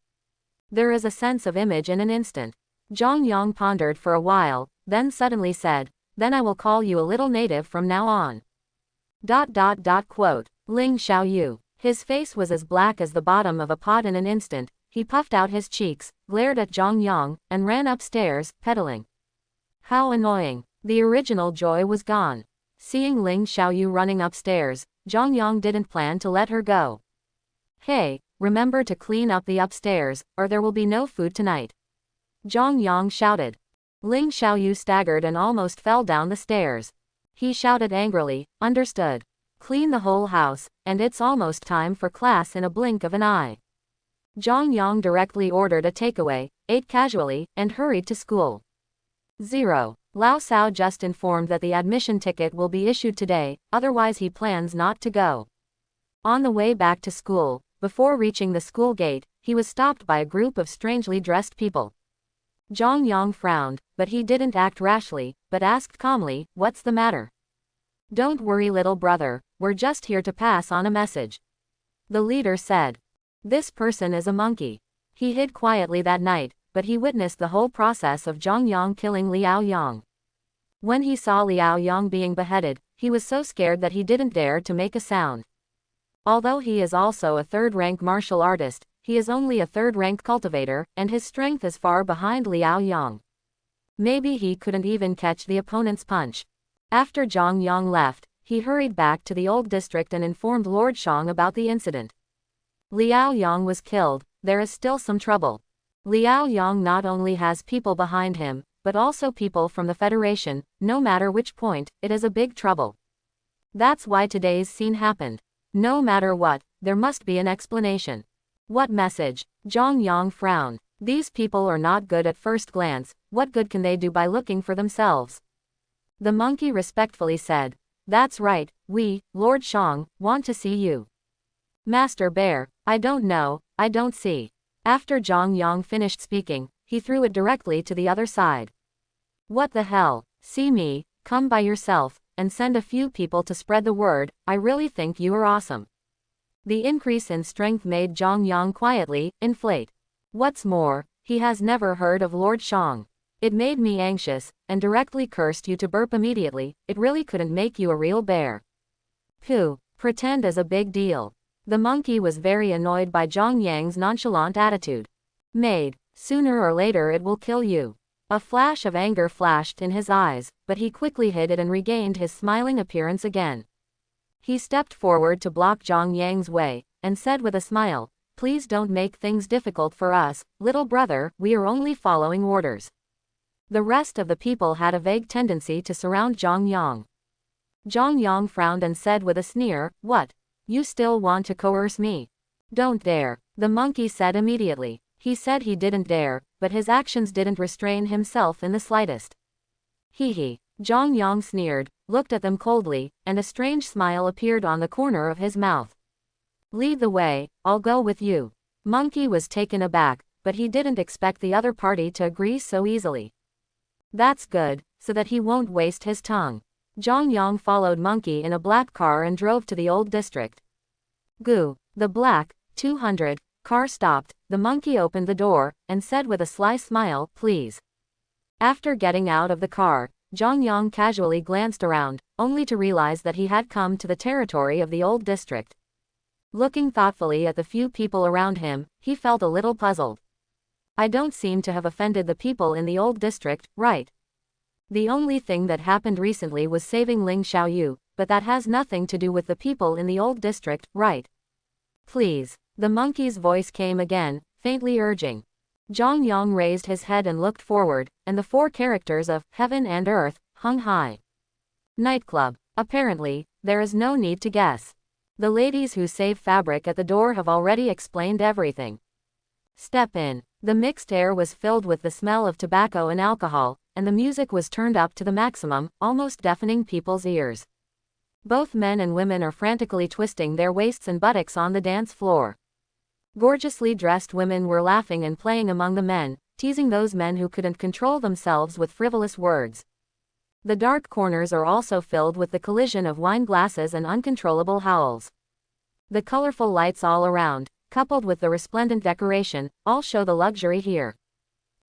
There is a sense of image in an instant. Zhang Yang pondered for a while, then suddenly said, then I will call you a little native from now on. Quote. Ling Xiaoyu. His face was as black as the bottom of a pot in an instant. He puffed out his cheeks, glared at Zhang Yang, and ran upstairs, pedaling. How annoying. The original joy was gone. Seeing Ling Xiaoyu running upstairs, Zhang Yang didn't plan to let her go. Hey, remember to clean up the upstairs, or there will be no food tonight. Zhang Yang shouted. Ling Xiaoyu staggered and almost fell down the stairs. He shouted angrily, understood. Clean the whole house, and it's almost time for class in a blink of an eye. Zhang Yang directly ordered a takeaway, ate casually, and hurried to school. 0. Lao Sao just informed that the admission ticket will be issued today, otherwise he plans not to go. On the way back to school, before reaching the school gate, he was stopped by a group of strangely dressed people. Zhang Yang frowned, but he didn't act rashly, but asked calmly, what's the matter? Don't worry little brother, we're just here to pass on a message. The leader said. This person is a monkey. He hid quietly that night, but he witnessed the whole process of Zhang Yang killing Liao Yang. When he saw Liao Yang being beheaded, he was so scared that he didn't dare to make a sound. Although he is also a third-rank martial artist, he is only a third-rank cultivator, and his strength is far behind Liao Yang. Maybe he couldn't even catch the opponent's punch. After Zhang Yang left, he hurried back to the old district and informed Lord Shang about the incident. Liao Yang was killed, there is still some trouble. Liao Yang not only has people behind him, but also people from the Federation, no matter which point, it is a big trouble. That's why today's scene happened. No matter what, there must be an explanation. What message? Zhang Yang frowned. These people are not good at first glance, what good can they do by looking for themselves? The monkey respectfully said, that's right, we, Lord Shang, want to see you. Master Bear, I don't know, I don't see. After Zhang Yang finished speaking, he threw it directly to the other side. What the hell, see me, come by yourself, and send a few people to spread the word, I really think you are awesome. The increase in strength made Zhang Yang quietly inflate. What's more, he has never heard of Lord Shang. It made me anxious, and directly cursed you to burp immediately, it really couldn't make you a real bear. Pooh, pretend as a big deal. The monkey was very annoyed by Zhang Yang's nonchalant attitude. Maid, sooner or later it will kill you. A flash of anger flashed in his eyes, but he quickly hid it and regained his smiling appearance again. He stepped forward to block Zhang Yang's way, and said with a smile, please don't make things difficult for us, little brother, we are only following orders. The rest of the people had a vague tendency to surround Zhang Yang. Zhang Yang frowned and said with a sneer, what? You still want to coerce me? Don't dare, the monkey said immediately. He said he didn't dare, but his actions didn't restrain himself in the slightest. Hee. Zhang Yang sneered, looked at them coldly, and a strange smile appeared on the corner of his mouth. Lead the way, I'll go with you. Monkey was taken aback, but he didn't expect the other party to agree so easily. That's good, so that he won't waste his tongue. Zhang Yang followed Monkey in a black car and drove to the old district. Goo, the black, 200, car stopped, the monkey opened the door, and said with a sly smile, please. After getting out of the car, Zhang Yang casually glanced around, only to realize that he had come to the territory of the old district. Looking thoughtfully at the few people around him, he felt a little puzzled. I don't seem to have offended the people in the old district, right? The only thing that happened recently was saving Ling Xiaoyu, but that has nothing to do with the people in the old district, right? Please. The monkey's voice came again, faintly urging. Zhang Yang raised his head and looked forward, and the four characters of Heaven and Earth hung high. Nightclub. Apparently, there is no need to guess. The ladies who save fabric at the door have already explained everything. Step in. The mixed air was filled with the smell of tobacco and alcohol, and the music was turned up to the maximum, almost deafening people's ears. Both men and women are frantically twisting their waists and buttocks on the dance floor. Gorgeously dressed women were laughing and playing among the men, teasing those men who couldn't control themselves with frivolous words. The dark corners are also filled with the collision of wine glasses and uncontrollable howls. The colorful lights all around, coupled with the resplendent decoration, all show the luxury here.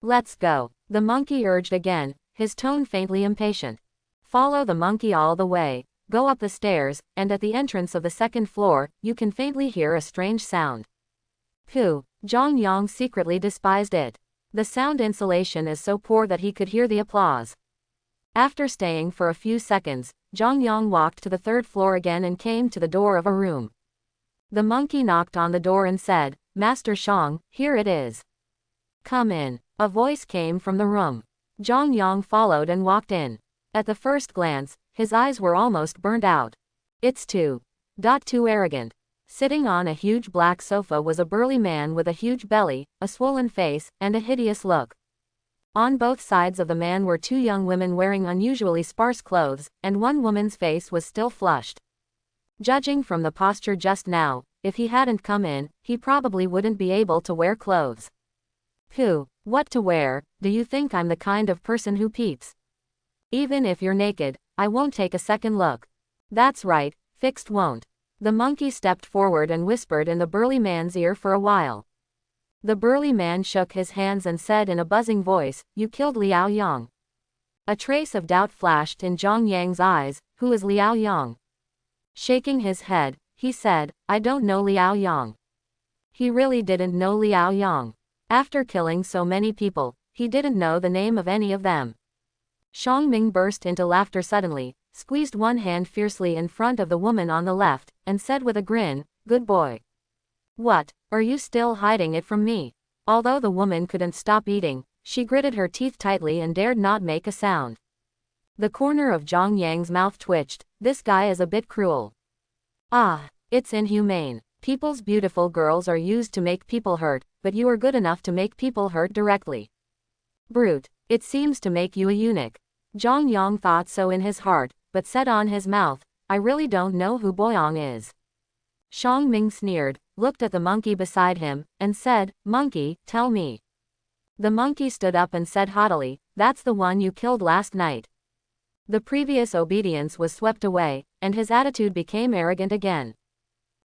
Let's go, the monkey urged again, his tone faintly impatient. Follow the monkey all the way, go up the stairs, and at the entrance of the second floor, you can faintly hear a strange sound. Pooh, Zhang Yang secretly despised it. The sound insulation is so poor that he could hear the applause. After staying for a few seconds, Zhang Yang walked to the third floor again and came to the door of a room. The monkey knocked on the door and said, "Master Shang, here it is. Come in." A voice came from the room. Zhang Yang followed and walked in. At the first glance, his eyes were almost burnt out. It's too arrogant. Sitting on a huge black sofa was a burly man with a huge belly, a swollen face, and a hideous look. On both sides of the man were two young women wearing unusually sparse clothes, and one woman's face was still flushed. Judging from the posture just now, if he hadn't come in, he probably wouldn't be able to wear clothes. Pooh, what to wear? Do you think I'm the kind of person who peeps? Even if you're naked, I won't take a second look. That's right, fixed won't. The monkey stepped forward and whispered in the burly man's ear for a while. The burly man shook his hands and said in a buzzing voice, "You killed Liao Yang." A trace of doubt flashed in Zhang Yang's eyes. Who is Liao Yang? Shaking his head, he said, "I don't know Liao Yang." He really didn't know Liao Yang. After killing so many people, he didn't know the name of any of them. Shang Ming burst into laughter suddenly, squeezed one hand fiercely in front of the woman on the left, and said with a grin, "Good boy. What, are you still hiding it from me?" Although the woman couldn't stop eating, she gritted her teeth tightly and dared not make a sound. The corner of Zhang Yang's mouth twitched. This guy is a bit cruel. Ah, it's inhumane. People's beautiful girls are used to make people hurt, but you are good enough to make people hurt directly. Brute, it seems to make you a eunuch. Zhang Yang thought so in his heart, but said on his mouth, "I really don't know who Boyang is." Shang Ming sneered, looked at the monkey beside him, and said, "Monkey, tell me." The monkey stood up and said haughtily, "That's the one you killed last night." The previous obedience was swept away, and his attitude became arrogant again.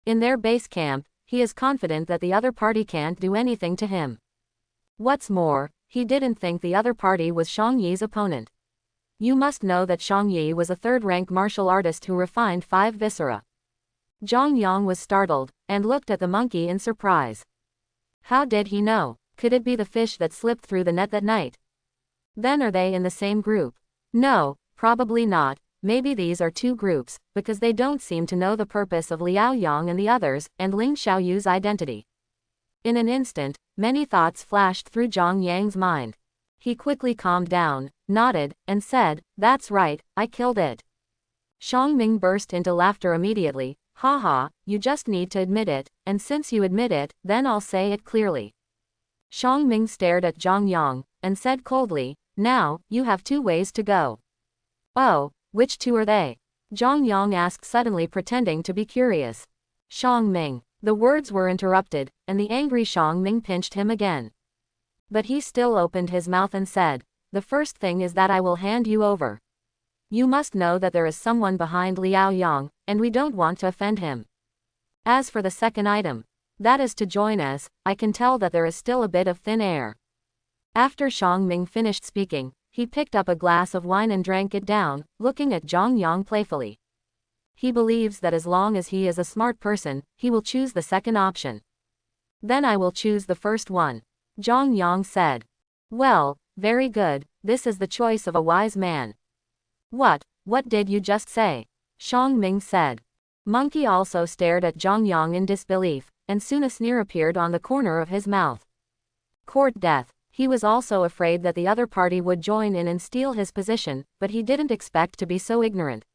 In their base camp, he is confident that the other party can't do anything to him. What's more, he didn't think the other party was Shang Yi's opponent. You must know that Shang Yi was a third-rank martial artist who refined 5 viscera. Zhang Yang was startled, and looked at the monkey in surprise. How did he know? Could it be the fish that slipped through the net that night? Then are they in the same group? No, probably not. Maybe these are 2 groups, because they don't seem to know the purpose of Liao Yang and the others, and Ling Xiaoyu's identity. In an instant, many thoughts flashed through Zhang Yang's mind. He quickly calmed down, nodded, and said, "That's right, I killed it." Shang Ming burst into laughter immediately. "Haha, you just need to admit it, and since you admit it, then I'll say it clearly." Shang Ming stared at Zhang Yang, and said coldly, "Now, you have 2 ways to go." "Oh, which 2 are they?" Zhang Yang asked suddenly, pretending to be curious. "Shang Ming." The words were interrupted, and the angry Shang Ming pinched him again. But he still opened his mouth and said, "The first thing is that I will hand you over. You must know that there is someone behind Liao Yang, and we don't want to offend him. As for the second item, that is to join us. I can tell that there is still a bit of thin air." After Shang Ming finished speaking, he picked up a glass of wine and drank it down, looking at Zhang Yang playfully. He believes that as long as he is a smart person, he will choose the second option. "Then I will choose the first one," Zhang Yang said. "Well, very good, this is the choice of a wise man." What did you just say?" Shang Ming said. Monkey also stared at Zhang Yang in disbelief, and soon a sneer appeared on the corner of his mouth. Court death. He was also afraid that the other party would join in and steal his position, but he didn't expect to be so ignorant.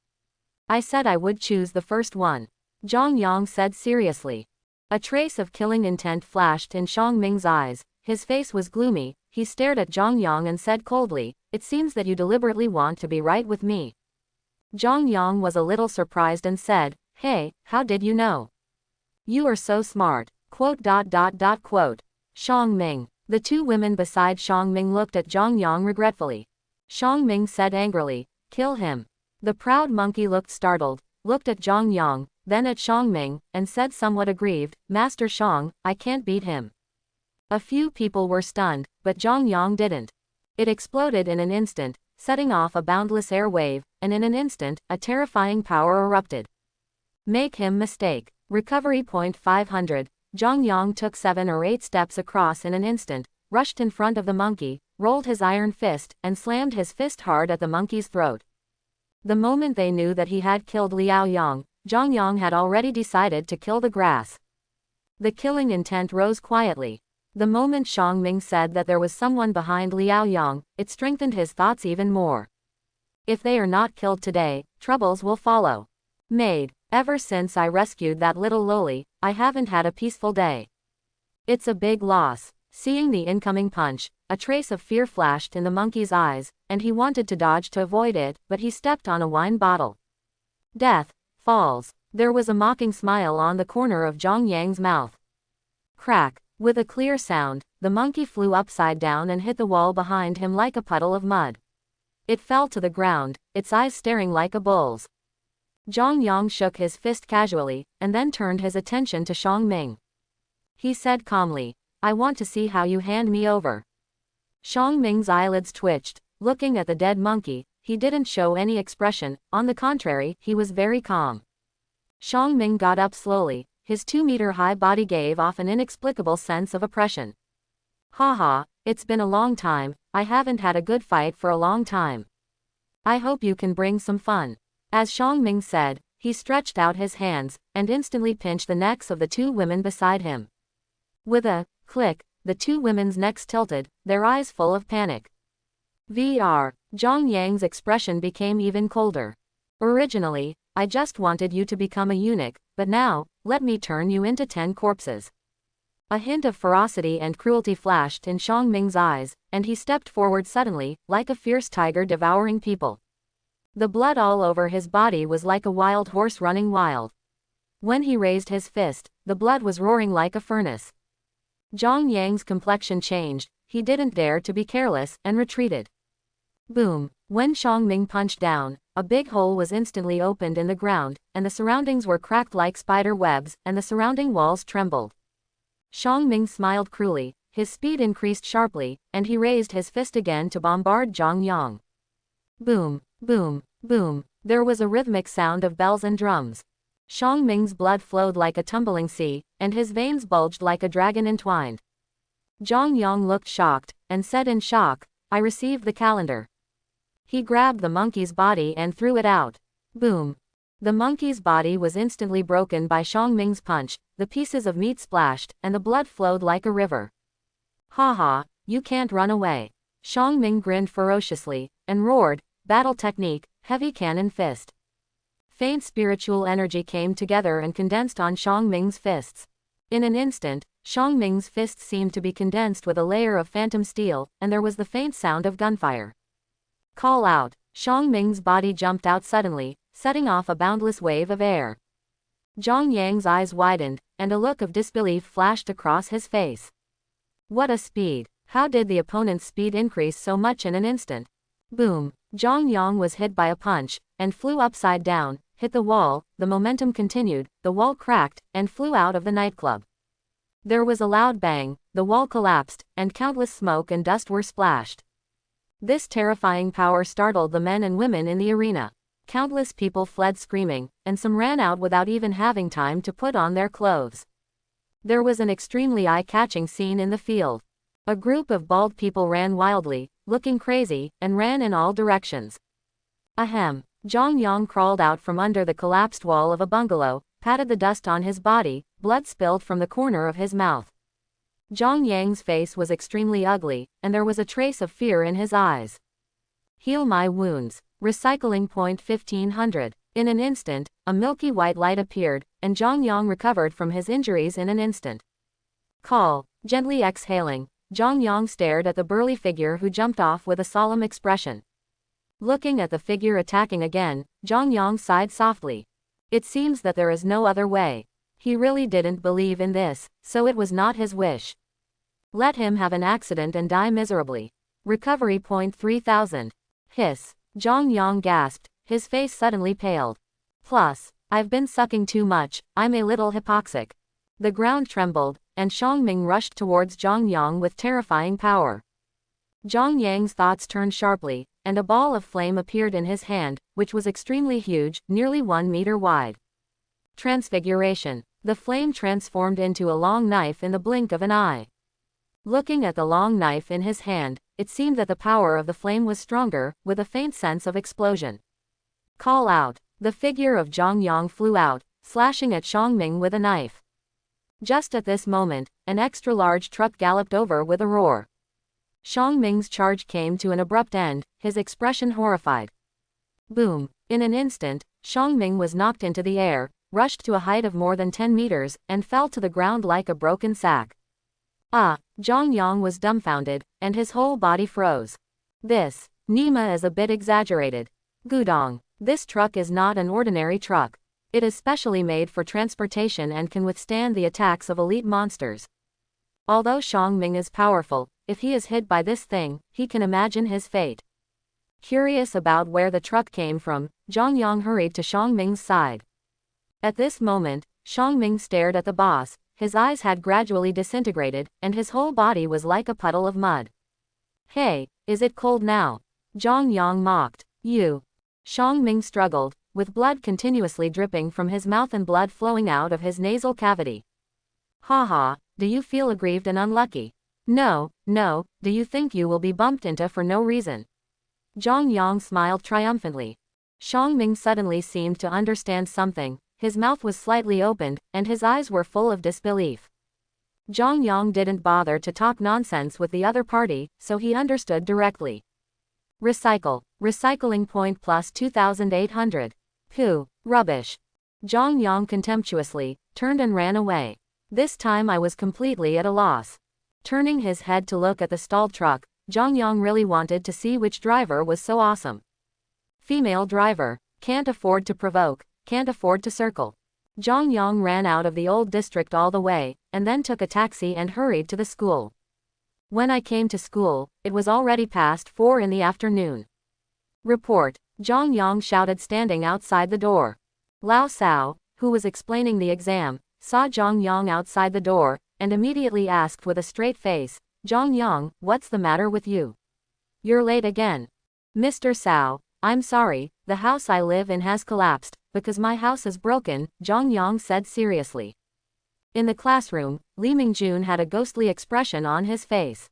"I said I would choose the first one," Zhang Yang said seriously. A trace of killing intent flashed in Shang Ming's eyes. His face was gloomy. He stared at Zhang Yang and said coldly, "It seems that you deliberately want to be right with me." Zhang Yang was a little surprised and said, "Hey, how did you know? You are so smart." Shang Ming. The two women beside Shang Ming looked at Zhang Yang regretfully. Shang Ming said angrily, "Kill him." The proud monkey looked startled, looked at Zhang Yang, then at Shang Ming, and said somewhat aggrieved, "Master Shang, I can't beat him." A few people were stunned, but Zhang Yang didn't. It exploded in an instant, setting off a boundless air wave, and in an instant, a terrifying power erupted. Make him mistake. Recovery point 500. Zhang Yang took 7 or 8 steps across in an instant, rushed in front of the monkey, rolled his iron fist, and slammed his fist hard at the monkey's throat. The moment they knew that he had killed Liao Yang, Zhang Yang had already decided to kill the grass. The killing intent rose quietly. The moment Shang Ming said that there was someone behind Liao Yang, it strengthened his thoughts even more. If they are not killed today, troubles will follow. Maid, ever since I rescued that little loli, I haven't had a peaceful day. It's a big loss. Seeing the incoming punch, a trace of fear flashed in the monkey's eyes, and he wanted to dodge to avoid it, but he stepped on a wine bottle. Death falls. There was a mocking smile on the corner of Zhang Yang's mouth. Crack. With a clear sound, the monkey flew upside down and hit the wall behind him like a puddle of mud. It fell to the ground, its eyes staring like a bull's. Zhang Yang shook his fist casually, and then turned his attention to Shang Ming. He said calmly, "I want to see how you hand me over." Shang Ming's eyelids twitched. Looking at the dead monkey, he didn't show any expression, on the contrary, he was very calm. Shang Ming got up slowly. His 2-meter-high body gave off an inexplicable sense of oppression. "Haha, it's been a long time, I haven't had a good fight for a long time. I hope you can bring some fun." As Shang Ming said, he stretched out his hands, and instantly pinched the necks of the two women beside him. With a click, the two women's necks tilted, their eyes full of panic. Zhang Yang's expression became even colder. "Originally, I just wanted you to become a eunuch, but now, let me turn you into 10 corpses." A hint of ferocity and cruelty flashed in Shang Ming's eyes, and he stepped forward suddenly, like a fierce tiger devouring people. The blood all over his body was like a wild horse running wild. When he raised his fist, the blood was roaring like a furnace. Zhang Yang's complexion changed, he didn't dare to be careless, and retreated. Boom! When Shang Ming punched down, a big hole was instantly opened in the ground, and the surroundings were cracked like spider webs, and the surrounding walls trembled. Shang Ming smiled cruelly, his speed increased sharply, and he raised his fist again to bombard Zhang Yang. Boom! Boom! Boom! There was a rhythmic sound of bells and drums. Shang Ming's blood flowed like a tumbling sea, and his veins bulged like a dragon entwined. Zhang Yang looked shocked, and said in shock, "I received the calendar." He grabbed the monkey's body and threw it out. Boom! The monkey's body was instantly broken by Shang Ming's punch, the pieces of meat splashed, and the blood flowed like a river. "Haha, you can't run away." Shang Ming grinned ferociously, and roared, "Battle technique, heavy cannon fist." Faint spiritual energy came together and condensed on Shang Ming's fists. In an instant, Shang Ming's fists seemed to be condensed with a layer of phantom steel, and there was the faint sound of gunfire. Call out! Shang Ming's body jumped out suddenly, setting off a boundless wave of air. Zhang Yang's eyes widened, and a look of disbelief flashed across his face. What a speed! How did the opponent's speed increase so much in an instant? Boom! Zhang Yang was hit by a punch, and flew upside down, hit the wall, the momentum continued, the wall cracked, and flew out of the nightclub. There was a loud bang, the wall collapsed, and countless smoke and dust were splashed. This terrifying power startled the men and women in the arena. Countless people fled screaming, and some ran out without even having time to put on their clothes. There was an extremely eye-catching scene in the field. A group of bald people ran wildly, looking crazy, and ran in all directions. Ahem! Zhang Yang crawled out from under the collapsed wall of a bungalow, patted the dust on his body, blood spilled from the corner of his mouth. Zhang Yang's face was extremely ugly, and there was a trace of fear in his eyes. Heal my wounds. Recycling point 1500. In an instant, a milky white light appeared, and Zhang Yang recovered from his injuries in an instant. Call. Gently exhaling, Zhang Yang stared at the burly figure who jumped off with a solemn expression. Looking at the figure attacking again, Zhang Yang sighed softly. It seems that there is no other way. He really didn't believe in this, so it was not his wish. Let him have an accident and die miserably. Recovery point 3000. Hiss. Zhang Yang gasped, his face suddenly paled. Plus, I've been sucking too much, I'm a little hypoxic. The ground trembled, and Xiangming rushed towards Zhang Yang with terrifying power. Zhang Yang's thoughts turned sharply, and a ball of flame appeared in his hand, which was extremely huge, nearly 1 meter wide. Transfiguration. The flame transformed into a long knife in the blink of an eye. Looking at the long knife in his hand, it seemed that the power of the flame was stronger, with a faint sense of explosion. Call out. The figure of Zhang Yang flew out, slashing at Xiangming with a knife. Just at this moment, an extra-large truck galloped over with a roar. Xiangming's charge came to an abrupt end, his expression horrified. Boom! In an instant, Xiangming was knocked into the air, rushed to a height of more than 10 meters, and fell to the ground like a broken sack. Ah! Zhang Yang was dumbfounded, and his whole body froze. This, Nima is a bit exaggerated. Gudong. This truck is not an ordinary truck. It is specially made for transportation and can withstand the attacks of elite monsters. Although Xiangming is powerful, if he is hit by this thing, he can imagine his fate. Curious about where the truck came from, Zhang Yang hurried to Xiangming's side. At this moment, Xiangming stared at the boss, his eyes had gradually disintegrated, and his whole body was like a puddle of mud. Hey, is it cold now? Zhang Yang mocked. You. Xiangming struggled, with blood continuously dripping from his mouth and blood flowing out of his nasal cavity. Haha, do you feel aggrieved and unlucky? No, no, do you think you will be bumped into for no reason? Zhang Yang smiled triumphantly. Xiangming suddenly seemed to understand something, his mouth was slightly opened, and his eyes were full of disbelief. Zhang Yang didn't bother to talk nonsense with the other party, so he understood directly. Recycle. Recycling point plus 2800. Pooh, rubbish. Zhang Yang contemptuously turned and ran away. This time I was completely at a loss. Turning his head to look at the stalled truck, Zhang Yang really wanted to see which driver was so awesome. Female driver. Can't afford to provoke, can't afford to circle. Zhang Yang ran out of the old district all the way, and then took a taxi and hurried to the school. When I came to school, it was already past 4 in the afternoon. Report. Zhang Yang shouted standing outside the door. Lao Sao, who was explaining the exam, saw Zhang Yang outside the door, and immediately asked with a straight face, Zhang Yang, what's the matter with you? You're late again. Mr. Sao, I'm sorry, the house I live in has collapsed, because my house is broken, Zhang Yang said seriously. In the classroom, Li Mingjun had a ghostly expression on his face.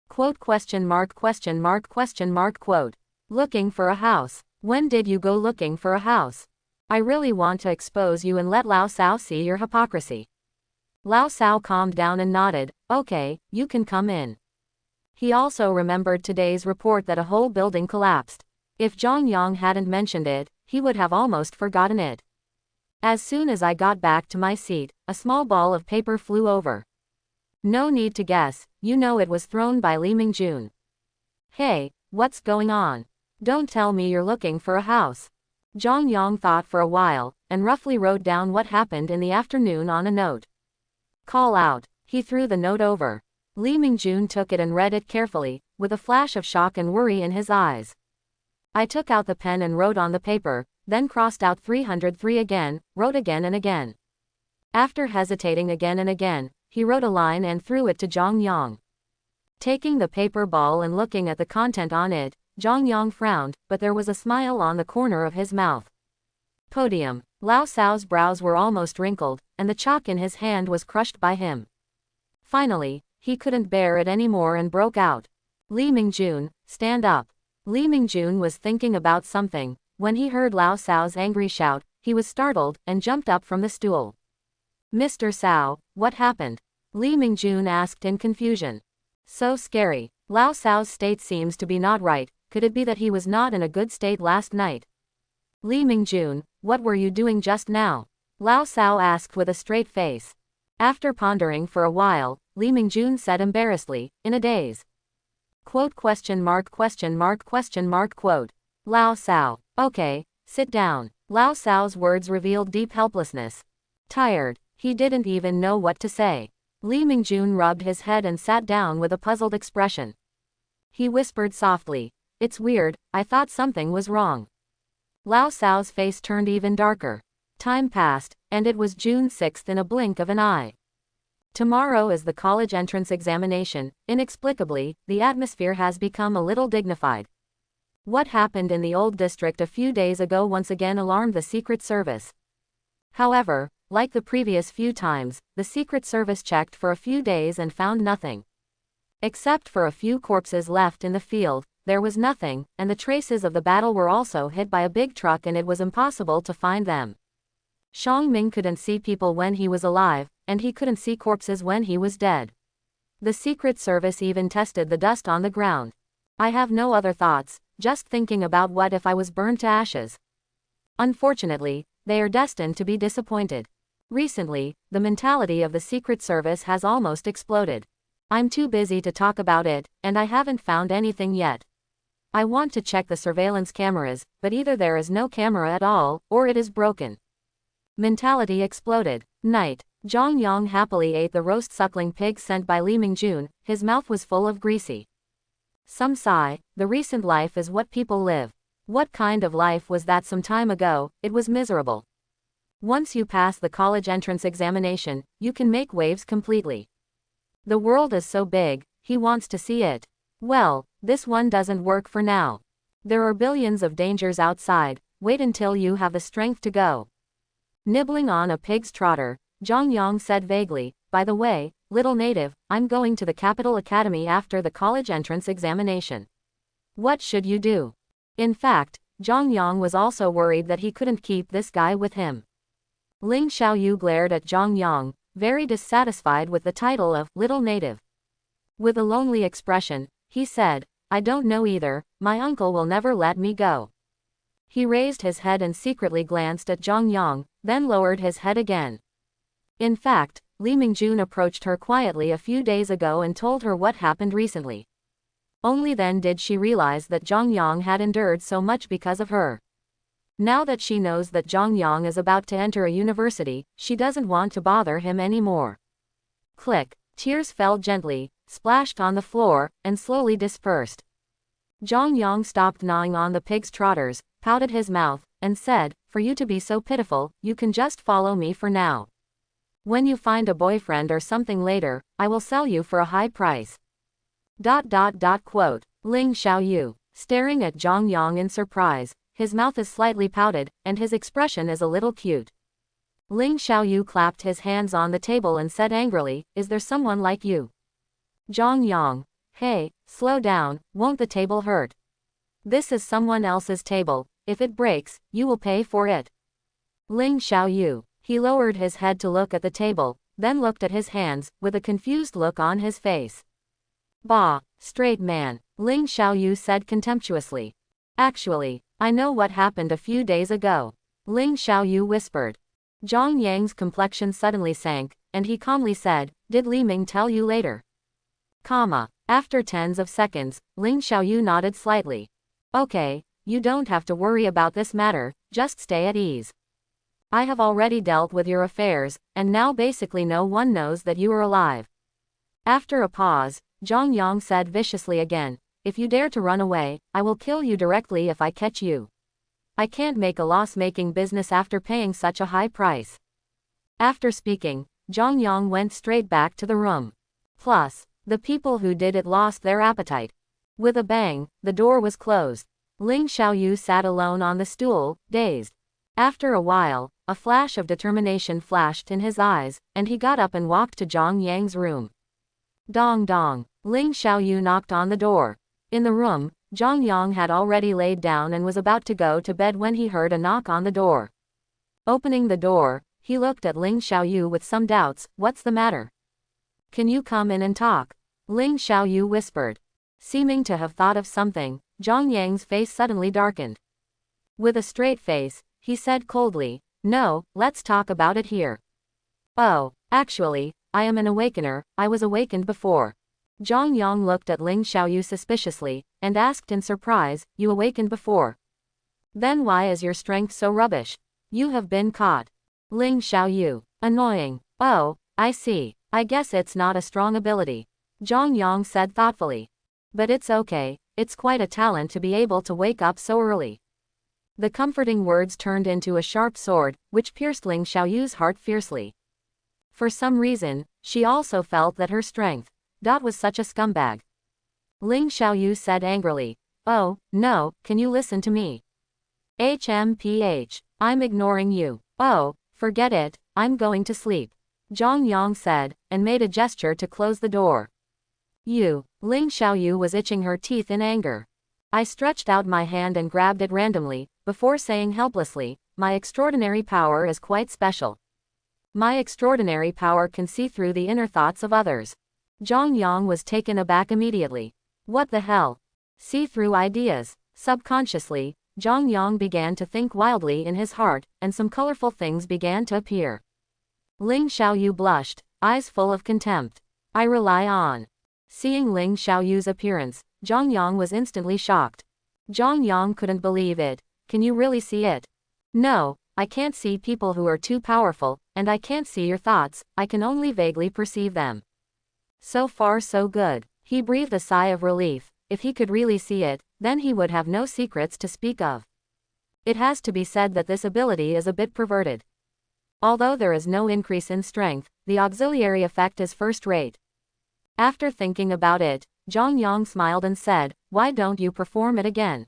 Quote question mark question mark question mark quote. Looking for a house. When did you go looking for a house? I really want to expose you and let Lao Sao see your hypocrisy. Lao Sao calmed down and nodded, okay, you can come in. He also remembered today's report that a whole building collapsed. If Zhang Yang hadn't mentioned it, he would have almost forgotten it. As soon as I got back to my seat, a small ball of paper flew over. No need to guess, you know it was thrown by Li Mingjun. Hey, what's going on? Don't tell me you're looking for a house. Zhang Yang thought for a while, and roughly wrote down what happened in the afternoon on a note. Call out. He threw the note over. Li Mingjun took it and read it carefully, with a flash of shock and worry in his eyes. I took out the pen and wrote on the paper, then crossed out 303 again, wrote again and again. After hesitating again and again, he wrote a line and threw it to Zhang Yang. Taking the paper ball and looking at the content on it, Zhang Yang frowned, but there was a smile on the corner of his mouth. Podium. Lao Sao's brows were almost wrinkled, and the chalk in his hand was crushed by him. Finally, he couldn't bear it anymore and broke out. Li Mingjun, stand up. Li Mingjun was thinking about something. When he heard Lao Sao's angry shout, he was startled, and jumped up from the stool. Mr. Sao, what happened? Li Mingjun asked in confusion. So scary. Lao Sao's state seems to be not right, could it be that he was not in a good state last night? Li Mingjun, what were you doing just now? Lao Sao asked with a straight face. After pondering for a while, Li Mingjun said embarrassedly, in a daze. Quote question mark question mark question mark quote. Lao Sao. Okay, sit down. Lao Sao's words revealed deep helplessness. Tired, he didn't even know what to say. Li Mingjun rubbed his head and sat down with a puzzled expression. He whispered softly, "It's weird, I thought something was wrong." Lao Sao's face turned even darker. Time passed, and it was June 6th in a blink of an eye. Tomorrow is the college entrance examination. Inexplicably, the atmosphere has become a little dignified. What happened in the old district a few days ago once again alarmed the Secret Service. However, like the previous few times, the Secret Service checked for a few days and found nothing. Except for a few corpses left in the field, there was nothing, and the traces of the battle were also hit by a big truck and it was impossible to find them. Xiang Ming couldn't see people when he was alive, and he couldn't see corpses when he was dead. The Secret Service even tested the dust on the ground. I have no other thoughts, just thinking about what if I was burned to ashes. Unfortunately, they are destined to be disappointed. Recently, the mentality of the Secret Service has almost exploded. I'm too busy to talk about it, and I haven't found anything yet. I want to check the surveillance cameras, but either there is no camera at all, or it is broken. Mentality exploded. Night. Zhang Yang happily ate the roast suckling pig sent by Li Mingjun. His mouth was full of greasy. Some sigh. The recent life is what people live. What kind of life was that some time ago? It was miserable. Once you pass the college entrance examination, you can make waves completely. The world is so big, he wants to see it. Well, this one doesn't work for now. There are billions of dangers outside. Wait until you have the strength to go. Nibbling on a pig's trotter, Zhang Yang said vaguely, "By the way, little native, I'm going to the Capital Academy after the college entrance examination. What should you do?" In fact, Zhang Yang was also worried that he couldn't keep this guy with him. Ling Xiaoyu glared at Zhang Yang, very dissatisfied with the title of little native. With a lonely expression, he said, "I don't know either, my uncle will never let me go." He raised his head and secretly glanced at Zhang Yang, then lowered his head again. In fact, Li Mingjun approached her quietly a few days ago and told her what happened recently. Only then did she realize that Zhang Yang had endured so much because of her. Now that she knows that Zhang Yang is about to enter a university, she doesn't want to bother him anymore. Click. Tears fell gently, splashed on the floor, and slowly dispersed. Zhang Yang stopped gnawing on the pig's trotters, pouted his mouth, and said, "For you to be so pitiful, you can just follow me for now. When you find a boyfriend or something later, I will sell you for a high price." Quote. Ling Xiaoyu, staring at Zhang Yang in surprise, his mouth is slightly pouted, and his expression is a little cute. Ling Xiaoyu clapped his hands on the table and said angrily, "Is there someone like you?" Zhang Yang, "Hey, slow down, won't the table hurt? This is someone else's table, if it breaks, you will pay for it." Ling Xiaoyu, he lowered his head to look at the table, then looked at his hands, with a confused look on his face. "Bah, straight man," Ling Xiaoyu said contemptuously. "Actually, I know what happened a few days ago," Ling Xiaoyu whispered. Zhang Yang's complexion suddenly sank, and he calmly said, "Did Li Ming tell you later?" After tens of seconds, Ling Xiaoyu nodded slightly. "Okay, you don't have to worry about this matter, just stay at ease. I have already dealt with your affairs, and now basically no one knows that you are alive." After a pause, Zhang Yang said viciously again, "If you dare to run away, I will kill you directly if I catch you. I can't make a loss-making business after paying such a high price." After speaking, Zhang Yang went straight back to the room. Plus, the people who did it lost their appetite. With a bang, the door was closed. Ling Xiaoyu sat alone on the stool, dazed. After a while, a flash of determination flashed in his eyes, and he got up and walked to Zhang Yang's room. Dong dong. Ling Xiaoyu knocked on the door. In the room, Zhang Yang had already laid down and was about to go to bed when he heard a knock on the door. Opening the door, he looked at Ling Xiaoyu with some doubts. "What's the matter? Can you come in and talk?" Ling Xiaoyu whispered. Seeming to have thought of something, Zhang Yang's face suddenly darkened. With a straight face, he said coldly, "No, let's talk about it here." "Oh, actually, I am an awakener, I was awakened before. Zhang Yang looked at Ling Xiaoyu suspiciously, and asked in surprise, you awakened before? Then why is your strength so rubbish? You have been caught. Ling Xiaoyu. Annoying. Oh, I see. I guess it's not a strong ability. Zhang Yang said thoughtfully. But it's okay, it's quite a talent to be able to wake up so early. The comforting words turned into a sharp sword, which pierced Ling Xiaoyu's heart fiercely. For some reason, she also felt that her strength was such a scumbag. Ling Xiaoyu said angrily, oh, no, can you listen to me? HMPH, I'm ignoring you. Oh, forget it, I'm going to sleep. Zhang Yang said, and made a gesture to close the door. You. Ling Xiaoyu was itching her teeth in anger. I stretched out my hand and grabbed it randomly, before saying helplessly, my extraordinary power is quite special. My extraordinary power can see through the inner thoughts of others. Zhang Yang was taken aback immediately. What the hell? See through ideas. Subconsciously, Zhang Yang began to think wildly in his heart, and some colorful things began to appear. Ling Xiaoyu blushed, eyes full of contempt. I rely on. Seeing Ling Xiaoyu's appearance, Zhang Yang was instantly shocked. Zhang Yang couldn't believe it. Can you really see it? No, I can't see people who are too powerful, and I can't see your thoughts, I can only vaguely perceive them. So far so good. He breathed a sigh of relief. If he could really see it, then he would have no secrets to speak of. It has to be said that this ability is a bit perverted. Although there is no increase in strength, the auxiliary effect is first-rate. After thinking about it, Zhang Yang smiled and said, why don't you perform it again?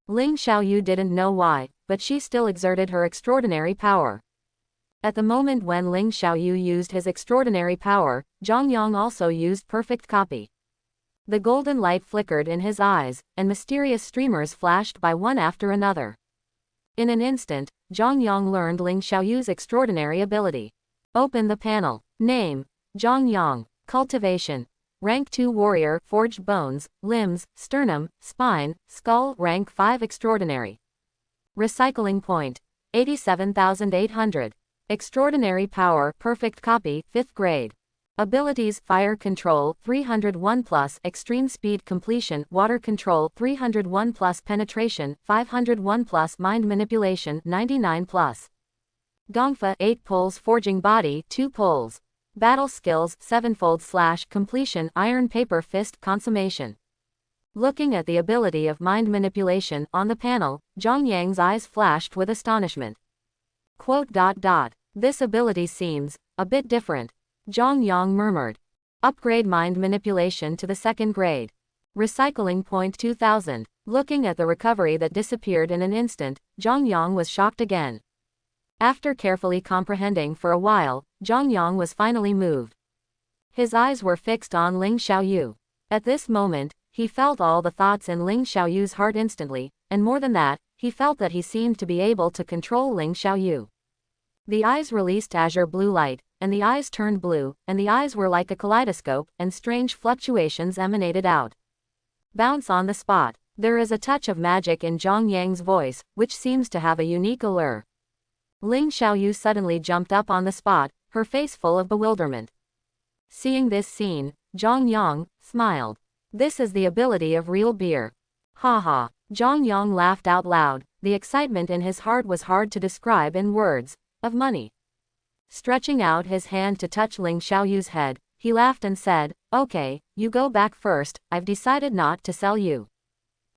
Ling Xiaoyu didn't know why, but she still exerted her extraordinary power. At the moment when Ling Xiaoyu used his extraordinary power, Zhang Yang also used perfect copy. The golden light flickered in his eyes, and mysterious streamers flashed by one after another. In an instant, Zhang Yang learned Ling Xiaoyu's extraordinary ability. Open the panel. Name: Zhang Yang. Cultivation: Rank 2 Warrior, Forged Bones, Limbs, Sternum, Spine, Skull. Rank 5 Extraordinary. Recycling point: 87,800. Extraordinary Power, Perfect Copy, 5th grade. Abilities: Fire Control, 301+, Extreme Speed Completion, Water Control, 301+, Penetration, 501+, Mind Manipulation, 99+. Gongfa, 8 poles, Forging Body, 2 poles. Battle Skills, 7-fold / Completion, Iron Paper Fist, Consummation. Looking at the ability of mind manipulation on the panel, Zhang Yang's eyes flashed with astonishment. This ability seems a bit different. Zhang Yang murmured. Upgrade mind manipulation to the 2nd grade. Recycling point 2000. Looking at the recovery that disappeared in an instant, Zhang Yang was shocked again. After carefully comprehending for a while, Zhang Yang was finally moved. His eyes were fixed on Ling Xiaoyu. At this moment, he felt all the thoughts in Ling Xiaoyu's heart instantly, and more than that, he felt that he seemed to be able to control Ling Xiaoyu. The eyes released azure blue light, and the eyes turned blue, and the eyes were like a kaleidoscope, and strange fluctuations emanated out. Bounce on the spot. There is a touch of magic in Zhang Yang's voice, which seems to have a unique allure. Ling Xiaoyu suddenly jumped up on the spot, her face full of bewilderment. Seeing this scene, Zhang Yang smiled. This is the ability of real beer. Ha ha. Zhang Yang laughed out loud. The excitement in his heart was hard to describe in words. Of money. Stretching out his hand to touch Ling Xiaoyu's head, he laughed and said, okay, you go back first, I've decided not to sell you.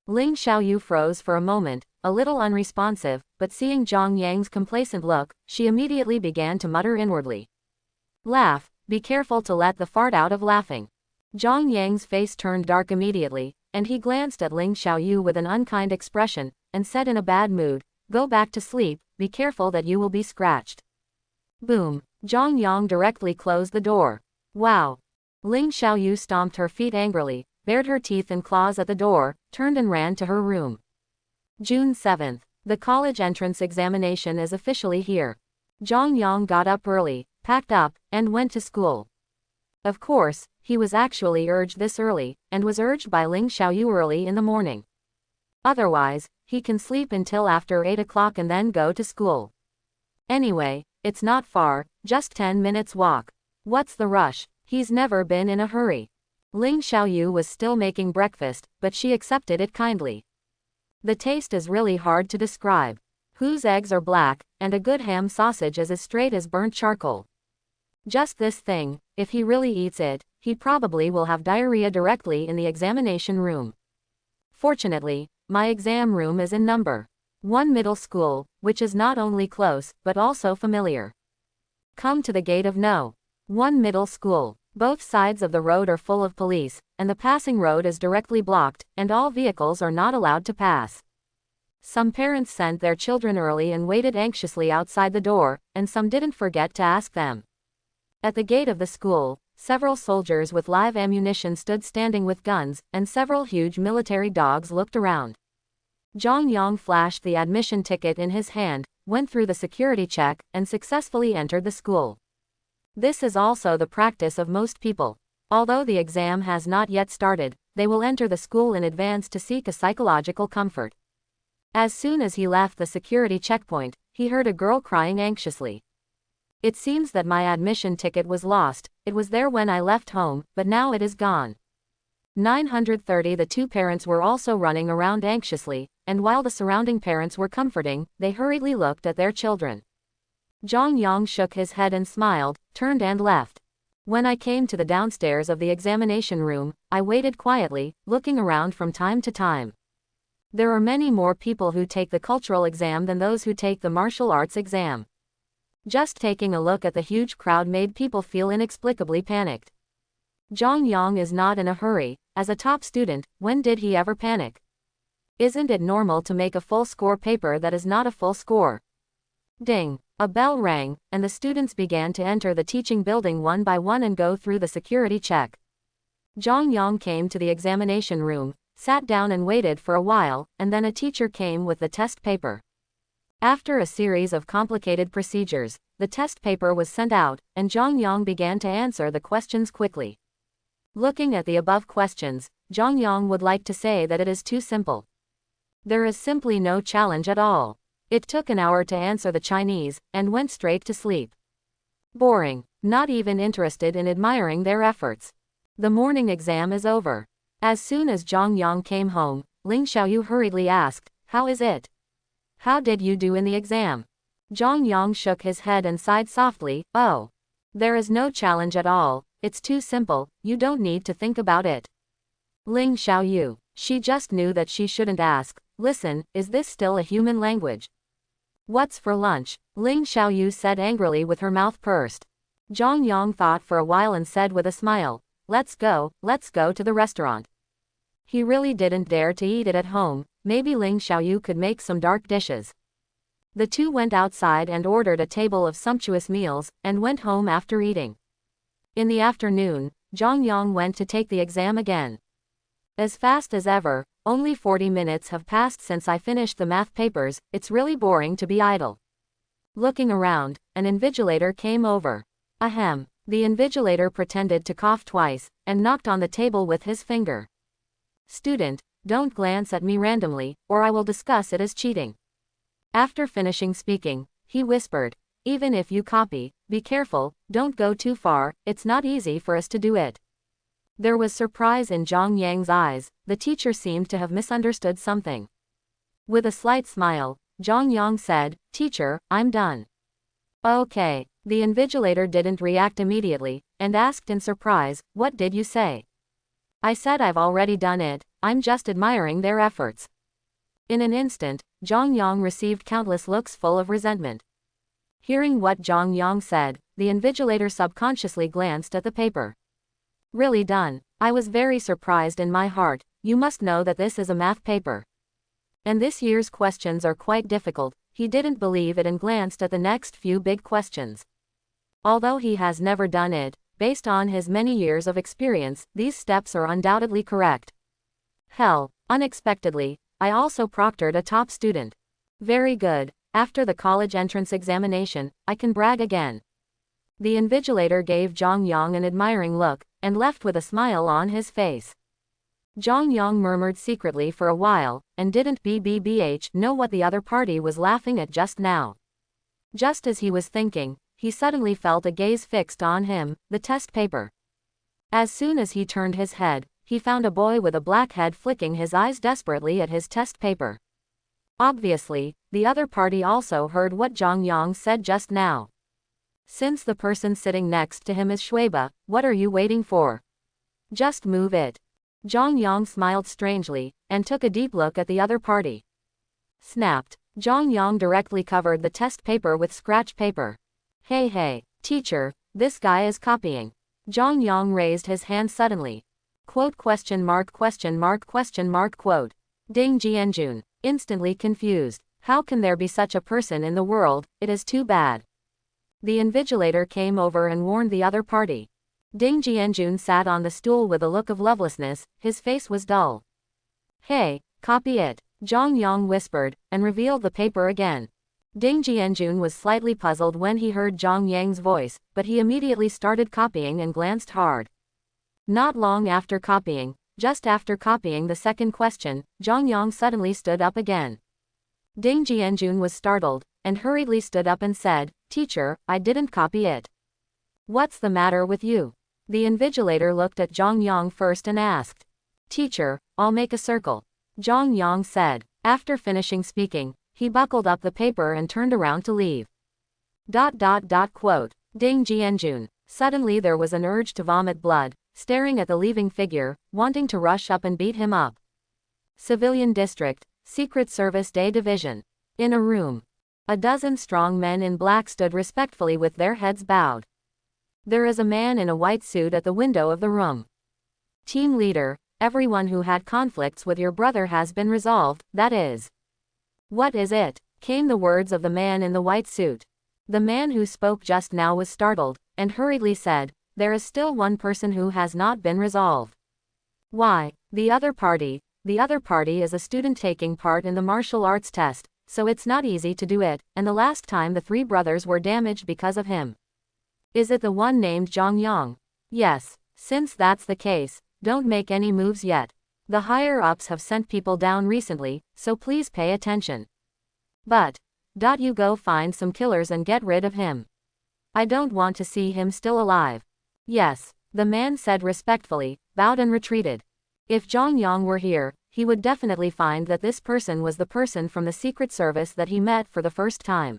Ling Xiaoyu froze for a moment, a little unresponsive, but seeing Zhang Yang's complacent look, she immediately began to mutter inwardly. Laugh, be careful to let the fart out of laughing. Zhang Yang's face turned dark immediately, and he glanced at Ling Xiaoyu with an unkind expression, and said in a bad mood, go back to sleep, be careful that you will be scratched. Boom. Zhang Yang directly closed the door. Wow. Ling Xiaoyu stomped her feet angrily, bared her teeth and claws at the door, turned and ran to her room. June 7th. The college entrance examination is officially here. Zhang Yang got up early, packed up, and went to school. Of course, he was actually urged this early, and was urged by Ling Xiaoyu early in the morning. Otherwise, he can sleep until after 8 o'clock and then go to school. Anyway, it's not far, just 10 minutes walk. What's the rush? He's never been in a hurry. Ling Xiaoyu was still making breakfast, but she accepted it kindly. The taste is really hard to describe. Whose eggs are black, and a good ham sausage is as straight as burnt charcoal. Just this thing, if he really eats it, he probably will have diarrhea directly in the examination room. Fortunately, my exam room is in number 1 middle school, which is not only close, but also familiar. Come to the gate of No. 1 middle school. Both sides of the road are full of police, and the passing road is directly blocked, and all vehicles are not allowed to pass. Some parents sent their children early and waited anxiously outside the door, and some didn't forget to ask them. At the gate of the school, several soldiers with live ammunition stood standing with guns, and several huge military dogs looked around. Zhang Yang flashed the admission ticket in his hand, went through the security check, and successfully entered the school. This is also the practice of most people. Although the exam has not yet started, they will enter the school in advance to seek a psychological comfort. As soon as he left the security checkpoint, he heard a girl crying anxiously. It seems that my admission ticket was lost. It was there when I left home, but now it is gone. 930. The two parents were also running around anxiously, and while the surrounding parents were comforting, they hurriedly looked at their children. Zhang Yang shook his head and smiled, turned and left. When I came to the downstairs of the examination room, I waited quietly, looking around from time to time. There are many more people who take the cultural exam than those who take the martial arts exam. Just taking a look at the huge crowd made people feel inexplicably panicked. Zhang Yang is not in a hurry. As a top student, when did he ever panic? Isn't it normal to make a full score paper that is not a full score? Ding! A bell rang, and the students began to enter the teaching building one by one and go through the security check. Zhang Yang came to the examination room, sat down and waited for a while, and then a teacher came with the test paper. After a series of complicated procedures, the test paper was sent out, and Zhang Yang began to answer the questions quickly. Looking at the above questions, Zhang Yang would like to say that it is too simple. There is simply no challenge at all. It took an hour to answer the Chinese, and went straight to sleep. Boring. Not even interested in admiring their efforts. The morning exam is over. As soon as Zhang Yang came home, Ling Xiaoyu hurriedly asked, "How is it? How did you do in the exam?" Zhang Yang shook his head and sighed softly, "Oh. There is no challenge at all, it's too simple, you don't need to think about it." Ling Xiaoyu. She just knew that she shouldn't ask, "Listen, is this still a human language? What's for lunch?" Ling Xiaoyu said angrily with her mouth pursed. Zhang Yang thought for a while and said with a smile, let's go to the restaurant." He really didn't dare to eat it at home. Maybe Ling Xiaoyu could make some dark dishes. The two went outside and ordered a table of sumptuous meals, and went home after eating. In the afternoon, Zhang Yang went to take the exam again. As fast as ever. Only 40 minutes have passed since I finished the math papers, it's really boring to be idle. Looking around, an invigilator came over. Ahem. The invigilator pretended to cough twice, and knocked on the table with his finger. "Student, don't glance at me randomly, or I will discuss it as cheating." After finishing speaking, he whispered, "Even if you copy, be careful, don't go too far, it's not easy for us to do it." There was surprise in Zhang Yang's eyes. The teacher seemed to have misunderstood something. With a slight smile, Zhang Yang said, "Teacher, I'm done." "Okay." The invigilator didn't react immediately, and asked in surprise, "What did you say?" "I said I've already done it, I'm just admiring their efforts." In an instant, Zhang Yang received countless looks full of resentment. Hearing what Zhang Yang said, the invigilator subconsciously glanced at the paper. "Really done. I was very surprised in my heart. You must know that this is a math paper. And this year's questions are quite difficult." He didn't believe it and glanced at the next few big questions. Although he has never done it, based on his many years of experience, these steps are undoubtedly correct. Hell, unexpectedly, I also proctored a top student. Very good. After the college entrance examination, I can brag again. The invigilator gave Zhang Yang an admiring look, and left with a smile on his face. Zhang Yang murmured secretly for a while, and didn't know what the other party was laughing at just now. Just as he was thinking, he suddenly felt a gaze fixed on him, the test paper. As soon as he turned his head, he found a boy with a black head flicking his eyes desperately at his test paper. Obviously, the other party also heard what Zhang Yang said just now. Since the person sitting next to him is Shuiba, what are you waiting for? Just move it. Zhang Yang smiled strangely, and took a deep look at the other party. Snapped. Zhang Yang directly covered the test paper with scratch paper. Hey, teacher, this guy is copying. Zhang Yang raised his hand suddenly. Quote ? Quote. Ding Jianjun, instantly confused. How can there be such a person in the world? It is too bad. The invigilator came over and warned the other party. Ding Jianjun sat on the stool with a look of lovelessness, his face was dull. Hey, copy it, Zhang Yang whispered, and revealed the paper again. Ding Jianjun was slightly puzzled when he heard Zhang Yang's voice, but he immediately started copying and glanced hard. Not long after copying, just after copying the second question, Zhang Yang suddenly stood up again. Ding Jianjun was startled, and hurriedly stood up and said, Teacher, I didn't copy it. What's the matter with you? The invigilator looked at Zhang Yang first and asked. Teacher, I'll make a circle. Zhang Yang said. After finishing speaking, he buckled up the paper and turned around to leave. Quote. Ding Jianjun. Suddenly there was an urge to vomit blood, staring at the leaving figure, wanting to rush up and beat him up. Civilian District, Secret Service Day Division. In a room. A dozen strong men in black stood respectfully with their heads bowed. There is a man in a white suit at the window of the room. Team leader, everyone who had conflicts with your brother has been resolved, that is. What is it? Came the words of the man in the white suit. The man who spoke just now was startled, and hurriedly said, there is still one person who has not been resolved. Why? The other party. The other party is a student taking part in the martial arts test, so it's not easy to do it, and the last time the three brothers were damaged because of him. Is it the one named Zhang Yang? Yes. Since that's the case, don't make any moves yet. The higher-ups have sent people down recently, so please pay attention. But, you go find some killers and get rid of him. I don't want to see him still alive. Yes, the man said respectfully, bowed and retreated. If Zhang Yang were here, he would definitely find that this person was the person from the Secret Service that he met for the first time.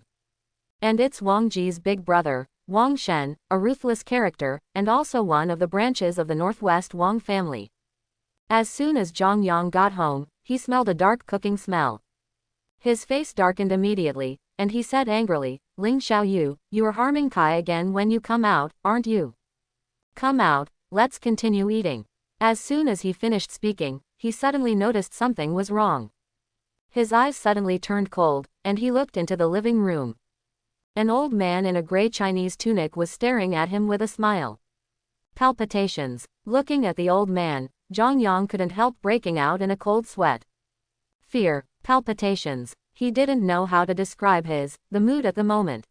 And it's Wang Ji's big brother, Wang Shen, a ruthless character, and also one of the branches of the Northwest Wang family. As soon as Zhang Yang got home, he smelled a dark cooking smell. His face darkened immediately, and he said angrily, Ling Xiaoyu, you are harming Kai again when you come out, aren't you? Come out, let's continue eating. As soon as he finished speaking, he suddenly noticed something was wrong. His eyes suddenly turned cold, and he looked into the living room. An old man in a gray Chinese tunic was staring at him with a smile. Palpitations. Looking at the old man, Zhang Yang couldn't help breaking out in a cold sweat. Fear, palpitations. He didn't know how to describe the mood at the moment.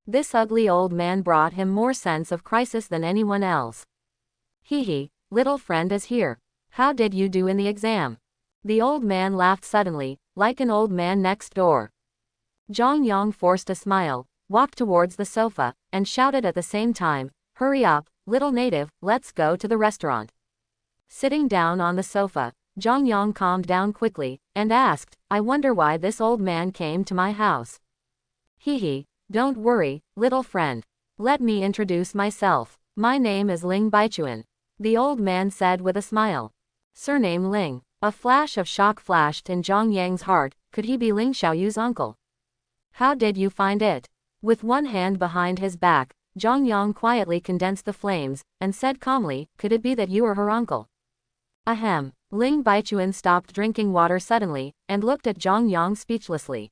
This ugly old man brought him more sense of crisis than anyone else. Hee, little friend is here. How did you do in the exam? The old man laughed suddenly, like an old man next door. Zhang Yang forced a smile, walked towards the sofa, and shouted at the same time, hurry up, little native, let's go to the restaurant. Sitting down on the sofa, Zhang Yang calmed down quickly, and asked, I wonder why this old man came to my house. Hee, don't worry, little friend. Let me introduce myself. My name is Ling Baichuan. The old man said with a smile. Surname Ling. A flash of shock flashed in Zhang Yang's heart, could he be Ling Xiaoyu's uncle? How did you find it? With one hand behind his back, Zhang Yang quietly condensed the flames, and said calmly, could it be that you are her uncle? Ahem. Ling Baichuan stopped drinking water suddenly, and looked at Zhang Yang speechlessly.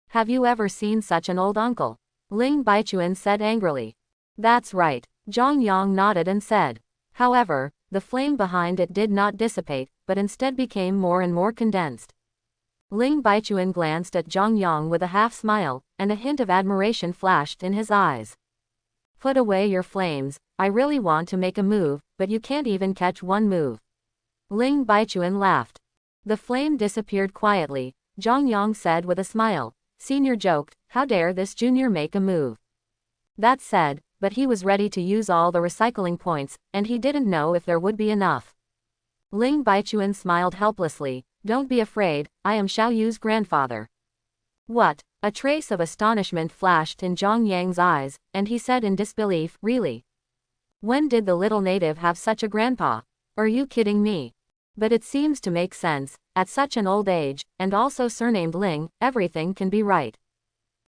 Have you ever seen such an old uncle? Ling Baichuan said angrily. That's right. Zhang Yang nodded and said. However, the flame behind it did not dissipate, but instead became more and more condensed. Ling Baichuan glanced at Zhang Yang with a half-smile, and a hint of admiration flashed in his eyes. Put away your flames, I really want to make a move, but you can't even catch one move. Ling Baichuan laughed. The flame disappeared quietly. Zhang Yang said with a smile. Senior joked, how dare this junior make a move? That said, but he was ready to use all the recycling points, and he didn't know if there would be enough. Ling Baichuan smiled helplessly. Don't be afraid, I am Xiao Yu's grandfather. What? A trace of astonishment flashed in Zhang Yang's eyes, and he said in disbelief, really? When did the little native have such a grandpa? Are you kidding me? But it seems to make sense, at such an old age, and also surnamed Ling, everything can be right.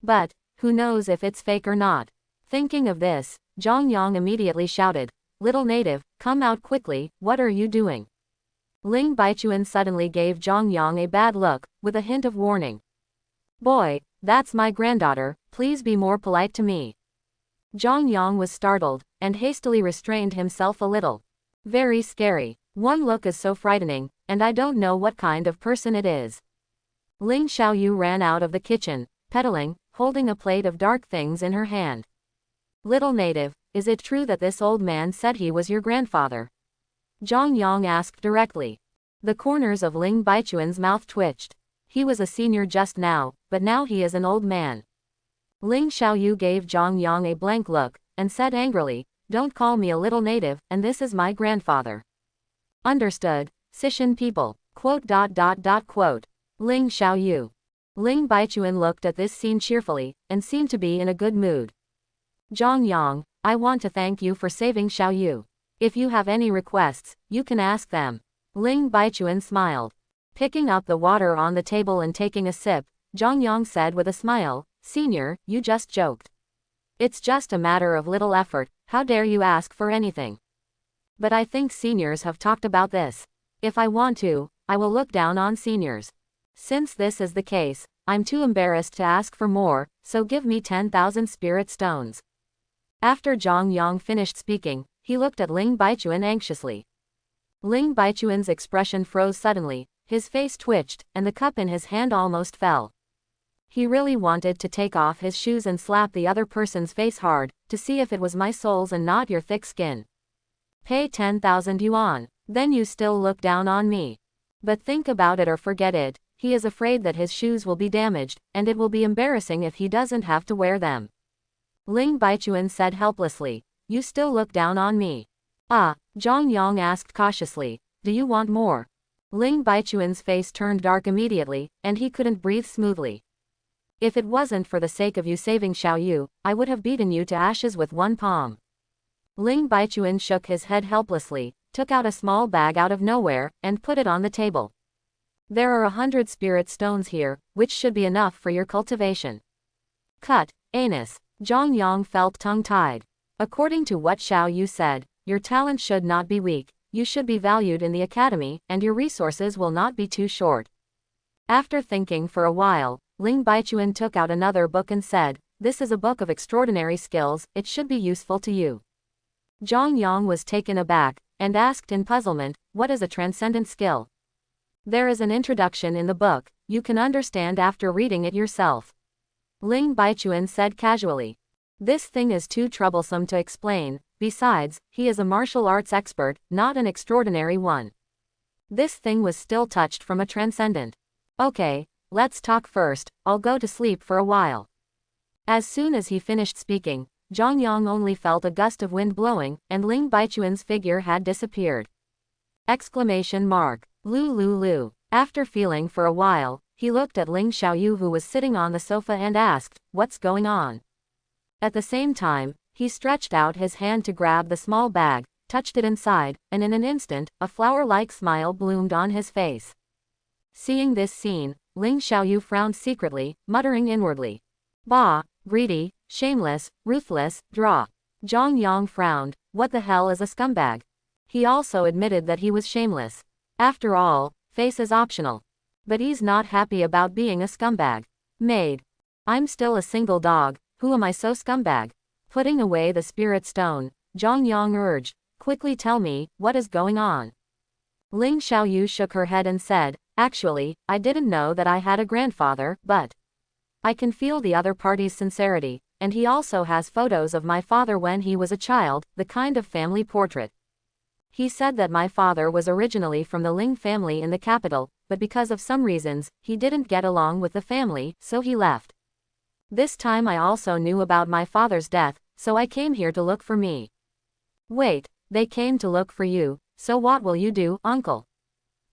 But, who knows if it's fake or not? Thinking of this, Zhang Yang immediately shouted, little native, come out quickly, what are you doing? Ling Baichuan suddenly gave Zhang Yang a bad look, with a hint of warning. Boy, that's my granddaughter, please be more polite to me. Zhang Yang was startled, and hastily restrained himself a little. Very scary. One look is so frightening, and I don't know what kind of person it is. Ling Xiaoyu ran out of the kitchen, pedaling, holding a plate of dark things in her hand. Little native, is it true that this old man said he was your grandfather? Zhang Yang asked directly. The corners of Ling Baichuan's mouth twitched. He was a senior just now, but now he is an old man. Ling Xiaoyu gave Zhang Yang a blank look, and said angrily, don't call me a little native, and this is my grandfather. Understood, Sishan people. Quote. Ling Xiaoyu. Ling Baichuan looked at this scene cheerfully, and seemed to be in a good mood. Zhang Yang, I want to thank you for saving Xiaoyu. If you have any requests, you can ask them. Ling Baichuan smiled. Picking up the water on the table and taking a sip, Zhang Yang said with a smile, Senior, you just joked. It's just a matter of little effort, how dare you ask for anything? But I think seniors have talked about this. If I want to, I will look down on seniors. Since this is the case, I'm too embarrassed to ask for more, so give me 10,000 spirit stones. After Zhang Yang finished speaking, he looked at Ling Baichuan anxiously. Ling Baichuan's expression froze suddenly, his face twitched, and the cup in his hand almost fell. He really wanted to take off his shoes and slap the other person's face hard, to see if it was my soles and not your thick skin. Pay 10,000 yuan, then you still look down on me. But think about it or forget it, he is afraid that his shoes will be damaged, and it will be embarrassing if he doesn't have to wear them. Ling Baichuan said helplessly, you still look down on me. Ah, Zhang Yang asked cautiously, do you want more? Ling Baichuan's face turned dark immediately, and he couldn't breathe smoothly. If it wasn't for the sake of you saving Xiaoyu, I would have beaten you to ashes with one palm. Ling Baichuan shook his head helplessly, took out a small bag out of nowhere, and put it on the table. There are 100 spirit stones here, which should be enough for your cultivation. Cut, anus. Zhang Yang felt tongue-tied. According to what Xiaoyu said, your talent should not be weak, you should be valued in the academy, and your resources will not be too short. After thinking for a while, Ling Baichuan took out another book and said, this is a book of extraordinary skills, it should be useful to you. Zhang Yang was taken aback, and asked in puzzlement, what is a transcendent skill? There is an introduction in the book, you can understand after reading it yourself. Ling Baichuan said casually. This thing is too troublesome to explain, besides, he is a martial arts expert, not an extraordinary one. This thing was still touched from a transcendent. Okay, let's talk first, I'll go to sleep for a while. As soon as he finished speaking, Zhang Yang only felt a gust of wind blowing, and Ling Baichuan's figure had disappeared. Exclamation mark. Lu. After feeling for a while, he looked at Ling Xiaoyu who was sitting on the sofa and asked, what's going on? At the same time, he stretched out his hand to grab the small bag, touched it inside, and in an instant, a flower-like smile bloomed on his face. Seeing this scene, Ling Xiaoyu frowned secretly, muttering inwardly. Bah, greedy, shameless, ruthless, draw. Zhang Yang frowned, what the hell is a scumbag? He also admitted that he was shameless. After all, face is optional. But he's not happy about being a scumbag. Maid. I'm still a single dog, who am I so scumbag? Putting away the spirit stone, Zhang Yang urged, quickly tell me, what is going on? Ling Xiaoyu shook her head and said, actually, I didn't know that I had a grandfather, but I can feel the other party's sincerity, and he also has photos of my father when he was a child, the kind of family portrait. He said that my father was originally from the Ling family in the capital, but because of some reasons, he didn't get along with the family, so he left. This time I also knew about my father's death, so I came here to look for me. Wait, they came to look for you, so what will you do, uncle?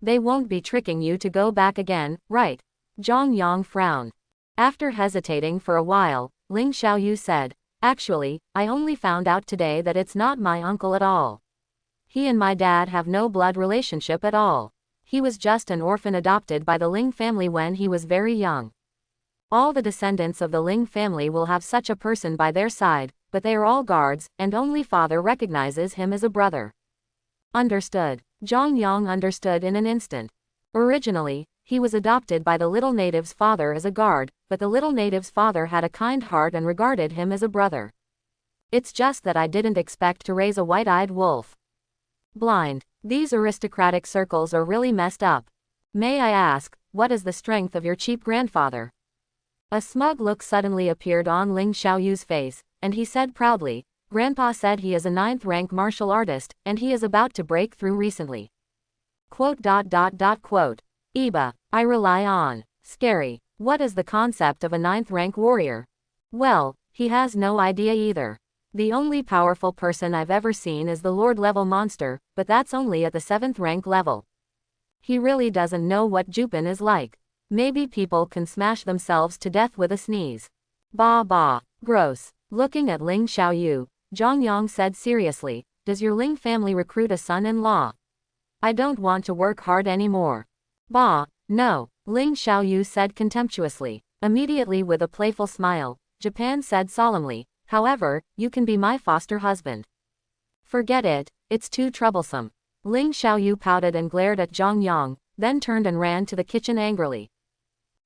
They won't be tricking you to go back again, right? Zhang Yang frowned. After hesitating for a while, Ling Xiaoyu said, actually, I only found out today that it's not my uncle at all. He and my dad have no blood relationship at all. He was just an orphan adopted by the Ling family when he was very young. All the descendants of the Ling family will have such a person by their side, but they are all guards, and only father recognizes him as a brother. Understood. Zhang Yang understood in an instant. Originally, he was adopted by the little native's father as a guard, but the little native's father had a kind heart and regarded him as a brother. It's just that I didn't expect to raise a white-eyed wolf. Blind. These aristocratic circles are really messed up. May I ask, what is the strength of your cheap grandfather? A smug look suddenly appeared on Ling Xiaoyu's face, and he said proudly, Grandpa said he is a 9th-rank martial artist, and he is about to break through recently. Quote. Iba, I rely on. Scary. What is the concept of a 9th-rank warrior? Well, he has no idea either. The only powerful person I've ever seen is the Lord-level monster, but that's only at the 7th-rank level. He really doesn't know what Jupin is like. Maybe people can smash themselves to death with a sneeze. Bah bah. Gross. Looking at Ling Xiaoyu, Zhang Yang said seriously, does your Ling family recruit a son-in-law? I don't want to work hard anymore. Bah, no, Ling Xiaoyu said contemptuously. Immediately with a playful smile, Japan said solemnly, however, you can be my foster husband. Forget it, it's too troublesome. Ling Xiaoyu pouted and glared at Zhang Yang, then turned and ran to the kitchen angrily.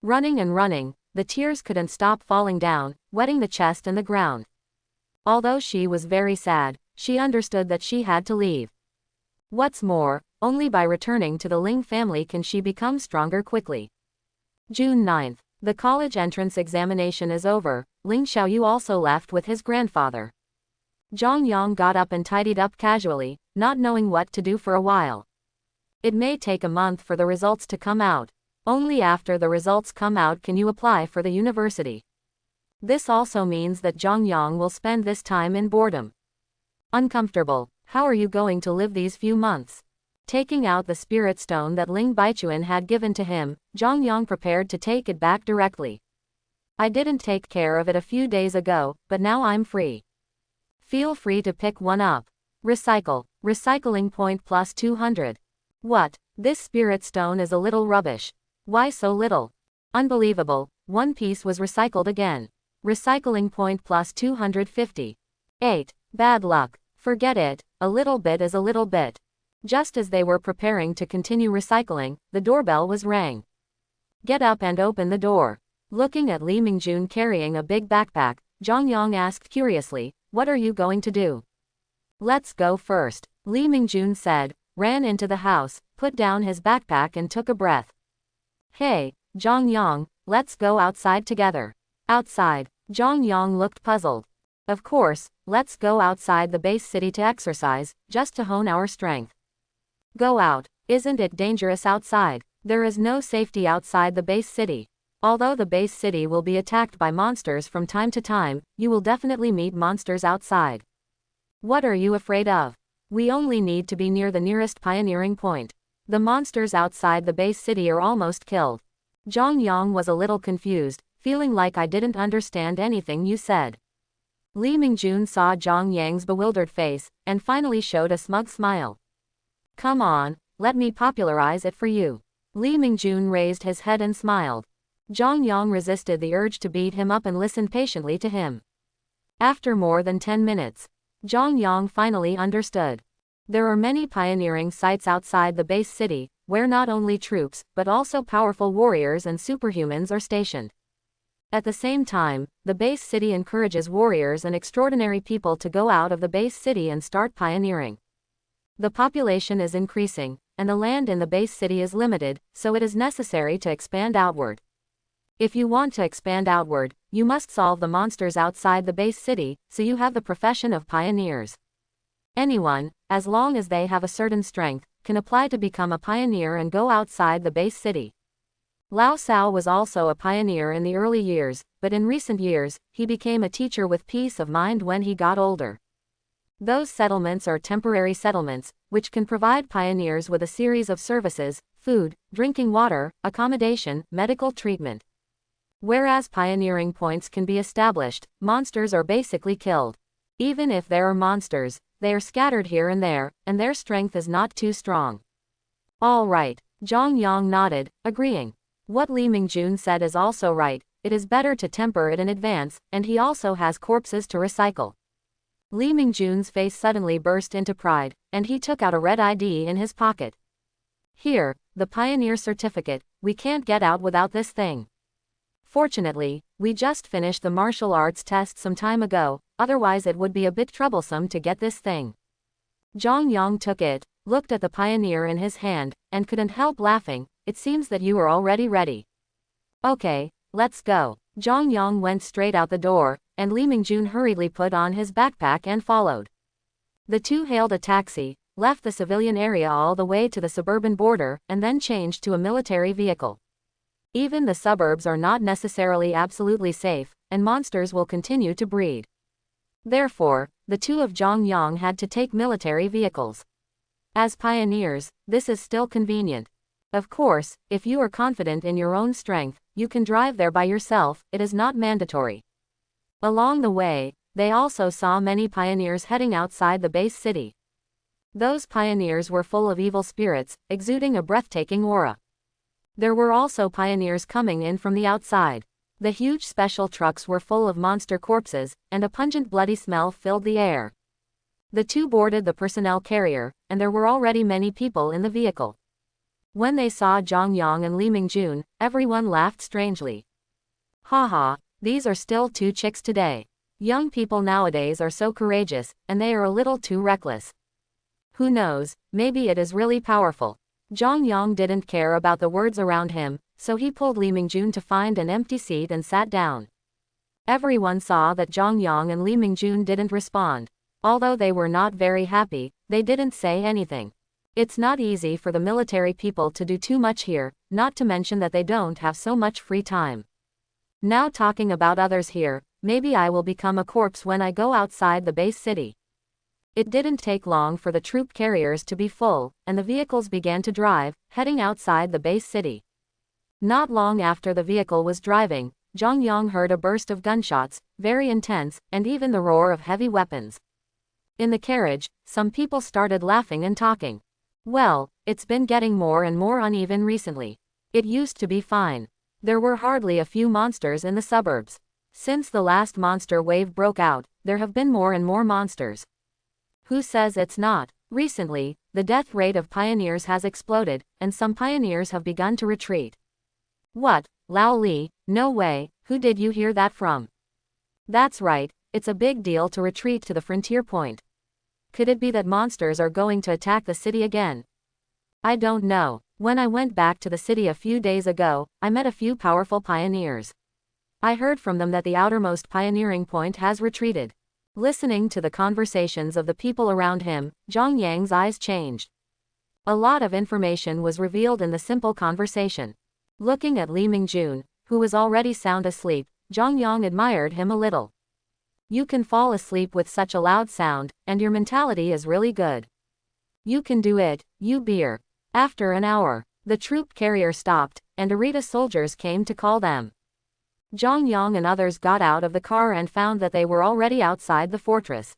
Running and running, the tears couldn't stop falling down, wetting the chest and the ground. Although she was very sad, she understood that she had to leave. What's more, only by returning to the Ling family can she become stronger quickly. June 9th. The college entrance examination is over. Ling Xiaoyu also left with his grandfather. Zhang Yang got up and tidied up casually, not knowing what to do for a while. It may take a month for the results to come out. Only after the results come out can you apply for the university. This also means that Zhang Yang will spend this time in boredom. Uncomfortable. How are you going to live these few months? Taking out the spirit stone that Ling Baichuan had given to him, Zhang Yang prepared to take it back directly. I didn't take care of it a few days ago, but now I'm free. Feel free to pick one up. Recycle. Recycling point plus 200. What? This spirit stone is a little rubbish. Why so little? Unbelievable, one piece was recycled again. Recycling point plus 250. 8. Bad luck. Forget it, a little bit is a little bit. Just as they were preparing to continue recycling, the doorbell was rang. Get up and open the door. Looking at Li Mingjun carrying a big backpack, Zhang Yang asked curiously, what are you going to do? Let's go first, Li Mingjun said, ran into the house, put down his backpack and took a breath. Hey, Zhang Yang, let's go outside together. Outside, Zhang Yang looked puzzled. Of course, let's go outside the base city to exercise, just to hone our strength. Go out, isn't it dangerous outside? There is no safety outside the base city. Although the base city will be attacked by monsters from time to time, you will definitely meet monsters outside. What are you afraid of? We only need to be near the nearest pioneering point. The monsters outside the base city are almost killed. Zhang Yang was a little confused, feeling like I didn't understand anything you said. Li Mingjun saw Zhang Yang's bewildered face, and finally showed a smug smile. Come on, let me popularize it for you. Li Mingjun raised his head and smiled. Zhang Yang resisted the urge to beat him up and listened patiently to him. After more than 10 minutes, Zhang Yang finally understood. There are many pioneering sites outside the base city, where not only troops, but also powerful warriors and superhumans are stationed. At the same time, the base city encourages warriors and extraordinary people to go out of the base city and start pioneering. The population is increasing, and the land in the base city is limited, so it is necessary to expand outward. If you want to expand outward, you must solve the monsters outside the base city, so you have the profession of pioneers. Anyone, as long as they have a certain strength, can apply to become a pioneer and go outside the base city. Lao Sao was also a pioneer in the early years, but in recent years, he became a teacher with peace of mind when he got older. Those settlements are temporary settlements, which can provide pioneers with a series of services: food, drinking water, accommodation, medical treatment. Whereas pioneering points can be established, monsters are basically killed. Even if there are monsters, they are scattered here and there, and their strength is not too strong. All right, Zhang Yang nodded, agreeing. What Li Mingjun said is also right, it is better to temper it in advance, and he also has corpses to recycle. Li Mingjun's face suddenly burst into pride, and he took out a red ID in his pocket. Here, the pioneer certificate, we can't get out without this thing. Fortunately, we just finished the martial arts test some time ago, otherwise it would be a bit troublesome to get this thing. Zhang Yang took it, looked at the pioneer in his hand, and couldn't help laughing. It seems that you are already ready. Okay, let's go. Zhang Yang went straight out the door, and Li Mingjun hurriedly put on his backpack and followed. The two hailed a taxi, left the civilian area all the way to the suburban border, and then changed to a military vehicle. Even the suburbs are not necessarily absolutely safe, and monsters will continue to breed. Therefore, the two of Zhang Yang had to take military vehicles. As pioneers, this is still convenient. Of course, if you are confident in your own strength, you can drive there by yourself, it is not mandatory. Along the way, they also saw many pioneers heading outside the base city. Those pioneers were full of evil spirits, exuding a breathtaking aura. There were also pioneers coming in from the outside. The huge special trucks were full of monster corpses, and a pungent bloody smell filled the air. The two boarded the personnel carrier, and there were already many people in the vehicle. When they saw Zhang Yang and Li Mingjun, everyone laughed strangely. Haha, these are still two chicks today. Young people nowadays are so courageous, and they are a little too reckless. Who knows, maybe it is really powerful. Zhang Yang didn't care about the words around him, so he pulled Li Mingjun to find an empty seat and sat down. Everyone saw that Zhang Yang and Li Mingjun didn't respond. Although they were not very happy, they didn't say anything. It's not easy for the military people to do too much here, not to mention that they don't have so much free time. Now talking about others here, maybe I will become a corpse when I go outside the base city. It didn't take long for the troop carriers to be full, and the vehicles began to drive, heading outside the base city. Not long after the vehicle was driving, Zhang Yang heard a burst of gunshots, very intense, and even the roar of heavy weapons. In the carriage, some people started laughing and talking. Well, it's been getting more and more uneven recently. It used to be fine. There were hardly a few monsters in the suburbs. Since the last monster wave broke out, there have been more and more monsters. Who says it's not? Recently, the death rate of pioneers has exploded, and some pioneers have begun to retreat. What, Lao Li? No way, who did you hear that from? That's right, it's a big deal to retreat to the frontier point. Could it be that monsters are going to attack the city again? I don't know. When I went back to the city a few days ago, I met a few powerful pioneers. I heard from them that the outermost pioneering point has retreated. Listening to the conversations of the people around him, Zhang Yang's eyes changed. A lot of information was revealed in the simple conversation. Looking at Li Mingjun, who was already sound asleep, Zhang Yang admired him a little. You can fall asleep with such a loud sound, and your mentality is really good. You can do it, you beer. After an hour, the troop carrier stopped, and Arita soldiers came to call them. Zhang Yang and others got out of the car and found that they were already outside the fortress.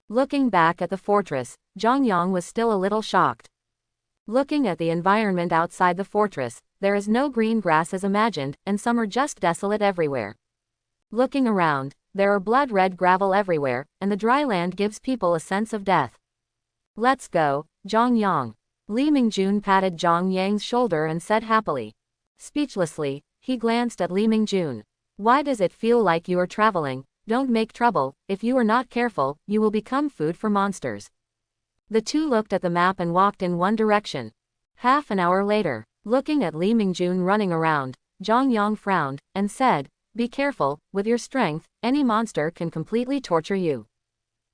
Looking back at the fortress, Zhang Yang was still a little shocked. Looking at the environment outside the fortress, there is no green grass as imagined, and some are just desolate everywhere. Looking around, there are blood-red gravel everywhere, and the dry land gives people a sense of death. Let's go, Zhang Yang. Li Mingjun patted Zhang Yang's shoulder and said happily. Speechlessly, he glanced at Li Mingjun. Why does it feel like you are traveling? Don't make trouble, if you are not careful, you will become food for monsters. The two looked at the map and walked in one direction. Half an hour later, looking at Li Mingjun running around, Zhang Yang frowned, and said, be careful, with your strength, any monster can completely torture you.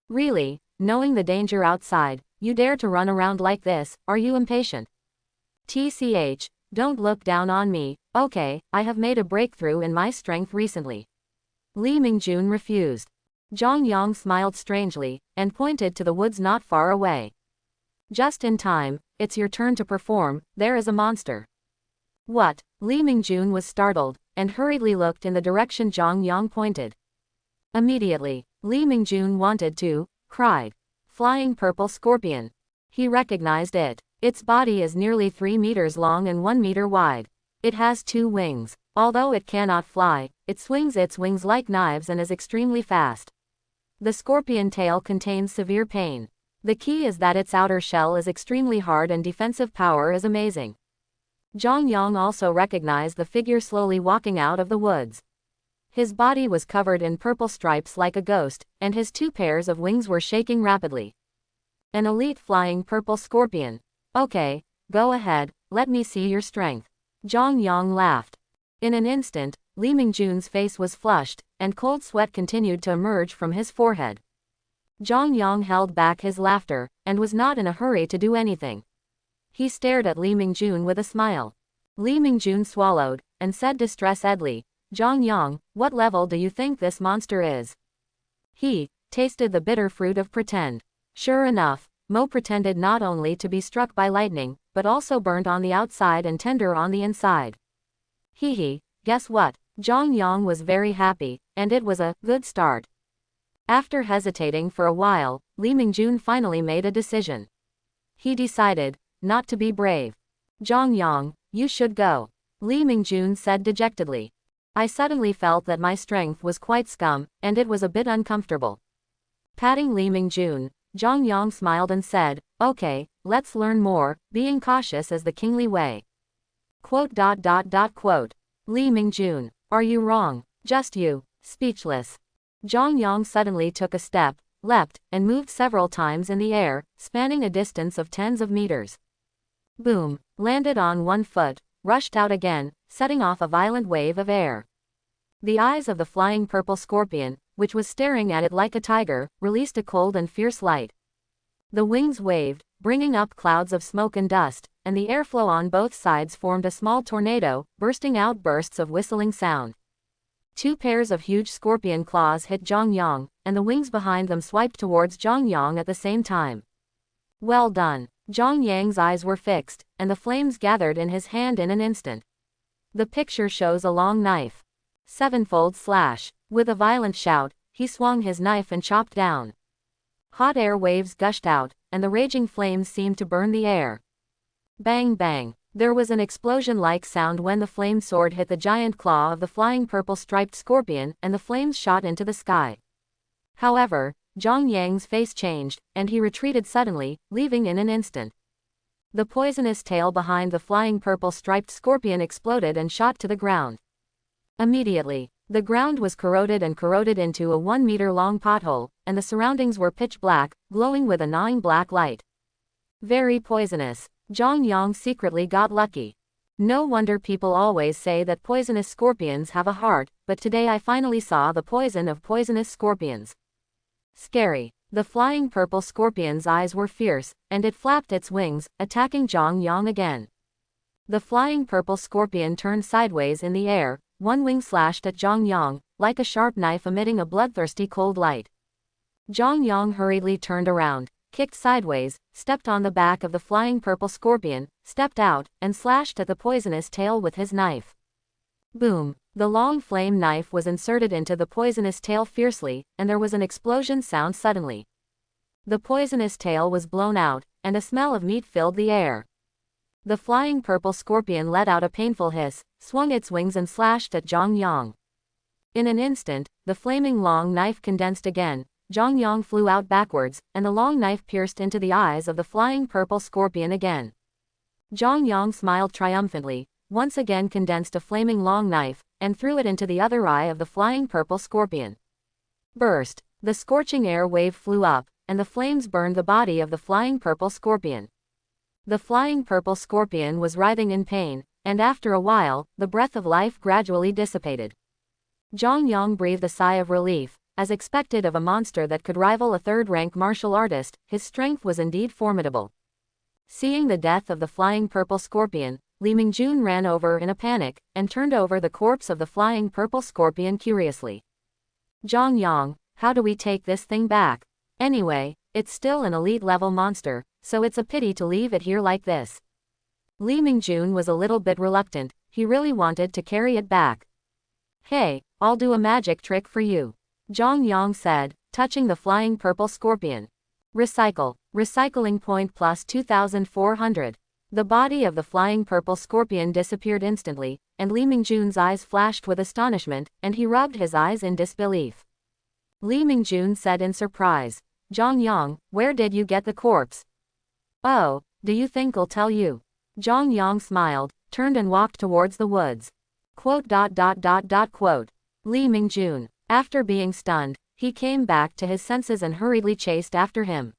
Really, knowing the danger outside, you dare to run around like this, are you impatient? TCH, Don't look down on me, okay? I have made a breakthrough in my strength recently. Li Mingjun refused. Zhang Yang smiled strangely, and pointed to the woods not far away. Just in time, it's your turn to perform, there is a monster. What? Li Mingjun was startled, and hurriedly looked in the direction Zhang Yang pointed. Immediately, Li Mingjun wanted to, cried. Flying purple scorpion. He recognized it. Its body is nearly 3 meters long and 1 meter wide. It has 2 wings. Although it cannot fly, it swings its wings like knives and is extremely fast. The scorpion tail contains severe pain. The key is that its outer shell is extremely hard and defensive power is amazing. Zhang Yang also recognized the figure slowly walking out of the woods. His body was covered in purple stripes like a ghost, and his 2 pairs of wings were shaking rapidly. An elite flying purple scorpion. Okay, go ahead, let me see your strength. Zhang Yang laughed. In an instant, Li Mingjun's face was flushed, and cold sweat continued to emerge from his forehead. Zhang Yang held back his laughter, and was not in a hurry to do anything. He stared at Li Mingjun with a smile. Li Mingjun swallowed, and said distressedly, Zhang Yang, what level do you think this monster is? He tasted the bitter fruit of pretend. Sure enough, Mo pretended not only to be struck by lightning, but also burnt on the outside and tender on the inside. Hee, guess what? Zhang Yang was very happy, and it was a good start. After hesitating for a while, Li Mingjun finally made a decision. He decided not to be brave. Zhang Yang, you should go. Li Mingjun said dejectedly. I suddenly felt that my strength was quite scum, and it was a bit uncomfortable. Patting Li Mingjun, Zhang Yang smiled and said, okay, let's learn more, being cautious is the kingly way. Quote. Li Mingjun, are you wrong? Just you, speechless. Zhang Yang suddenly took a step, leapt, and moved several times in the air, spanning a distance of tens of meters. Boom, landed on 1 foot, rushed out again, setting off a violent wave of air. The eyes of the flying purple scorpion, which was staring at it like a tiger, released a cold and fierce light. The wings waved, bringing up clouds of smoke and dust, and the airflow on both sides formed a small tornado, bursting out bursts of whistling sound. 2 pairs of huge scorpion claws hit Zhang Yang, and the wings behind them swiped towards Zhang Yang at the same time. Well done. Zhang Yang's eyes were fixed, and the flames gathered in his hand in an instant. The picture shows a long knife. 7-fold slash. With a violent shout, he swung his knife and chopped down. Hot air waves gushed out, and the raging flames seemed to burn the air. Bang bang. There was an explosion-like sound when the flame sword hit the giant claw of the flying purple striped scorpion, and the flames shot into the sky. However, Zhang Yang's face changed, and he retreated suddenly, leaving in an instant. The poisonous tail behind the flying purple striped scorpion exploded and shot to the ground. Immediately, the ground was corroded into a 1-meter-long pothole, and the surroundings were pitch black, glowing with a gnawing black light. Very poisonous. Zhang Yang secretly got lucky. No wonder people always say that poisonous scorpions have a heart, but today I finally saw the poison of poisonous scorpions. Scary. The flying purple scorpion's eyes were fierce, and it flapped its wings, attacking Zhang Yang again. The flying purple scorpion turned sideways in the air, 1 wing slashed at Zhang Yang, like a sharp knife emitting a bloodthirsty cold light. Zhang Yang hurriedly turned around, kicked sideways, stepped on the back of the flying purple scorpion, stepped out, and slashed at the poisonous tail with his knife. Boom! The long flame knife was inserted into the poisonous tail fiercely, and there was an explosion sound suddenly. The poisonous tail was blown out, and a smell of meat filled the air. The flying purple scorpion let out a painful hiss, swung its wings and slashed at Zhang Yang. In an instant, the flaming long knife condensed again, Zhang Yang flew out backwards, and the long knife pierced into the eyes of the flying purple scorpion again. Zhang Yang smiled triumphantly, once again condensed a flaming long knife, and threw it into the other eye of the flying purple scorpion. Burst! The scorching air wave flew up, and the flames burned the body of the flying purple scorpion. The flying purple scorpion was writhing in pain, and after a while, the breath of life gradually dissipated. Zhang Yang breathed a sigh of relief. As expected of a monster that could rival a third-rank martial artist, his strength was indeed formidable. Seeing the death of the flying purple scorpion, Li Mingjun ran over in a panic, and turned over the corpse of the flying purple scorpion curiously. Zhang Yang, how do we take this thing back? Anyway, it's still an elite-level monster, so it's a pity to leave it here like this. Li Mingjun was a little bit reluctant, he really wanted to carry it back. Hey, I'll do a magic trick for you. Zhang Yang said, touching the flying purple scorpion. Recycle. Recycling point plus 2,400. The body of the flying purple scorpion disappeared instantly, and Li Mingjun's eyes flashed with astonishment, and he rubbed his eyes in disbelief. Li Mingjun said in surprise, Zhang Yang, where did you get the corpse? Oh, do you think I'll tell you? Zhang Yang smiled, turned and walked towards the woods. Quote. Li Mingjun. After being stunned, he came back to his senses and hurriedly chased after him.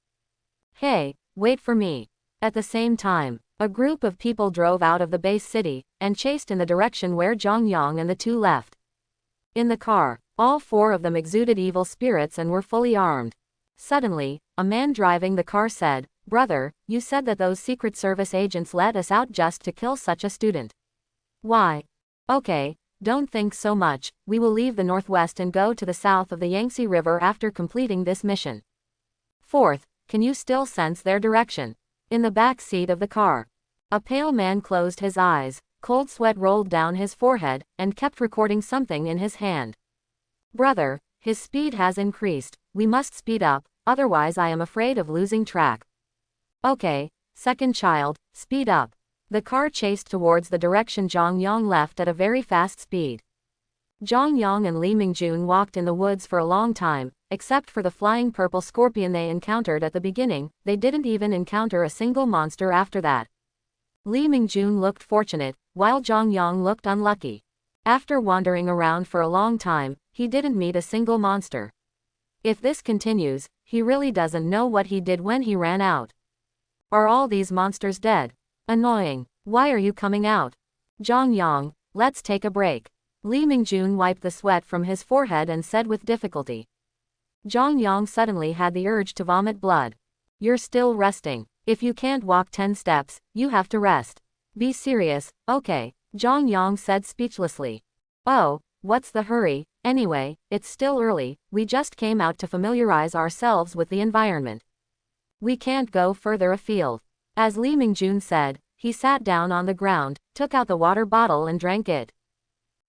Hey, wait for me. At the same time, a group of people drove out of the base city, and chased in the direction where Zhang Yang and the two left. In the car, all four of them exuded evil spirits and were fully armed. Suddenly, a man driving the car said, Brother, you said that those Secret Service agents let us out just to kill such a student. Why? Okay, don't think so much, we will leave the northwest and go to the south of the Yangtze River after completing this mission. Fourth, can you still sense their direction? In the back seat of the car. A pale man closed his eyes, cold sweat rolled down his forehead, and kept recording something in his hand. Brother, his speed has increased, we must speed up, otherwise I am afraid of losing track. Okay, second child, speed up. The car chased towards the direction Zhang Yang left at a very fast speed. Zhang Yang and Li Mingjun walked in the woods for a long time, except for the flying purple scorpion they encountered at the beginning, they didn't even encounter a single monster after that. Li Mingjun looked fortunate, while Zhang Yang looked unlucky. After wandering around for a long time, he didn't meet a single monster. If this continues, he really doesn't know what he did when he ran out. Are all these monsters dead? Annoying. Why are you coming out? Zhang Yang, let's take a break. Li Mingjun wiped the sweat from his forehead and said with difficulty. Zhang Yang suddenly had the urge to vomit blood. You're still resting. If you can't walk 10 steps, you have to rest. Be serious, okay, Zhang Yang said speechlessly. Oh, what's the hurry? Anyway, it's still early, we just came out to familiarize ourselves with the environment. We can't go further afield. As Li Mingjun said, he sat down on the ground, took out the water bottle and drank it.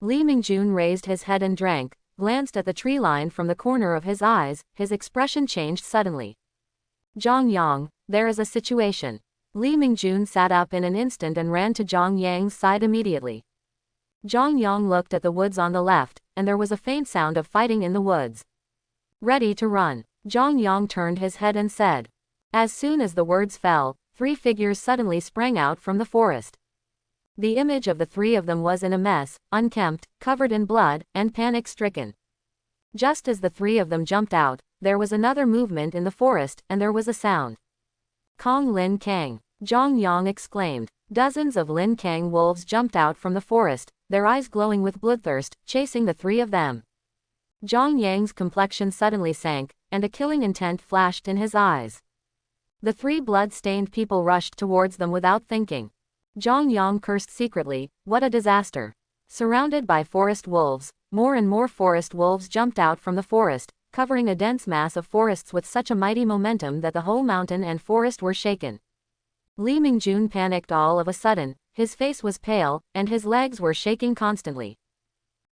Li Mingjun raised his head and drank, glanced at the tree line from the corner of his eyes, his expression changed suddenly. Zhang Yang, there is a situation. Li Mingjun sat up in an instant and ran to Zhang Yang's side immediately. Zhang Yang looked at the woods on the left, and there was a faint sound of fighting in the woods. Ready to run. Zhang Yang turned his head and said. As soon as the words fell, 3 figures suddenly sprang out from the forest. The image of the 3 of them was in a mess, unkempt, covered in blood, and panic-stricken. Just as the 3 of them jumped out, there was another movement in the forest, and there was a sound. Kong Lin Kang. Zhang Yang exclaimed. Dozens of Lin Kang wolves jumped out from the forest, their eyes glowing with bloodthirst, chasing the 3 of them. Zhang Yang's complexion suddenly sank, and a killing intent flashed in his eyes. The 3 blood-stained people rushed towards them without thinking. Zhang Yang cursed secretly, what a disaster. Surrounded by forest wolves, more and more forest wolves jumped out from the forest, covering a dense mass of forests with such a mighty momentum that the whole mountain and forest were shaken. Li Mingjun panicked all of a sudden, his face was pale, and his legs were shaking constantly.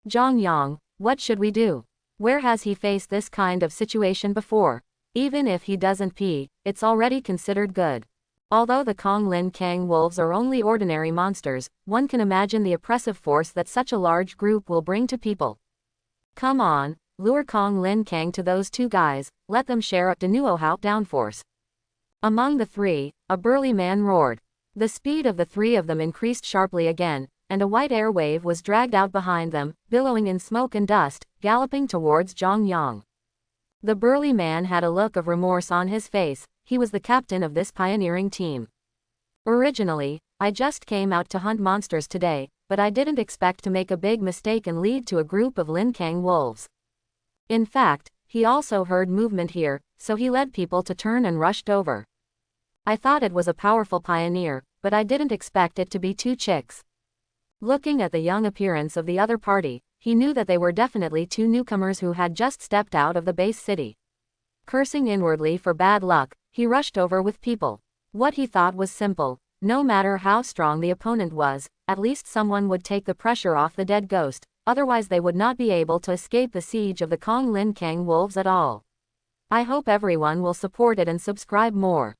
Zhang Yang, what should we do? Where has he faced this kind of situation before? Even if he doesn't pee, it's already considered good. Although the Kong Lin Kang wolves are only ordinary monsters, one can imagine the oppressive force that such a large group will bring to people. Come on, lure Kong Lin Kang to those 2 guys, let them share a Denuohao downforce. Among the 3, a burly man roared. The speed of the 3 of them increased sharply again, and a white air wave was dragged out behind them, billowing in smoke and dust, galloping towards Zhang Yang. The burly man had a look of remorse on his face, he was the captain of this pioneering team. Originally, I just came out to hunt monsters today, but I didn't expect to make a big mistake and lead to a group of Lin Kang wolves. In fact, he also heard movement here, so he led people to turn and rushed over. I thought it was a powerful pioneer, but I didn't expect it to be 2 chicks. Looking at the young appearance of the other party, he knew that they were definitely 2 newcomers who had just stepped out of the base city. Cursing inwardly for bad luck, he rushed over with people. What he thought was simple: no matter how strong the opponent was, at least someone would take the pressure off the dead ghost, otherwise they would not be able to escape the siege of the Kong Lin Kang wolves at all. I hope everyone will support it and subscribe more.